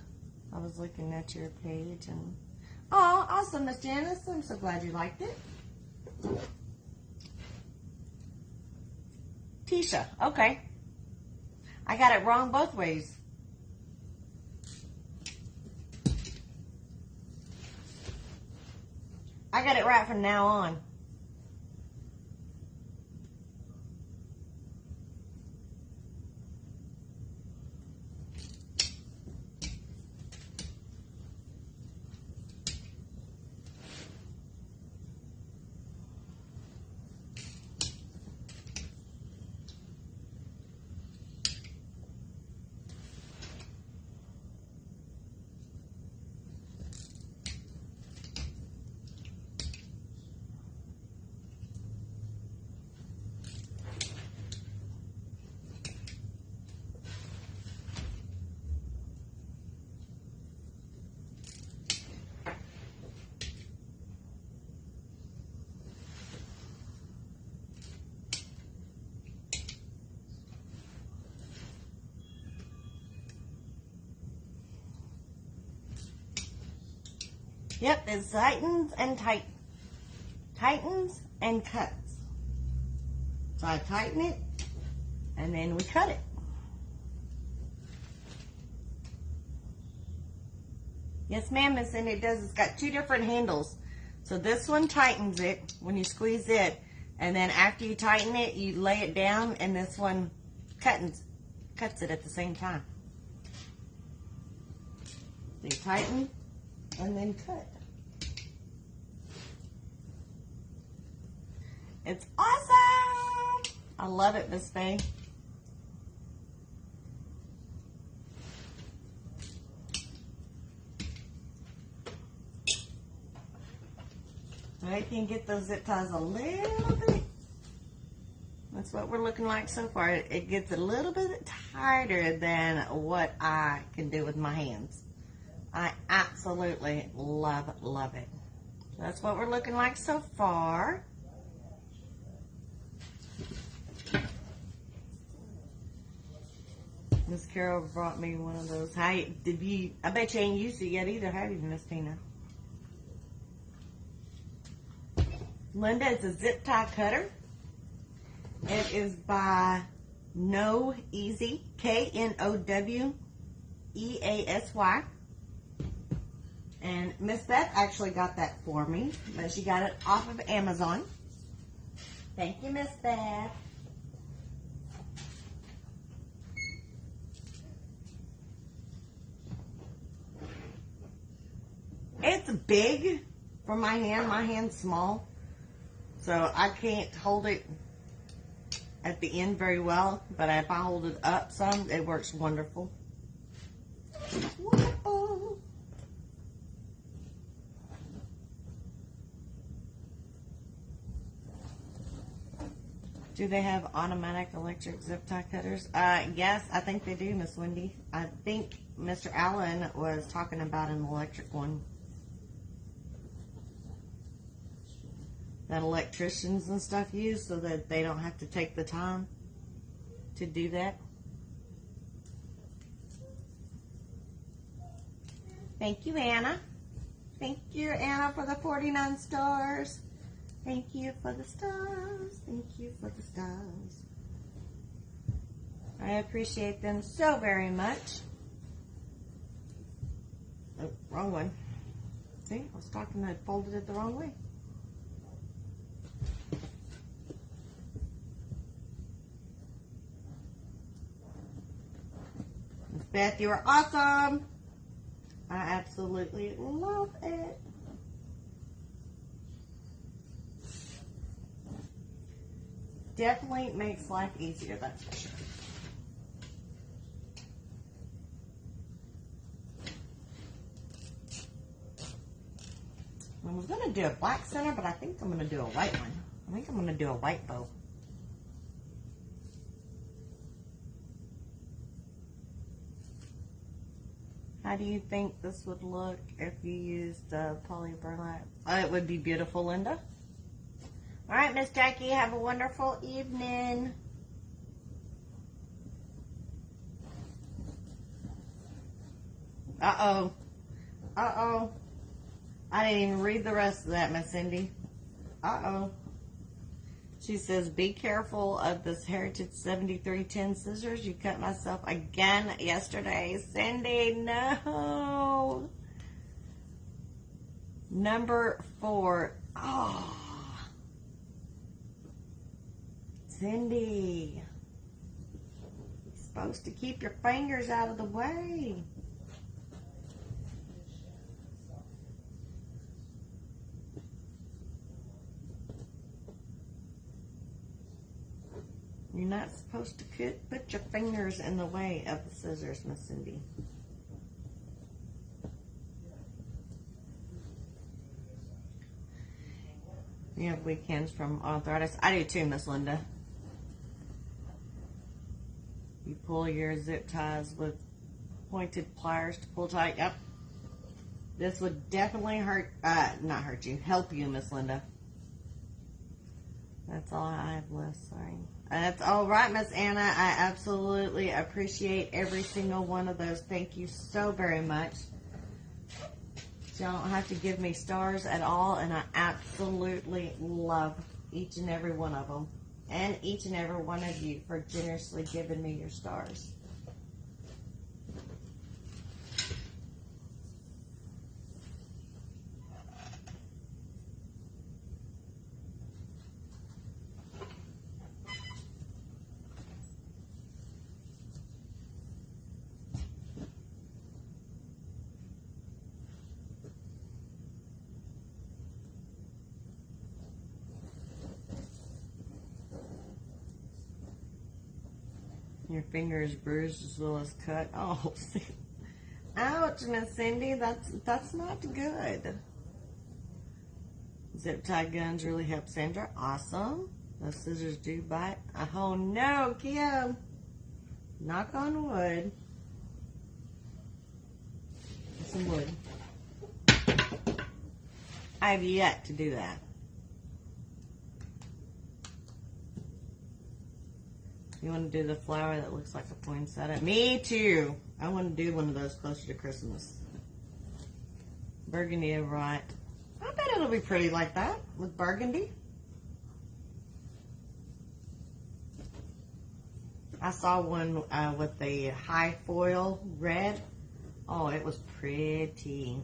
I was looking at your page and oh, awesome, Miss Janice. I'm so glad you liked it. Tisha, okay. I got it wrong both ways. I got it right from now on. Yep, it's tightens and cuts. So I tighten it, and then we cut it. Yes, ma'am, Miss Cindy, it does. It's got two different handles. So this one tightens it when you squeeze it, and then after you tighten it, you lay it down, and this one cuts it at the same time. So you tighten, and then cut. It's awesome! I love it, Miss Faye. I can get those zip ties a little bit. That's what we're looking like so far. It gets a little bit tighter than what I can do with my hands. I absolutely love it. That's what we're looking like so far. Miss Carol brought me one of those. I bet you ain't used it yet either, have you, Miss Tina? Linda, it's a zip tie cutter. It is by No Easy, Knoweasy. And Miss Beth actually got that for me, but she got it off of Amazon. Thank you, Miss Beth. It's big for my hand. My hand's small, so I can't hold it at the end very well, but if I hold it up some, it works wonderful. Whoa. Do they have automatic electric zip tie cutters? Yes, I think they do, Miss Wendy. I think Mr. Allen was talking about an electric one that electricians and stuff use so that they don't have to take the time to do that. Thank you, Anna. Thank you, Anna, for the 49 stars. Thank you for the stars. Thank you for the stars. I appreciate them so very much. Oh, wrong one. See, I was talking, I folded it the wrong way. Miss Beth, you are awesome. I absolutely love it. Definitely makes life easier, that's for sure. I was going to do a black center, but I think I'm going to do a white one. I think I'm going to do a white bow. How do you think this would look if you used poly burlap? It would be beautiful, Linda. All right, Miss Jackie, have a wonderful evening. Uh-oh. Uh-oh. I didn't even read the rest of that, Miss Cindy. Uh-oh. She says, be careful of this Heritage 7310 scissors. You cut myself again yesterday. Cindy, no. Number 4. Oh. Cindy. You're supposed to keep your fingers out of the way. You're not supposed to put your fingers in the way of the scissors, Miss Cindy. You have weekends from arthritis. I do too, Miss Linda. You pull your zip ties with pointed pliers to pull tight. Yep. This would definitely not hurt you, help you, Miss Linda. That's all I have left, sorry. That's all right, Miss Anna. I absolutely appreciate every single one of those. Thank you so very much. Y'all don't have to give me stars at all, and I absolutely love each and every one of them. And each and every one of you for generously giving me your stars. Your finger is bruised as well as cut. Oh, ouch, Miss Cindy. That's not good. Zip tie guns really help Sandra. Awesome. Those scissors do bite. Oh no, Kim. Knock on wood. Some wood. I have yet to do that. You want to do the flower that looks like a poinsettia? Me too. I want to do one of those closer to Christmas. Burgundy, right? I bet it'll be pretty like that with burgundy. I saw one with the high foil red. Oh, it was pretty.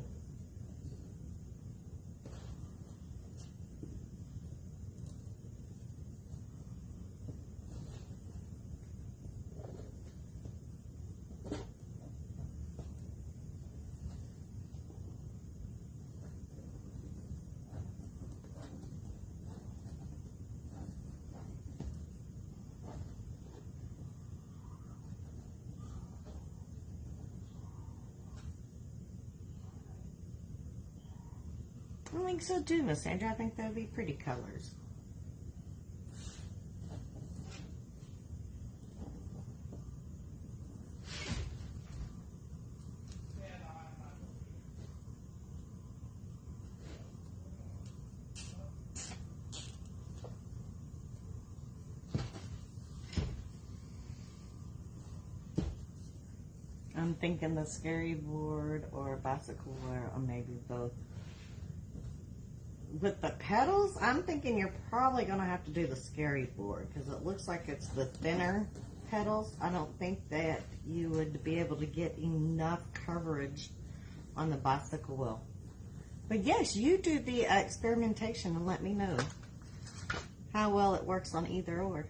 I think so too, Miss Sandra. I think that would be pretty colors. I'm thinking the scary board or bicycle wear, or maybe both. With the petals, I'm thinking you're probably going to have to do the scary board because it looks like it's the thinner petals. I don't think that you would be able to get enough coverage on the bicycle wheel. But yes, you do the experimentation and let me know how well it works on either or.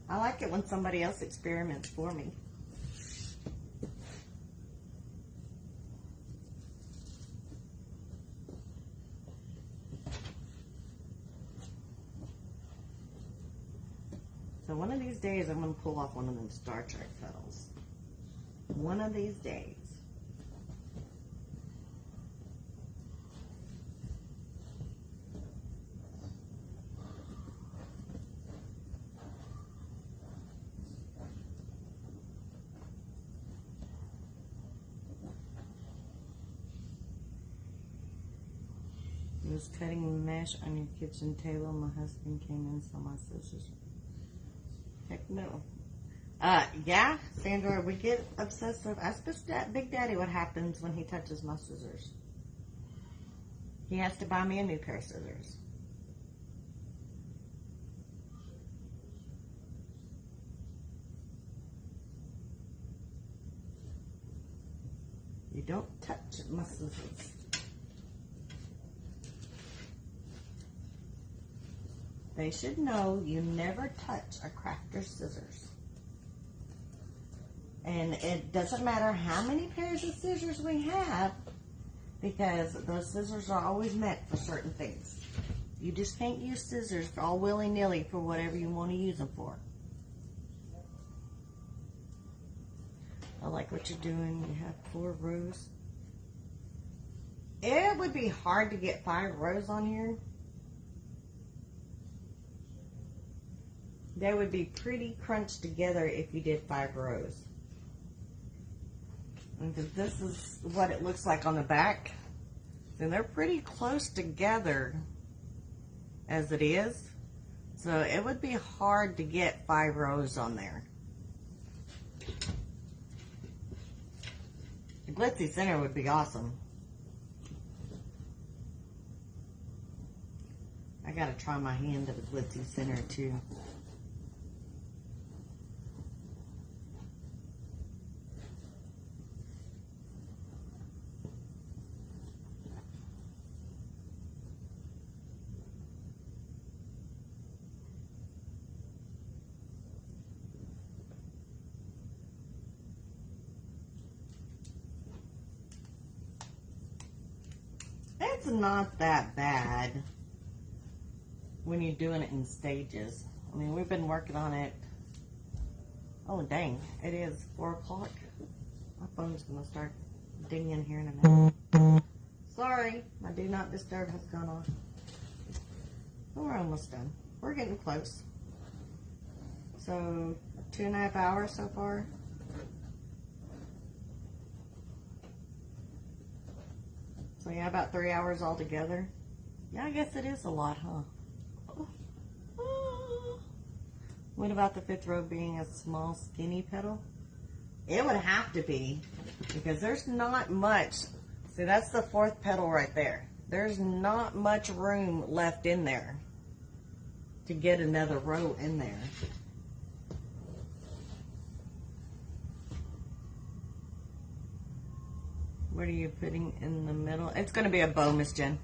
I like it when somebody else experiments for me. So one of these days, I'm going to pull off one of them Star Trek petals. One of these days. I was cutting mesh on your kitchen table. My husband came in and saw my scissors. Heck no. Yeah, Sandra, we get obsessive. Ask Big Daddy what happens when he touches my scissors. He has to buy me a new pair of scissors. You don't touch my scissors. They should know you never touch a crafter's scissors. And it doesn't matter how many pairs of scissors we have, because those scissors are always meant for certain things. You just can't use scissors all willy-nilly for whatever you want to use them for. I like what you're doing. You have 4 rows. It would be hard to get 5 rows on here. They would be pretty crunched together if you did 5 rows. And this is what it looks like on the back. And they're pretty close together as it is. So it would be hard to get 5 rows on there. The glitzy center would be awesome. I gotta try my hand at the glitzy center too. It's not that bad when you're doing it in stages. I mean, we've been working on it. Oh, dang. It is 4 o'clock. My phone's going to start dinging here in a minute. Sorry. My do not disturb has gone off. But we're almost done. We're getting close. So, 2.5 hours so far. So yeah, about 3 hours altogether. Yeah, I guess it is a lot, huh? What about the 5th row being a small, skinny petal? It would have to be, because there's not much. See, that's the 4th petal right there. There's not much room left in there to get another row in there. What are you putting in the middle? It's going to be a bow, Miss Jen.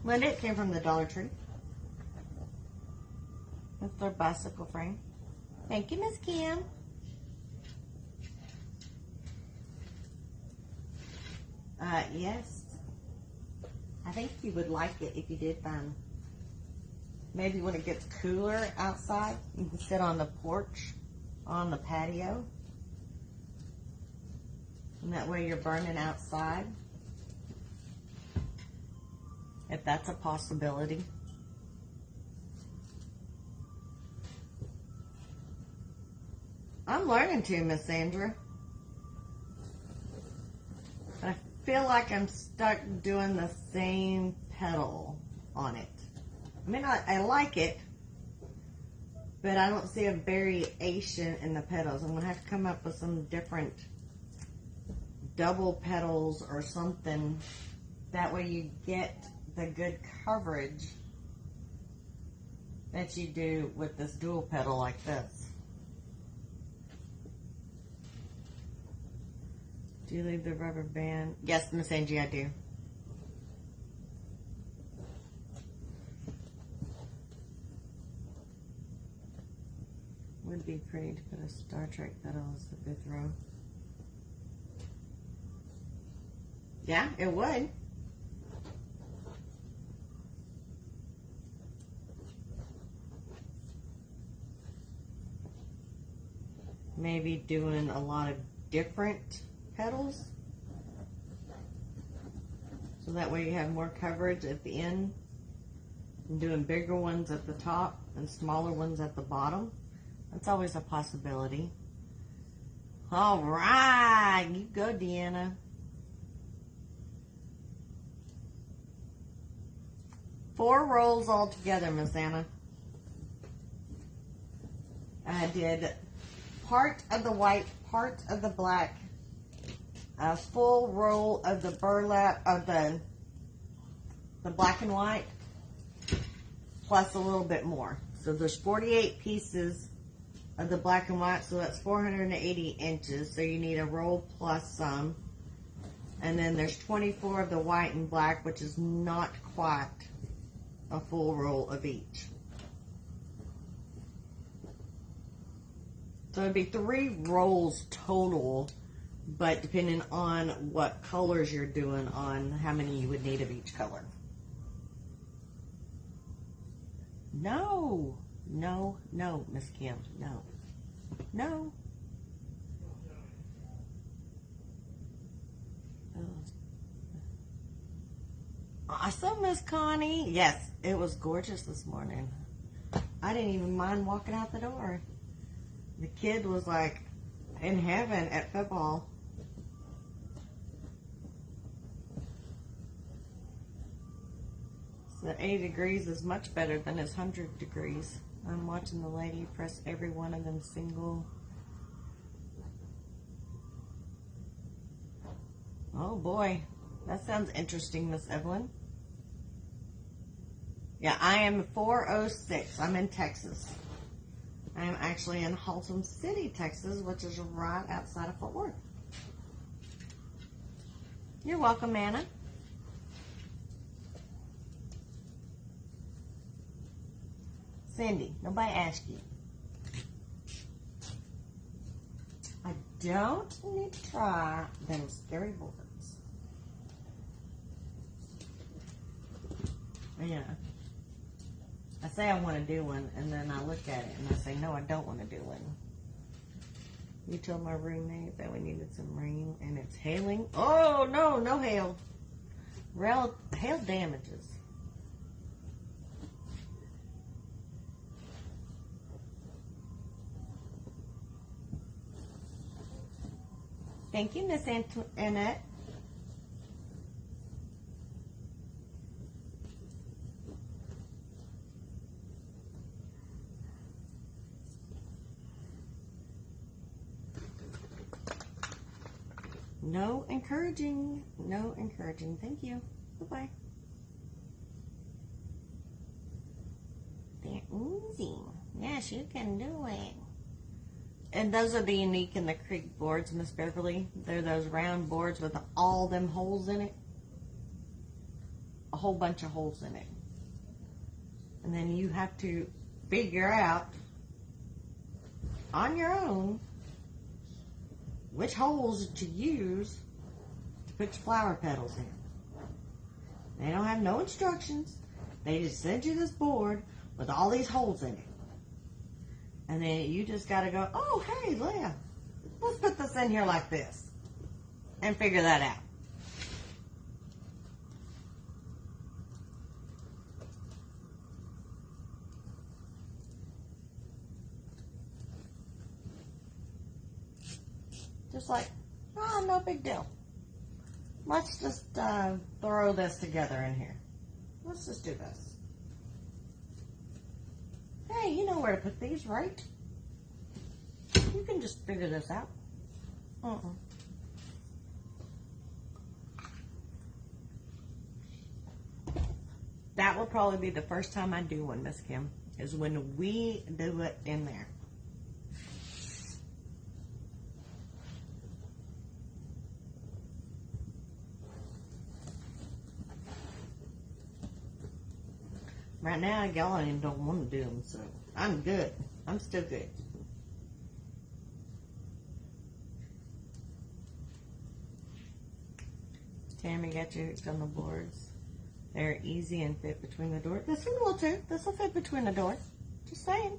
Linda, it came from the Dollar Tree. That's their bicycle frame. Thank you, Miss Kim. Yes. I think you would like it if you did find. Maybe when it gets cooler outside, you can sit on the porch, on the patio. And that way you're burning outside. If that's a possibility. I'm learning to, Miss Sandra. I feel like I'm stuck doing the same petal on it. I mean, I like it, but I don't see a variation in the petals. I'm going to have to come up with some different double petals or something. That way you get the good coverage that you do with this dual petal like this. Do you leave the rubber band? Yes, Miss Angie, I do. Would be pretty to put a Star Trek petal as the 5th row. Yeah, it would. Maybe doing a lot of different petals, so that way you have more coverage at the end, and doing bigger ones at the top and smaller ones at the bottom. That's always a possibility. All right, you go, Deanna. 4 rolls altogether, Miss Anna. I did part of the white, part of the black, a full roll of the burlap of the black and white, plus a little bit more. So there's 48 pieces of the black and white, so that's 480 inches. So you need a roll plus some. And then there's 24 of the white and black, which is not quite a full roll of each. So it'd be 3 rolls total, but depending on what colors you're doing on how many you would need of each color. No, no, no, Miss Kim, no, no. Awesome, Miss Connie. Yes, it was gorgeous this morning. I didn't even mind walking out the door. The kid was like in heaven at football. So 80 degrees is much better than his 100 degrees. I'm watching the lady press every one of them single. Oh boy, that sounds interesting, Miss Evelyn. Yeah, I am 406. I'm in Texas. I am actually in Haltom City, Texas, which is right outside of Fort Worth. You're welcome, Anna. Cindy, nobody asked you. I don't need to try them scary boards. Yeah. I say I want to do one, and then I look at it, and I say, no, I don't want to do one. You told my roommate that we needed some rain, and it's hailing. Oh, no, no hail. Hail damages. Thank you, Miss Annette. No encouraging. No encouraging. Thank you. Bye-bye. They're oozing. Yes, you can do it. And those are the unique in the creek boards, Miss Beverly. They're those round boards with all them holes in it. A whole bunch of holes in it. And then you have to figure out on your own which holes to use to put your flower petals in. They don't have no instructions. They just send you this board with all these holes in it. And then you just got to go, oh, hey, Leah, let's put this in here like this. And figure that out. Just like, oh, no big deal. Let's just throw this together in here. Let's just do this. Hey, you know where to put these, right? You can just figure this out. That will probably be the first time I do one, Miss Kim, is when we do it in there. Right now, y'all even don't want to do them, so I'm good. I'm still good. Tammy got you hooked on the boards. They're easy and fit between the doors. This one will too. This will fit between the doors. Just saying.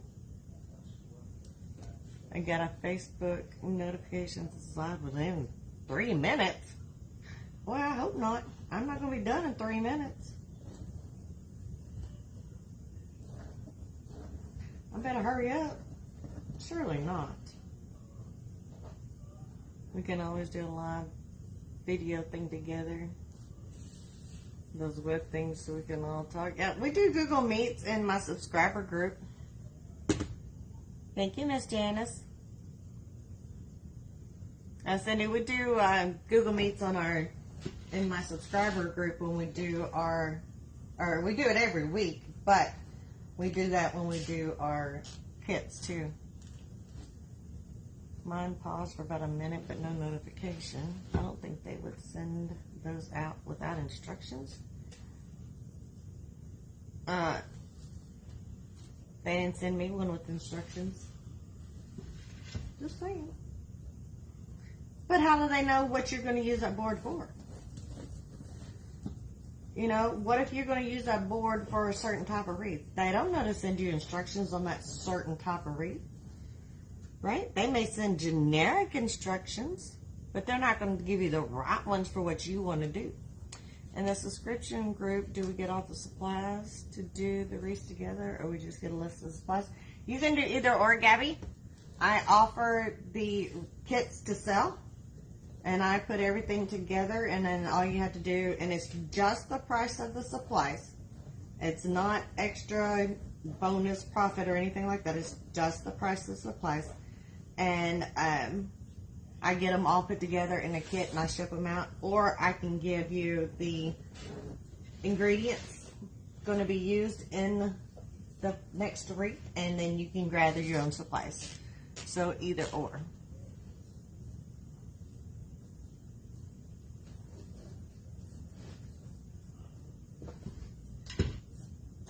I got a Facebook notification live within 3 minutes. Well, I hope not. I'm not going to be done in 3 minutes. I better hurry up. Surely not. We can always do a live video thing together. Those web things so we can all talk. Yeah, we do Google Meets in my subscriber group. Thank you, Miss Janice. Cindy, we do Google Meets in my subscriber group when we do we do it every week, but we do that when we do our kits too. Mine paused for about a minute, but no notification. I don't think they would send those out without instructions. They didn't send me one with instructions. Just saying. But how do they know what you're going to use that board for? You know, what if you're going to use that board for a certain type of wreath? They don't know to send you instructions on that certain type of wreath. Right? They may send generic instructions, but they're not going to give you the right ones for what you want to do. In the subscription group, do we get all the supplies to do the wreaths together, or we just get a list of supplies? You can do either or, Gabby. I offer the kits to sell, and I put everything together, and then all you have to do, and it's just the price of the supplies. It's not extra bonus profit or anything like that. It's just the price of supplies. And I get them all put together in a kit and I ship them out. Or I can give you the ingredients going to be used in the next wreath, and then you can gather your own supplies. So either or.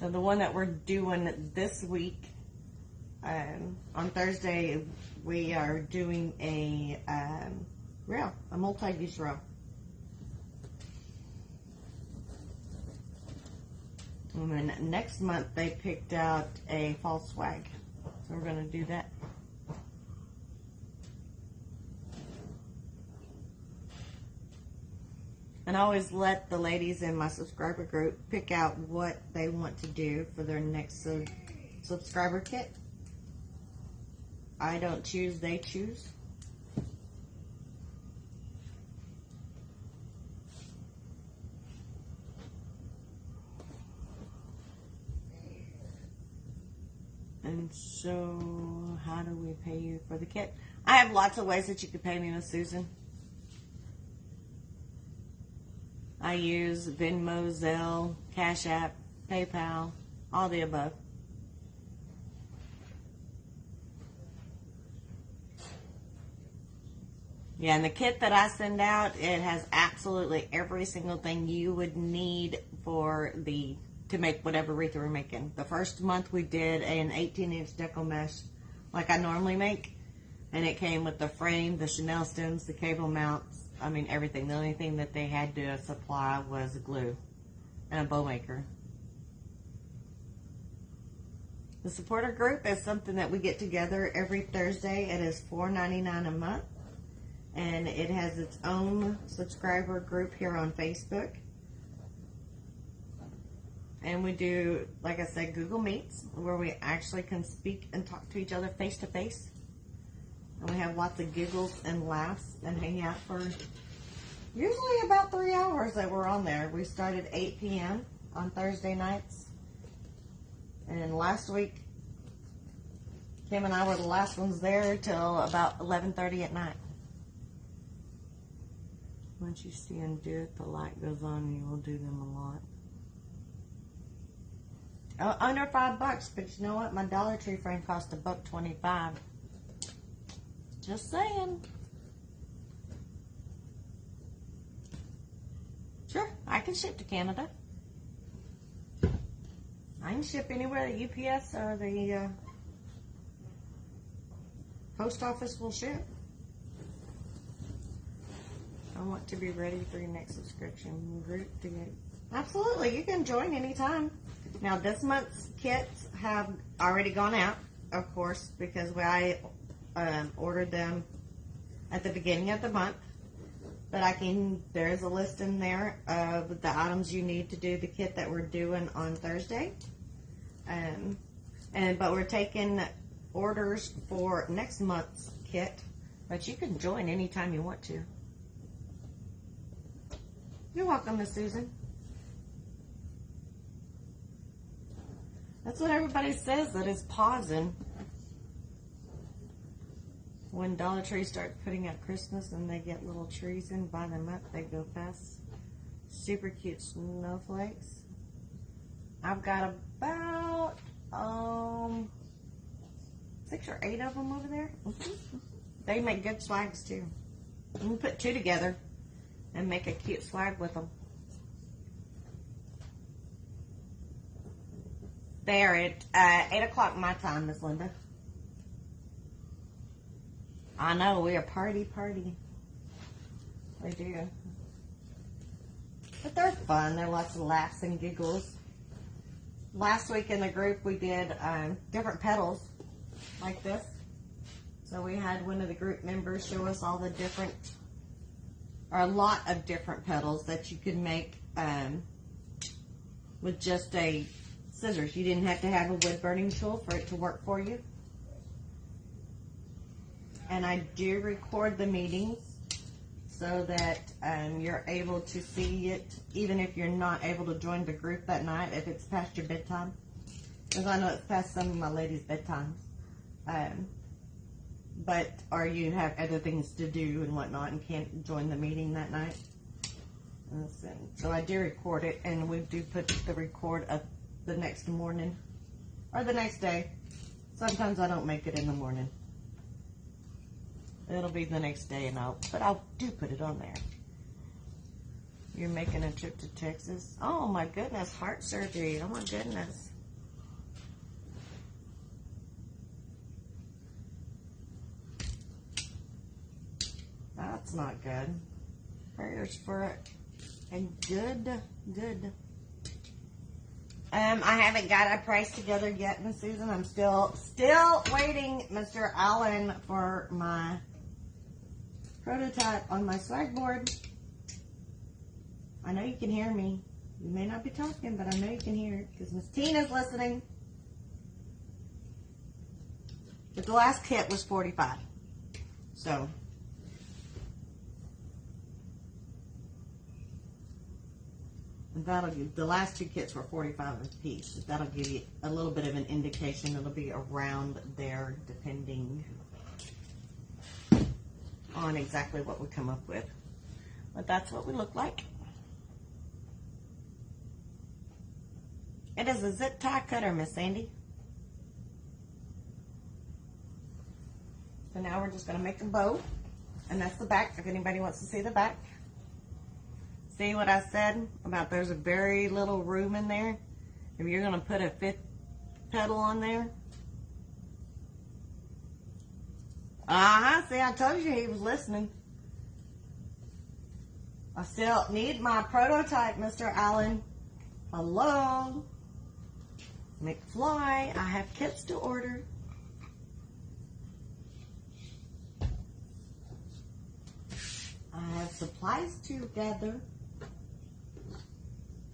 So the one that we're doing this week, on Thursday, we are doing a rail, a multi-use rail. And then next month they picked out a fall swag. So we're going to do that. And I always let the ladies in my subscriber group pick out what they want to do for their next subscriber kit. I don't choose, they choose. And so, how do we pay you for the kit? I have lots of ways that you could pay me, Miss Susan. I use Venmo, Zelle, Cash App, PayPal, all the above. Yeah, and the kit that I send out, it has absolutely every single thing you would need to make whatever wreath we're making. The first month we did an 18-inch deco mesh like I normally make, and it came with the frame, the Chanel stems, the cable mounts, I mean everything. The only thing that they had to supply was glue and a bow maker. The supporter group is something that we get together every Thursday. It is $4.99 a month. And it has its own subscriber group here on Facebook. And we do, like I said, Google Meets, where we actually can speak and talk to each other face to face. And we have lots of giggles and laughs and hang out for usually about 3 hours that we're on there. We start at 8 p.m. on Thursday nights. And last week Kim and I were the last ones there till about 11:30 at night. Once you see them do it, the light goes on. You will do them a lot. Oh, under $5, but you know what? My Dollar Tree frame cost $1.25. Just saying. Sure, I can ship to Canada. I can ship anywhere the UPS or the post office will ship. I want to be ready for your next subscription group to get. Absolutely, you can join anytime. Now, this month's kits have already gone out, of course, because I ordered them at the beginning of the month. But there's a list in there of the items you need to do the kit that we're doing on Thursday. But we're taking orders for next month's kit. But you can join anytime you want to. You're welcome, Miss Susan. That's what everybody says, that it's pausing. When Dollar Tree starts putting out Christmas and they get little trees in, buy them up, they go fast. Super cute snowflakes. I've got about 6 or 8 of them over there. They make good swags too. You can put 2 together and make a cute swag with them. They're at 8 o'clock my time, Miss Linda. I know, we are party. We do. But they're fun. They're lots of laughs and giggles. Last week in the group we did different petals like this. So we had one of the group members show us all the different, or a lot of different petals that you could make with just a scissors. You didn't have to have a wood burning tool for it to work for you. And I do record the meetings so that you're able to see it, even if you're not able to join the group that night, if it's past your bedtime. Because I know it's past some of my ladies' bedtimes. Or you have other things to do and whatnot and can't join the meeting that night. So I do record it, and we do put the record up the next morning or the next day. Sometimes I don't make it in the morning. It'll be the next day, but I'll do put it on there. You're making a trip to Texas? Oh my goodness, heart surgery. Oh my goodness. That's not good. Prayers for a good. I haven't got a price together yet, Miss Susan. I'm still waiting, Mr. Allen, for my prototype on my swag board. I know you can hear me. You may not be talking, but I know you can hear it because Miss Tina's listening. But the last kit was $45. So the last 2 kits were $45 a piece. That'll give you a little bit of an indication. It'll be around there depending on exactly what we come up with. But that's what we look like. It is a zip tie cutter, Miss Sandy. So now we're just going to make a bow. And that's the back, if anybody wants to see the back. See what I said about there's a very little room in there? If you're going to put a 5th petal on there. See, I told you he was listening. I still need my prototype, Mr. Allen. Hello. McFly, I have kits to order. I have supplies to gather.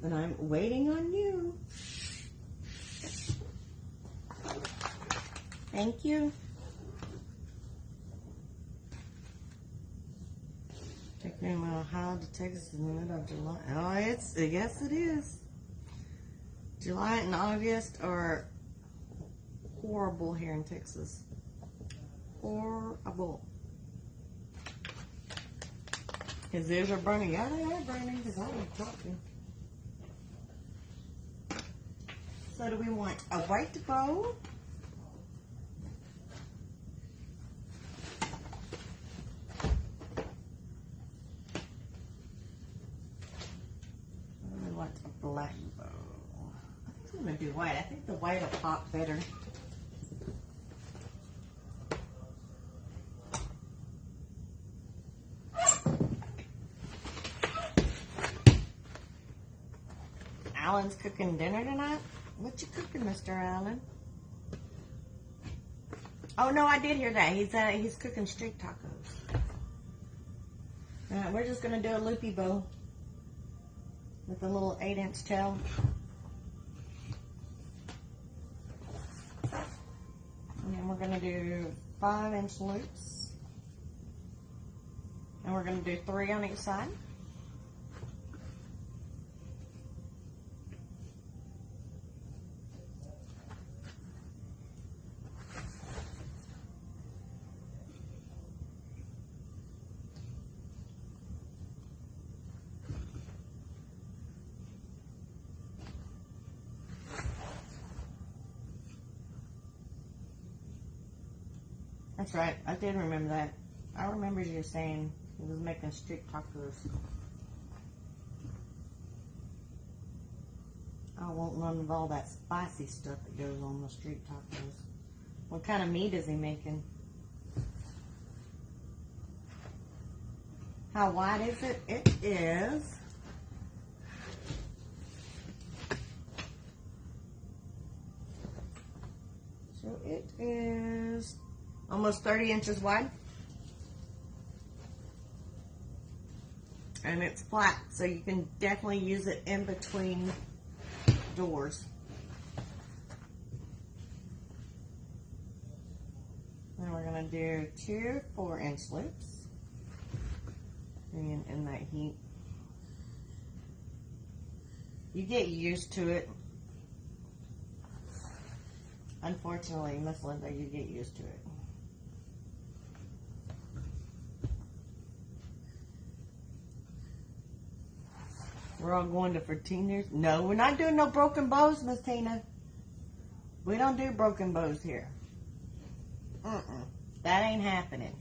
And I'm waiting on you. Thank you. Taking from Ohio to Texas in the middle of July. Oh, yes, it is. July and August are horrible here in Texas. Horrible. His ears are burning. Yeah, they are burning because I was talking. So do we want a white bow? Or we want a black bow? I think I'm going to do white. I think the white will pop better. Alan's cooking dinner tonight? What you cooking, Mr. Allen? Oh no, I did hear that. He's cooking street tacos. Alright, we're just gonna do a loopy bow with a little 8-inch tail. And then we're gonna do 5-inch loops. And we're gonna do 3 on each side. That's right. I did remember that. I remember you saying he was making street tacos. I want none of all that spicy stuff that goes on the street tacos. What kind of meat is he making? How wide is it? It is. So it is almost 30 inches wide. And it's flat, so you can definitely use it in between doors. Then we're going to do 2 4-inch loops. Bring in that heat. You get used to it. Unfortunately, Miss Linda, you get used to it. We're all going to for teenagers. No, we're not doing no broken bows, Miss Tina. We don't do broken bows here. That ain't happening.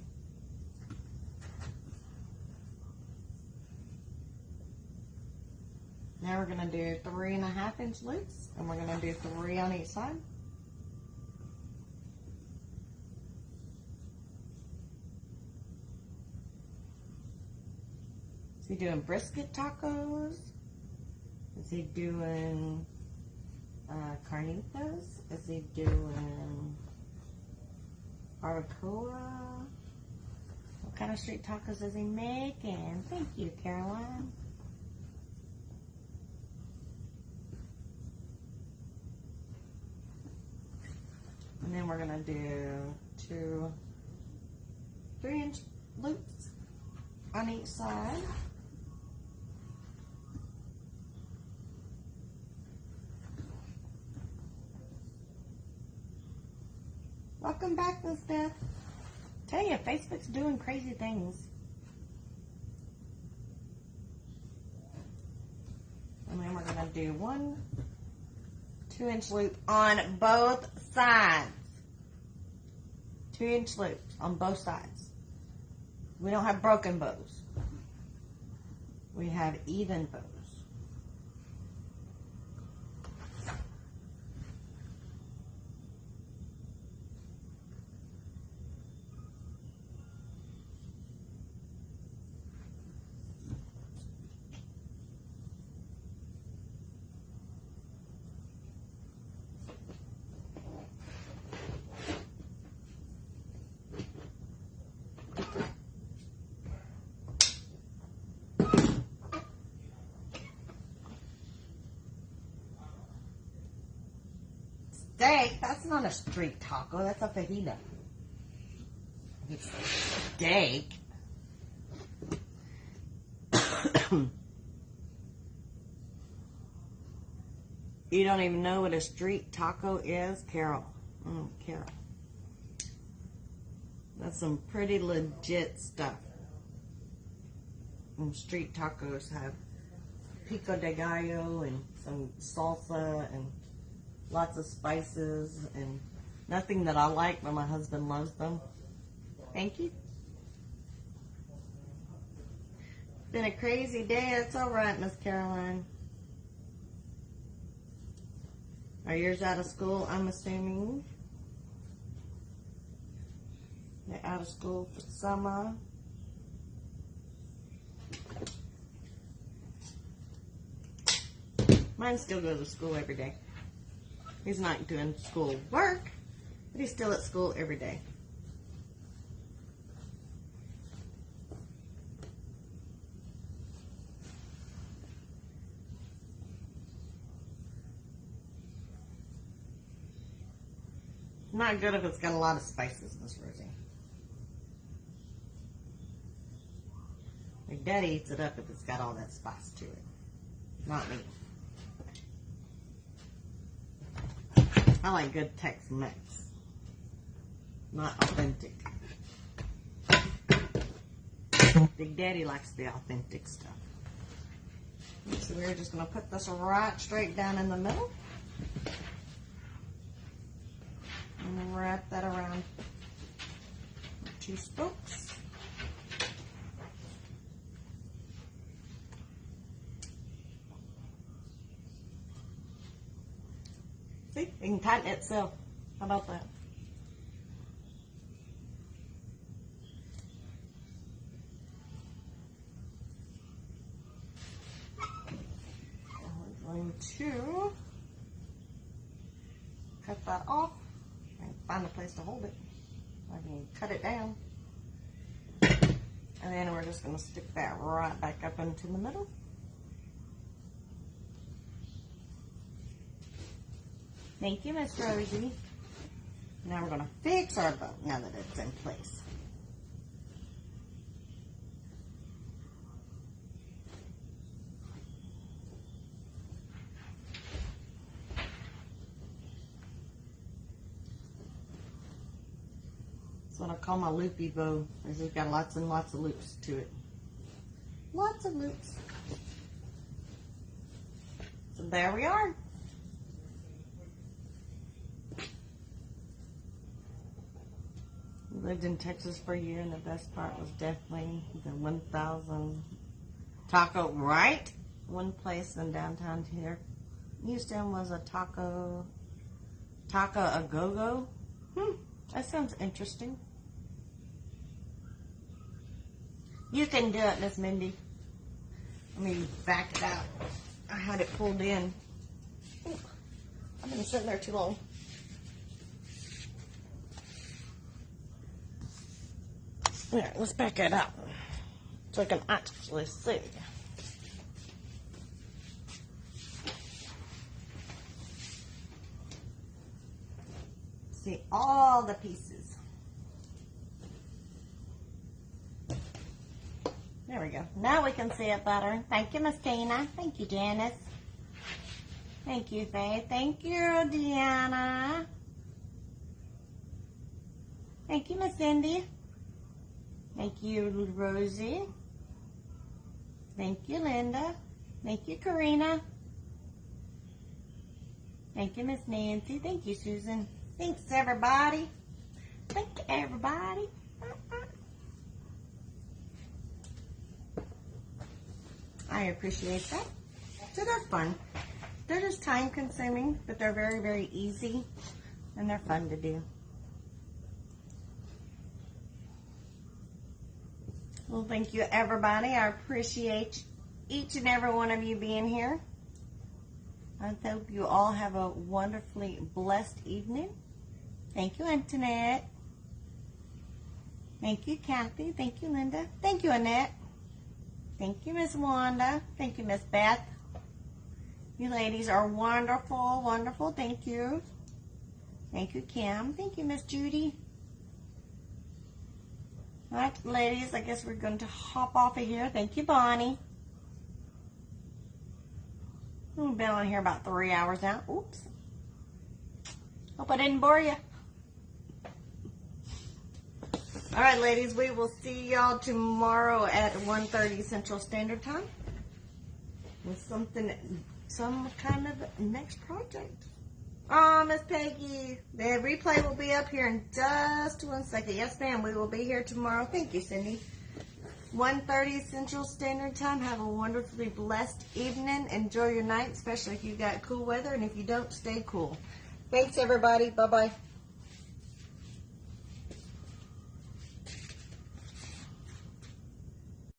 Now we're going to do 3.5-inch loops, and we're going to do 3 on each side. Is he doing brisket tacos? Is he doing carnitas? Is he doing barbacoa? What kind of street tacos is he making? Thank you, Caroline. And then we're going to do 2 3-inch loops on each side. Welcome back, Miss Beth. Tell you, Facebook's doing crazy things. And then we're going to do 1 2-inch loop on both sides. 2-inch loops on both sides. We don't have broken bows. We have even bows. Steak? That's not a street taco. That's a fajita. It's steak. You don't even know what a street taco is, Carol. Carol. That's some pretty legit stuff. And street tacos have pico de gallo and some salsa and lots of spices and nothing that I like, but my husband loves them. Thank you. Been a crazy day. It's all right, Miss Caroline. Are yours out of school, I'm assuming? They're out of school for summer. Mine still goes to school every day. He's not doing school work, but he's still at school every day. Not good if it's got a lot of spices, Miss Rosie. My daddy eats it up if it's got all that spice to it. Not me. I like good Tex-Mex. Not authentic. Big Daddy likes the authentic stuff. So we're just going to put this right straight down in the middle. And wrap that around 2 spokes. See, it can tighten itself. How about that? We're going to cut that off. And find a place to hold it. I can cut it down. And then we're just going to stick that right back up into the middle. Thank you, Miss Rosie. Now we're going to fix our bow now that it's in place. That's what I call my loopy bow. It's got lots and lots of loops to it. Lots of loops. So there we are. Lived in Texas for a year, and the best part was definitely the 1,000 taco, right? One place in downtown here. Houston was a taco a go-go. That sounds interesting. You can do it, Miss Mindy. Let me back it out. I had it pulled in. I've been sitting there too long. Yeah, let's back it up so I can actually see. See all the pieces. There we go. Now we can see it better. Thank you, Miss Tina. Thank you, Janice. Thank you, Faith. Thank you, Deanna. Thank you, Miss Cindy. Thank you, Rosie. Thank you, Linda. Thank you, Karina. Thank you, Miss Nancy. Thank you, Susan. Thanks, everybody. Thank you, everybody. I appreciate that. So they're fun. They're just time consuming, but they're very, very easy, and they're fun to do. Well, thank you, everybody. I appreciate each and every one of you being here. I hope you all have a wonderfully blessed evening. Thank you, Antoinette. Thank you, Kathy. Thank you, Linda. Thank you, Annette. Thank you, Miss Wanda. Thank you, Miss Beth. You ladies are wonderful, wonderful. Thank you. Thank you, Kim. Thank you, Miss Judy. All right, ladies, I guess we're going to hop off of here. Thank you, Bonnie. We've been on here about 3 hours now. Oops. Hope I didn't bore you. All right, ladies, we will see y'all tomorrow at 1:30 Central Standard Time with some kind of next project. Oh, Miss Peggy, the replay will be up here in just 1 second. Yes, ma'am, we will be here tomorrow. Thank you, Cindy. 1:30 Central Standard Time. Have a wonderfully blessed evening. Enjoy your night, especially if you got cool weather, and if you don't, stay cool. Thanks, everybody. Bye-bye.